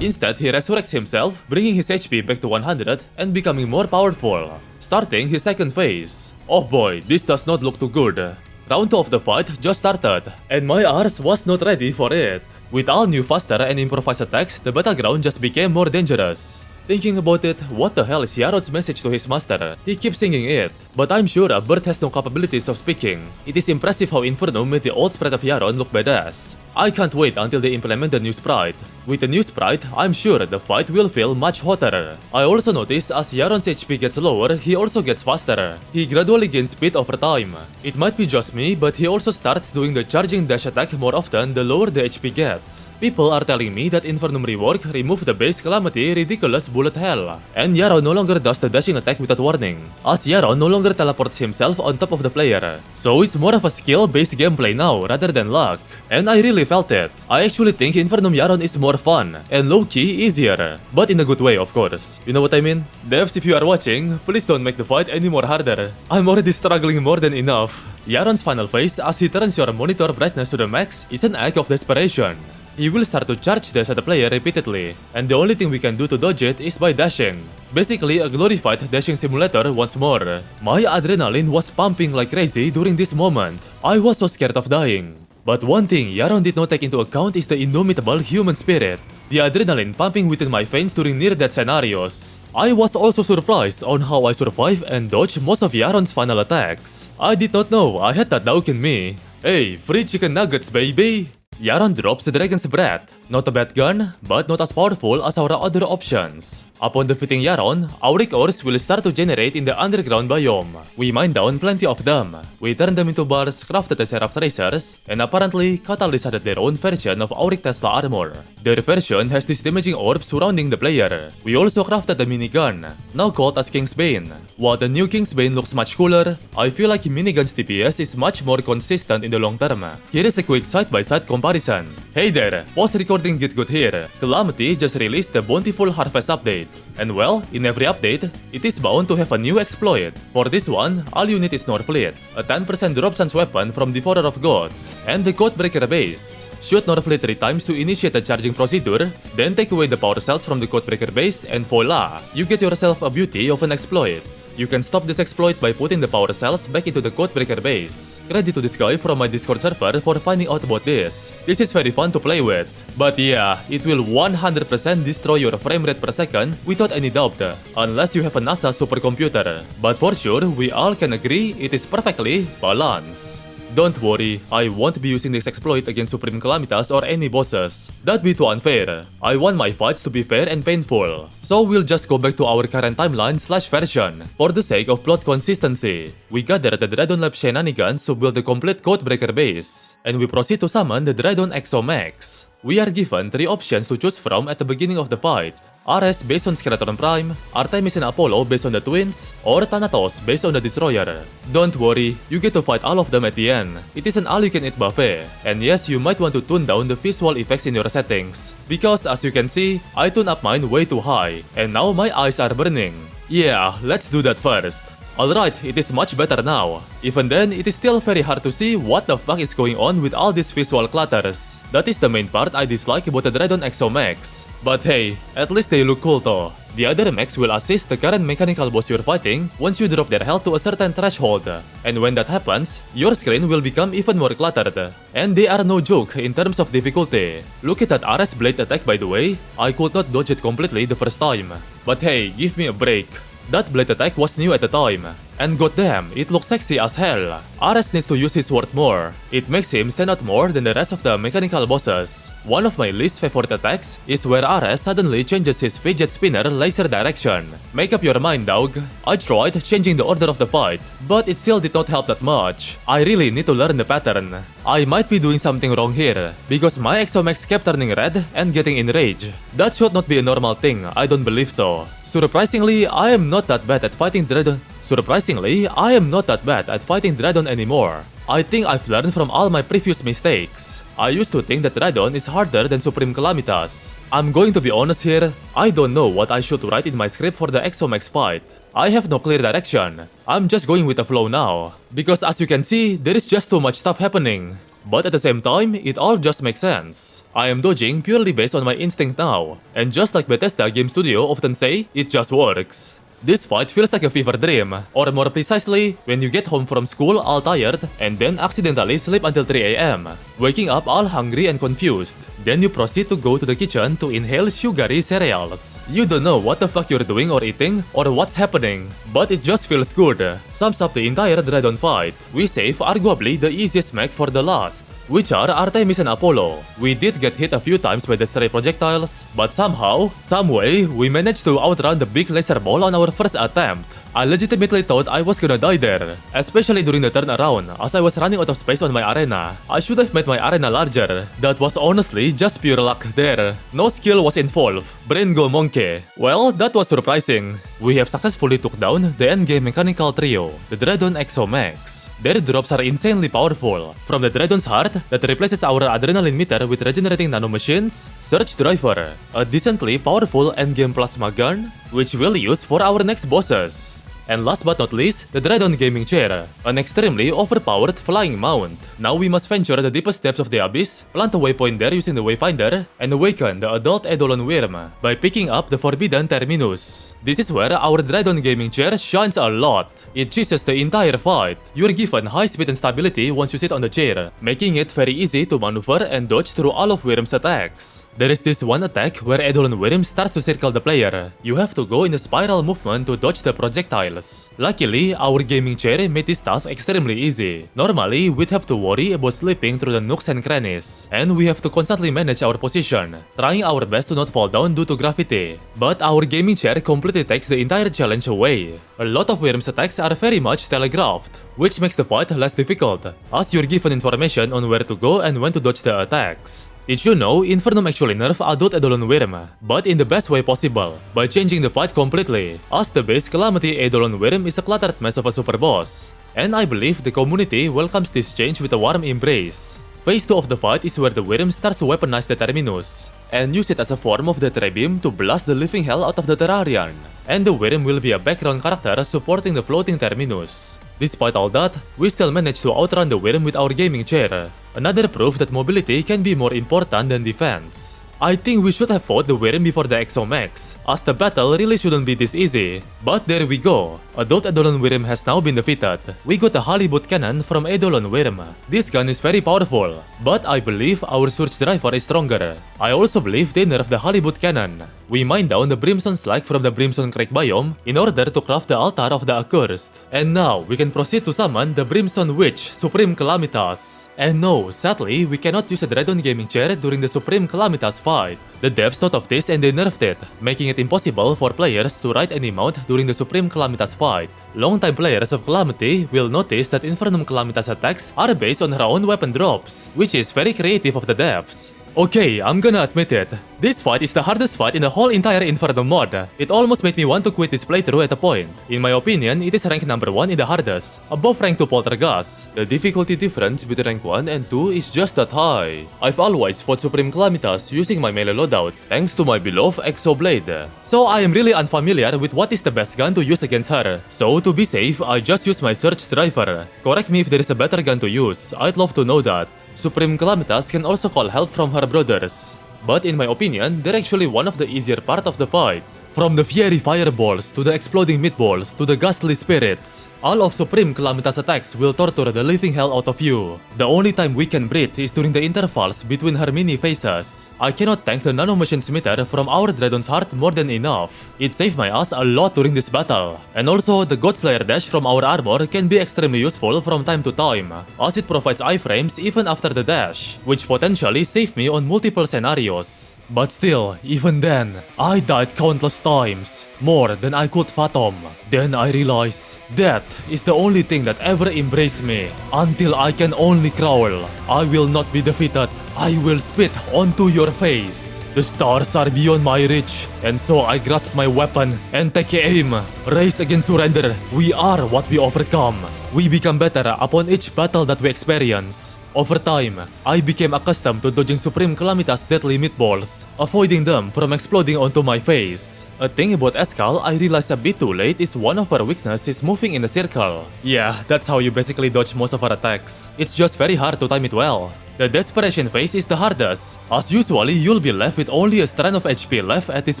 Instead, he resurrects himself, bringing his HP back to 100 and becoming more powerful, starting his second phase. Oh boy, this does not look too good. Round 2 of the fight just started, and my arse was not ready for it. With all new faster and improvised attacks, the battleground just became more dangerous. Thinking about it, what the hell is Yaron's message to his master? He keeps singing it, but I'm sure a bird has no capabilities of speaking. It is impressive how Infernum made the old sprite of Yaron look badass. I can't wait until they implement the new sprite. With the new sprite, I'm sure the fight will feel much hotter. I also notice as Yaron's HP gets lower, he also gets faster. He gradually gains speed over time. It might be just me, but he also starts doing the charging dash attack more often the lower the HP gets. People are telling me that Infernum rework removed the base Calamity ridiculous bullet hell, and Yaron no longer does the dashing attack without warning, as Yaron no longer teleports himself on top of the player. So it's more of a skill-based gameplay now rather than luck, and I really felt it. I actually think Infernum Yaron is more fun, and low-key easier, but in a good way of course. You know what I mean? Devs, if you are watching, please don't make the fight any more harder. I'm already struggling more than enough. Yaron's final phase, as he turns your monitor brightness to the max, is an act of desperation. He will start to charge dash at the player repeatedly, and the only thing we can do to dodge it is by dashing. Basically a glorified dashing simulator once more. My adrenaline was pumping like crazy during this moment. I was so scared of dying. But one thing Yaron did not take into account is the indomitable human spirit. The adrenaline pumping within my veins during near-death scenarios. I was also surprised on how I survived and dodged most of Yaron's final attacks. I did not know I had that dog in me. Hey, free chicken nuggets, baby! Yaron drops the Dragon's Breath. Not a bad gun, but not as powerful as our other options. Upon defeating Yaron, auric ores will start to generate in the underground biome. We mine down plenty of them. We turn them into bars crafted as Seraph Tracers, and apparently Catalyst had their own version of auric Tesla armor. Their version has these damaging orbs surrounding the player. We also crafted a minigun, now called as King's Bane. While the new King's Bane looks much cooler, I feel like minigun's DPS is much more consistent in the long term. Here is a quick side-by-side comparison. Hey there, post-recording Get Good here. Calamity just released the Bountiful Harvest update. And well, in every update, it is bound to have a new exploit. For this one, all you need is Norfleet, a 10% drop chance weapon from Devourer of Gods, and the Codebreaker base. Shoot Norfleet 3 times to initiate the charging procedure, then take away the power cells from the Codebreaker base, and voila! You get yourself a beauty of an exploit. You can stop this exploit by putting the power cells back into the Codebreaker base. Credit to this guy from my Discord server for finding out about this. This is very fun to play with. But yeah, it will 100% destroy your frame rate per second without any doubt, unless you have a NASA supercomputer. But for sure, we all can agree it is perfectly balanced. Don't worry, I won't be using this exploit against Supreme Calamitas or any bosses. That'd be too unfair. I want my fights to be fair and painful. So we'll just go back to our current timeline/version, for the sake of plot consistency. We gather the Dredon Lab shenanigans to build the complete Codebreaker base, and we proceed to summon the Dredon Exo Max. We are given 3 options to choose from at the beginning of the fight. Ares based on Skeleton Prime, Artemis and Apollo based on the twins, or Thanatos based on the Destroyer. Don't worry, you get to fight all of them at the end. It is an all-you-can-eat buffet, and yes, you might want to tune down the visual effects in your settings, because as you can see, I tuned up mine way too high, and now my eyes are burning. Yeah, let's do that first. Alright, it is much better now. Even then, it is still very hard to see what the fuck is going on with all these visual clutters. That is the main part I dislike about the Dredon Exo Max. But hey, at least they look cool though. The other mechs will assist the current mechanical boss you're fighting once you drop their health to a certain threshold. And when that happens, your screen will become even more cluttered. And they are no joke in terms of difficulty. Look at that RS blade attack, by the way. I could not dodge it completely the first time. But hey, give me a break. That blade attack was new at the time. And goddamn, it looks sexy as hell. Ares needs to use his sword more. It makes him stand out more than the rest of the mechanical bosses. One of my least favorite attacks is where Ares suddenly changes his fidget spinner laser direction. Make up your mind, dog. I tried changing the order of the fight, but it still did not help that much. I really need to learn the pattern. I might be doing something wrong here, because my Exomax kept turning red and getting enraged. That should not be a normal thing, I don't believe so. Surprisingly, I am not that bad at fighting Dragon anymore. I think I've learned from all my previous mistakes. I used to think that Radon is harder than Supreme Calamitas. I'm going to be honest here, I don't know what I should write in my script for the Exomax fight. I have no clear direction. I'm just going with the flow now. Because as you can see, there is just too much stuff happening. But at the same time, it all just makes sense. I am dodging purely based on my instinct now. And just like Bethesda Game Studio often say, it just works. This fight feels like a fever dream, or more precisely, when you get home from school all tired and then accidentally sleep until 3 AM, waking up all hungry and confused. Then you proceed to go to the kitchen to inhale sugary cereals. You don't know what the fuck you're doing or eating or what's happening, but it just feels good. Sums up the entire Dragon fight. We save arguably the easiest mech for the last, which are Artemis and Apollo. We did get hit a few times by the stray projectiles, but somehow, someway, we managed to outrun the big laser ball on our first attempt. I legitimately thought I was gonna die there, especially during the turnaround as I was running out of space on my arena. I should have made my arena larger. That was honestly just pure luck there. No skill was involved. Brain go monkey. Well, that was surprising. We have successfully took down the endgame mechanical trio, the Dragon Exomax. Their drops are insanely powerful. From the Dragon's Heart that replaces our adrenaline meter with regenerating nanomachines, Surge Driver, a decently powerful endgame plasma gun, which we'll use for our next bosses. And last but not least, the Dragon Gaming Chair, an extremely overpowered flying mount. Now we must venture the deepest depths of the abyss, plant a waypoint there using the Wayfinder, and awaken the adult Eidolon Wyrm by picking up the Forbidden Terminus. This is where our Dragon Gaming Chair shines a lot. It cheeses the entire fight. You're given high speed and stability once you sit on the chair, making it very easy to maneuver and dodge through all of Wyrm's attacks. There is this one attack where Eidolon Wyrm starts to circle the player. You have to go in a spiral movement to dodge the projectiles. Luckily, our gaming chair made this task extremely easy. Normally, we'd have to worry about slipping through the nooks and crannies, and we have to constantly manage our position, trying our best to not fall down due to gravity. But our gaming chair completely takes the entire challenge away. A lot of Wyrm's attacks are very much telegraphed, which makes the fight less difficult, as you're given information on where to go and when to dodge the attacks. Did you know Infernum actually nerfed adult Eidolon Wyrm, but in the best way possible, by changing the fight completely, as the base Calamity Eidolon Wyrm is a cluttered mess of a super boss. And I believe the community welcomes this change with a warm embrace. Phase 2 of the fight is where the Wyrm starts to weaponize the Terminus, and use it as a form of the Tri-Beam to blast the living hell out of the Terrarian. And the Wyrm will be a background character supporting the floating Terminus. Despite all that, we still managed to outrun the Wyrm with our gaming chair. Another proof that mobility can be more important than defense. I think we should have fought the Wyrm before the Exomax, as the battle really shouldn't be this easy. But there we go. Adult Eidolon Wyrm has now been defeated. We got a Hollywood cannon from Eidolon Wyrm. This gun is very powerful, but I believe our Surge Driver is stronger. I also believe they nerfed the Hollywood cannon. We mine down the Brimstone Slag from the Brimstone Crag biome in order to craft the altar of the accursed. And now we can proceed to summon the Brimstone Witch Supreme Calamitas. And no, sadly, we cannot use the Dragon Gaming Chair during the Supreme Calamitas fight. The devs thought of this and they nerfed it, making it impossible for players to ride any mount during the Supreme Calamitas fight. Longtime players of Calamity will notice that Infernum Calamitas attacks are based on her own weapon drops, which is very creative of the devs. Okay, I'm gonna admit it. This fight is the hardest fight in the whole entire Infernum mod. It almost made me want to quit this playthrough at a point. In my opinion, it is rank number 1 in the hardest, above rank 2 Poltergust. The difficulty difference between rank 1 and 2 is just that high. I've always fought Supreme Calamitas using my melee loadout, thanks to my beloved Exo Blade. So I am really unfamiliar with what is the best gun to use against her. So to be safe, I just use my Surge Driver. Correct me if there is a better gun to use, I'd love to know that. Supreme Calamitas can also call help from her brothers. But in my opinion, they're actually one of the easier part of the fight. From the fiery fireballs to the exploding meatballs to the ghastly spirits, all of Supreme Calamity's attacks will torture the living hell out of you. The only time we can breathe is during the intervals between her mini phases. I cannot thank the nanomachine smitter from our Dragon's Heart more than enough. It saved my ass a lot during this battle. And also, the Godslayer dash from our armor can be extremely useful from time to time, as it provides iframes even after the dash, which potentially saved me on multiple scenarios. But still, even then, I died countless times, more than I could fathom. Then I realized, death is the only thing that ever embraced me. Until I can only crawl, I will not be defeated. I will spit onto your face. The stars are beyond my reach, and so I grasp my weapon and take aim. Race against surrender, we are what we overcome. We become better upon each battle that we experience. Over time, I became accustomed to dodging Supreme Calamity's deadly meatballs, avoiding them from exploding onto my face. A thing about Escal I realized a bit too late is one of her weaknesses is moving in a circle. Yeah, that's how you basically dodge most of her attacks. It's just very hard to time it well. The desperation phase is the hardest, as usually you'll be left with only a strand of HP left at this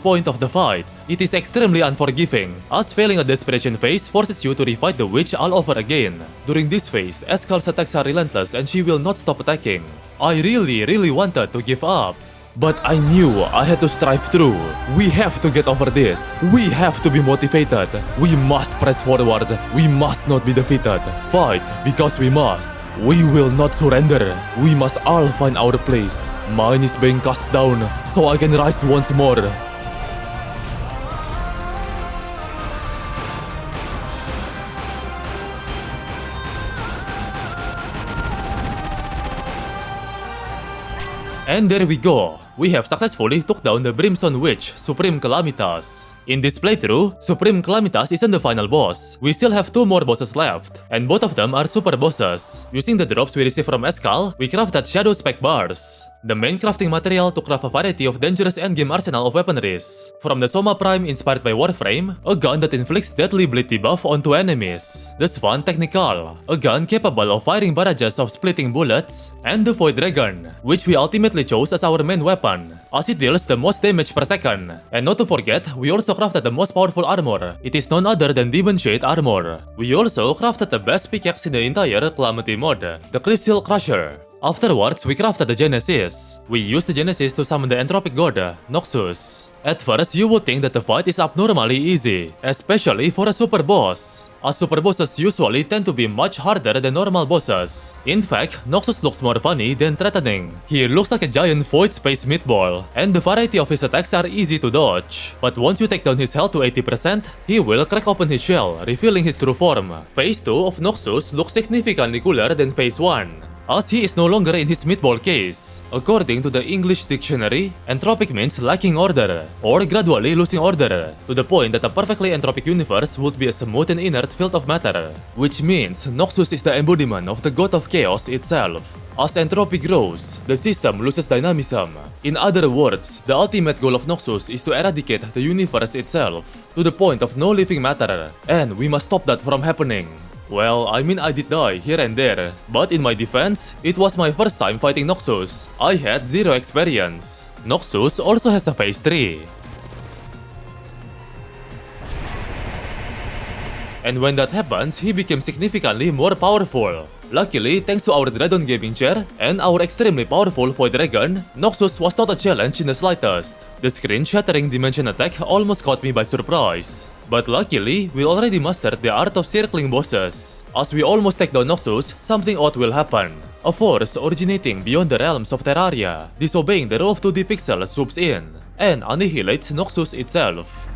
point of the fight. It is extremely unforgiving, as failing a desperation phase forces you to refight the witch all over again. During this phase, Escal's attacks are relentless and she will not stop attacking. I really wanted to give up. But I knew I had to strive through. We have to get over this. We have to be motivated. We must press forward. We must not be defeated. Fight because we must. We will not surrender. We must all find our place. Mine is being cast down, so I can rise once more. And there we go. We have successfully took down the Brimstone Witch, Supreme Calamitas. In this playthrough, Supreme Calamitas isn't the final boss. We still have 2 more bosses left, and both of them are super bosses. Using the drops we received from Escal, we crafted Shadow Spec Bars, the main crafting material to craft a variety of dangerous endgame arsenal of weaponries. From the Soma Prime inspired by Warframe, a gun that inflicts deadly bleed debuff onto enemies, the Svan Technical, a gun capable of firing barrages of splitting bullets, and the Void Dragon, which we ultimately chose as our main weapon, as it deals the most damage per second. And not to forget, we also crafted the most powerful armor. It is none other than Demon Shade armor. We also crafted the best pickaxe in the entire Calamity Mod, the Crystal Crusher. Afterwards, we crafted the Genesis. We used the Genesis to summon the entropic god, Noxus. At first, you would think that the fight is abnormally easy, especially for a super boss, as super bosses usually tend to be much harder than normal bosses. In fact, Noxus looks more funny than threatening. He looks like a giant void space meatball, and the variety of his attacks are easy to dodge. But once you take down his health to 80%, he will crack open his shell, revealing his true form. Phase 2 of Noxus looks significantly cooler than Phase 1, as he is no longer in his meatball case. According to the English dictionary, entropic means lacking order, or gradually losing order, to the point that a perfectly entropic universe would be a smooth and inert field of matter, which means Noxus is the embodiment of the god of chaos itself. As entropy grows, the system loses dynamism. In other words, the ultimate goal of Noxus is to eradicate the universe itself, to the point of no living matter, and we must stop that from happening. Well, I mean I did die here and there, but in my defense, it was my first time fighting Noxus. I had 0 experience. Noxus also has a phase 3. And when that happens, he became significantly more powerful. Luckily, thanks to our Dragon Gaming Chair and our extremely powerful Void Dragon, Noxus was not a challenge in the slightest. The screen-shattering dimension attack almost caught me by surprise. But luckily, we already mastered the art of circling bosses. As we almost take down Noxus, something odd will happen. A force originating beyond the realms of Terraria, disobeying the rule of 2D pixels, swoops in and annihilates Noxus itself.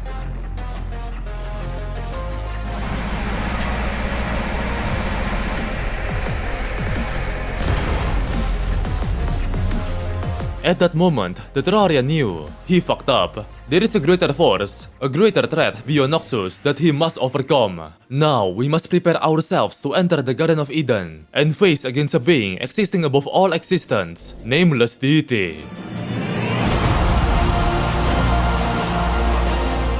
At that moment, the Terraria knew. He fucked up. There is a greater force, a greater threat beyond Noxus that he must overcome. Now, we must prepare ourselves to enter the Garden of Eden and face against a being existing above all existence, nameless deity.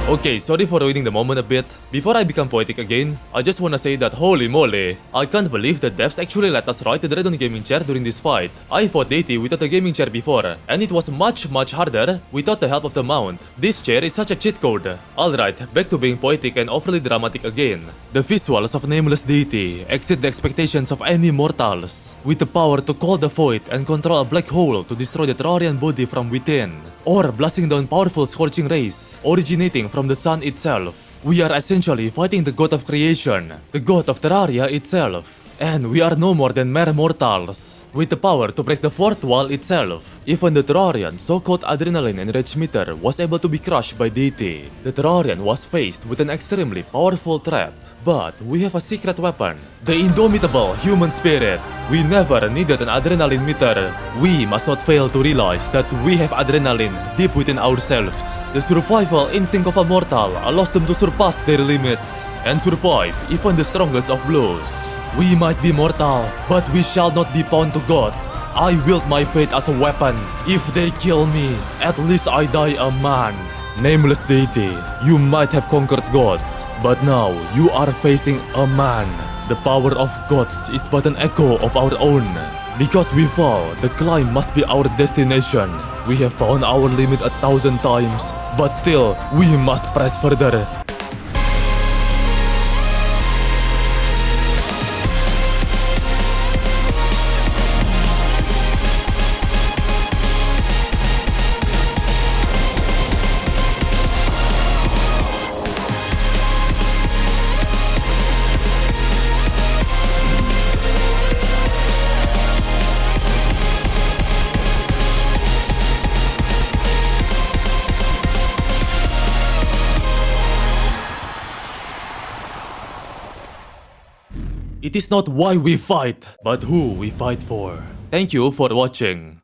Okay, sorry for ruining the moment a bit. Before I become poetic again, I just wanna say that holy moly, I can't believe the devs actually let us ride the Dragon gaming chair during this fight. I fought deity without a gaming chair before, and it was much harder without the help of the mount. This chair is such a cheat code. Alright, back to being poetic and overly dramatic again. The visuals of Nameless Deity exceed the expectations of any mortals, with the power to call the void and control a black hole to destroy the Terrarian body from within, or blasting down powerful scorching rays originating from the sun itself. We are essentially fighting the god of creation, the god of Terraria itself. And we are no more than mere mortals, with the power to break the fourth wall itself. Even the Terrarian so-called adrenaline and rage meter was able to be crushed by deity. The Terrarian was faced with an extremely powerful threat, but we have a secret weapon, the indomitable human spirit. We never needed an adrenaline meter. We must not fail to realize that we have adrenaline deep within ourselves. The survival instinct of a mortal allows them to surpass their limits and survive even the strongest of blows. We might be mortal, but we shall not be bound to gods. I wield my fate as a weapon. If they kill me, at least I die a man. Nameless deity, you might have conquered gods, but now you are facing a man. The power of gods is but an echo of our own. Because we fall, the climb must be our destination. We have found our limit 1,000 times, but still, we must press further. It is not why we fight, but who we fight for. Thank you for watching.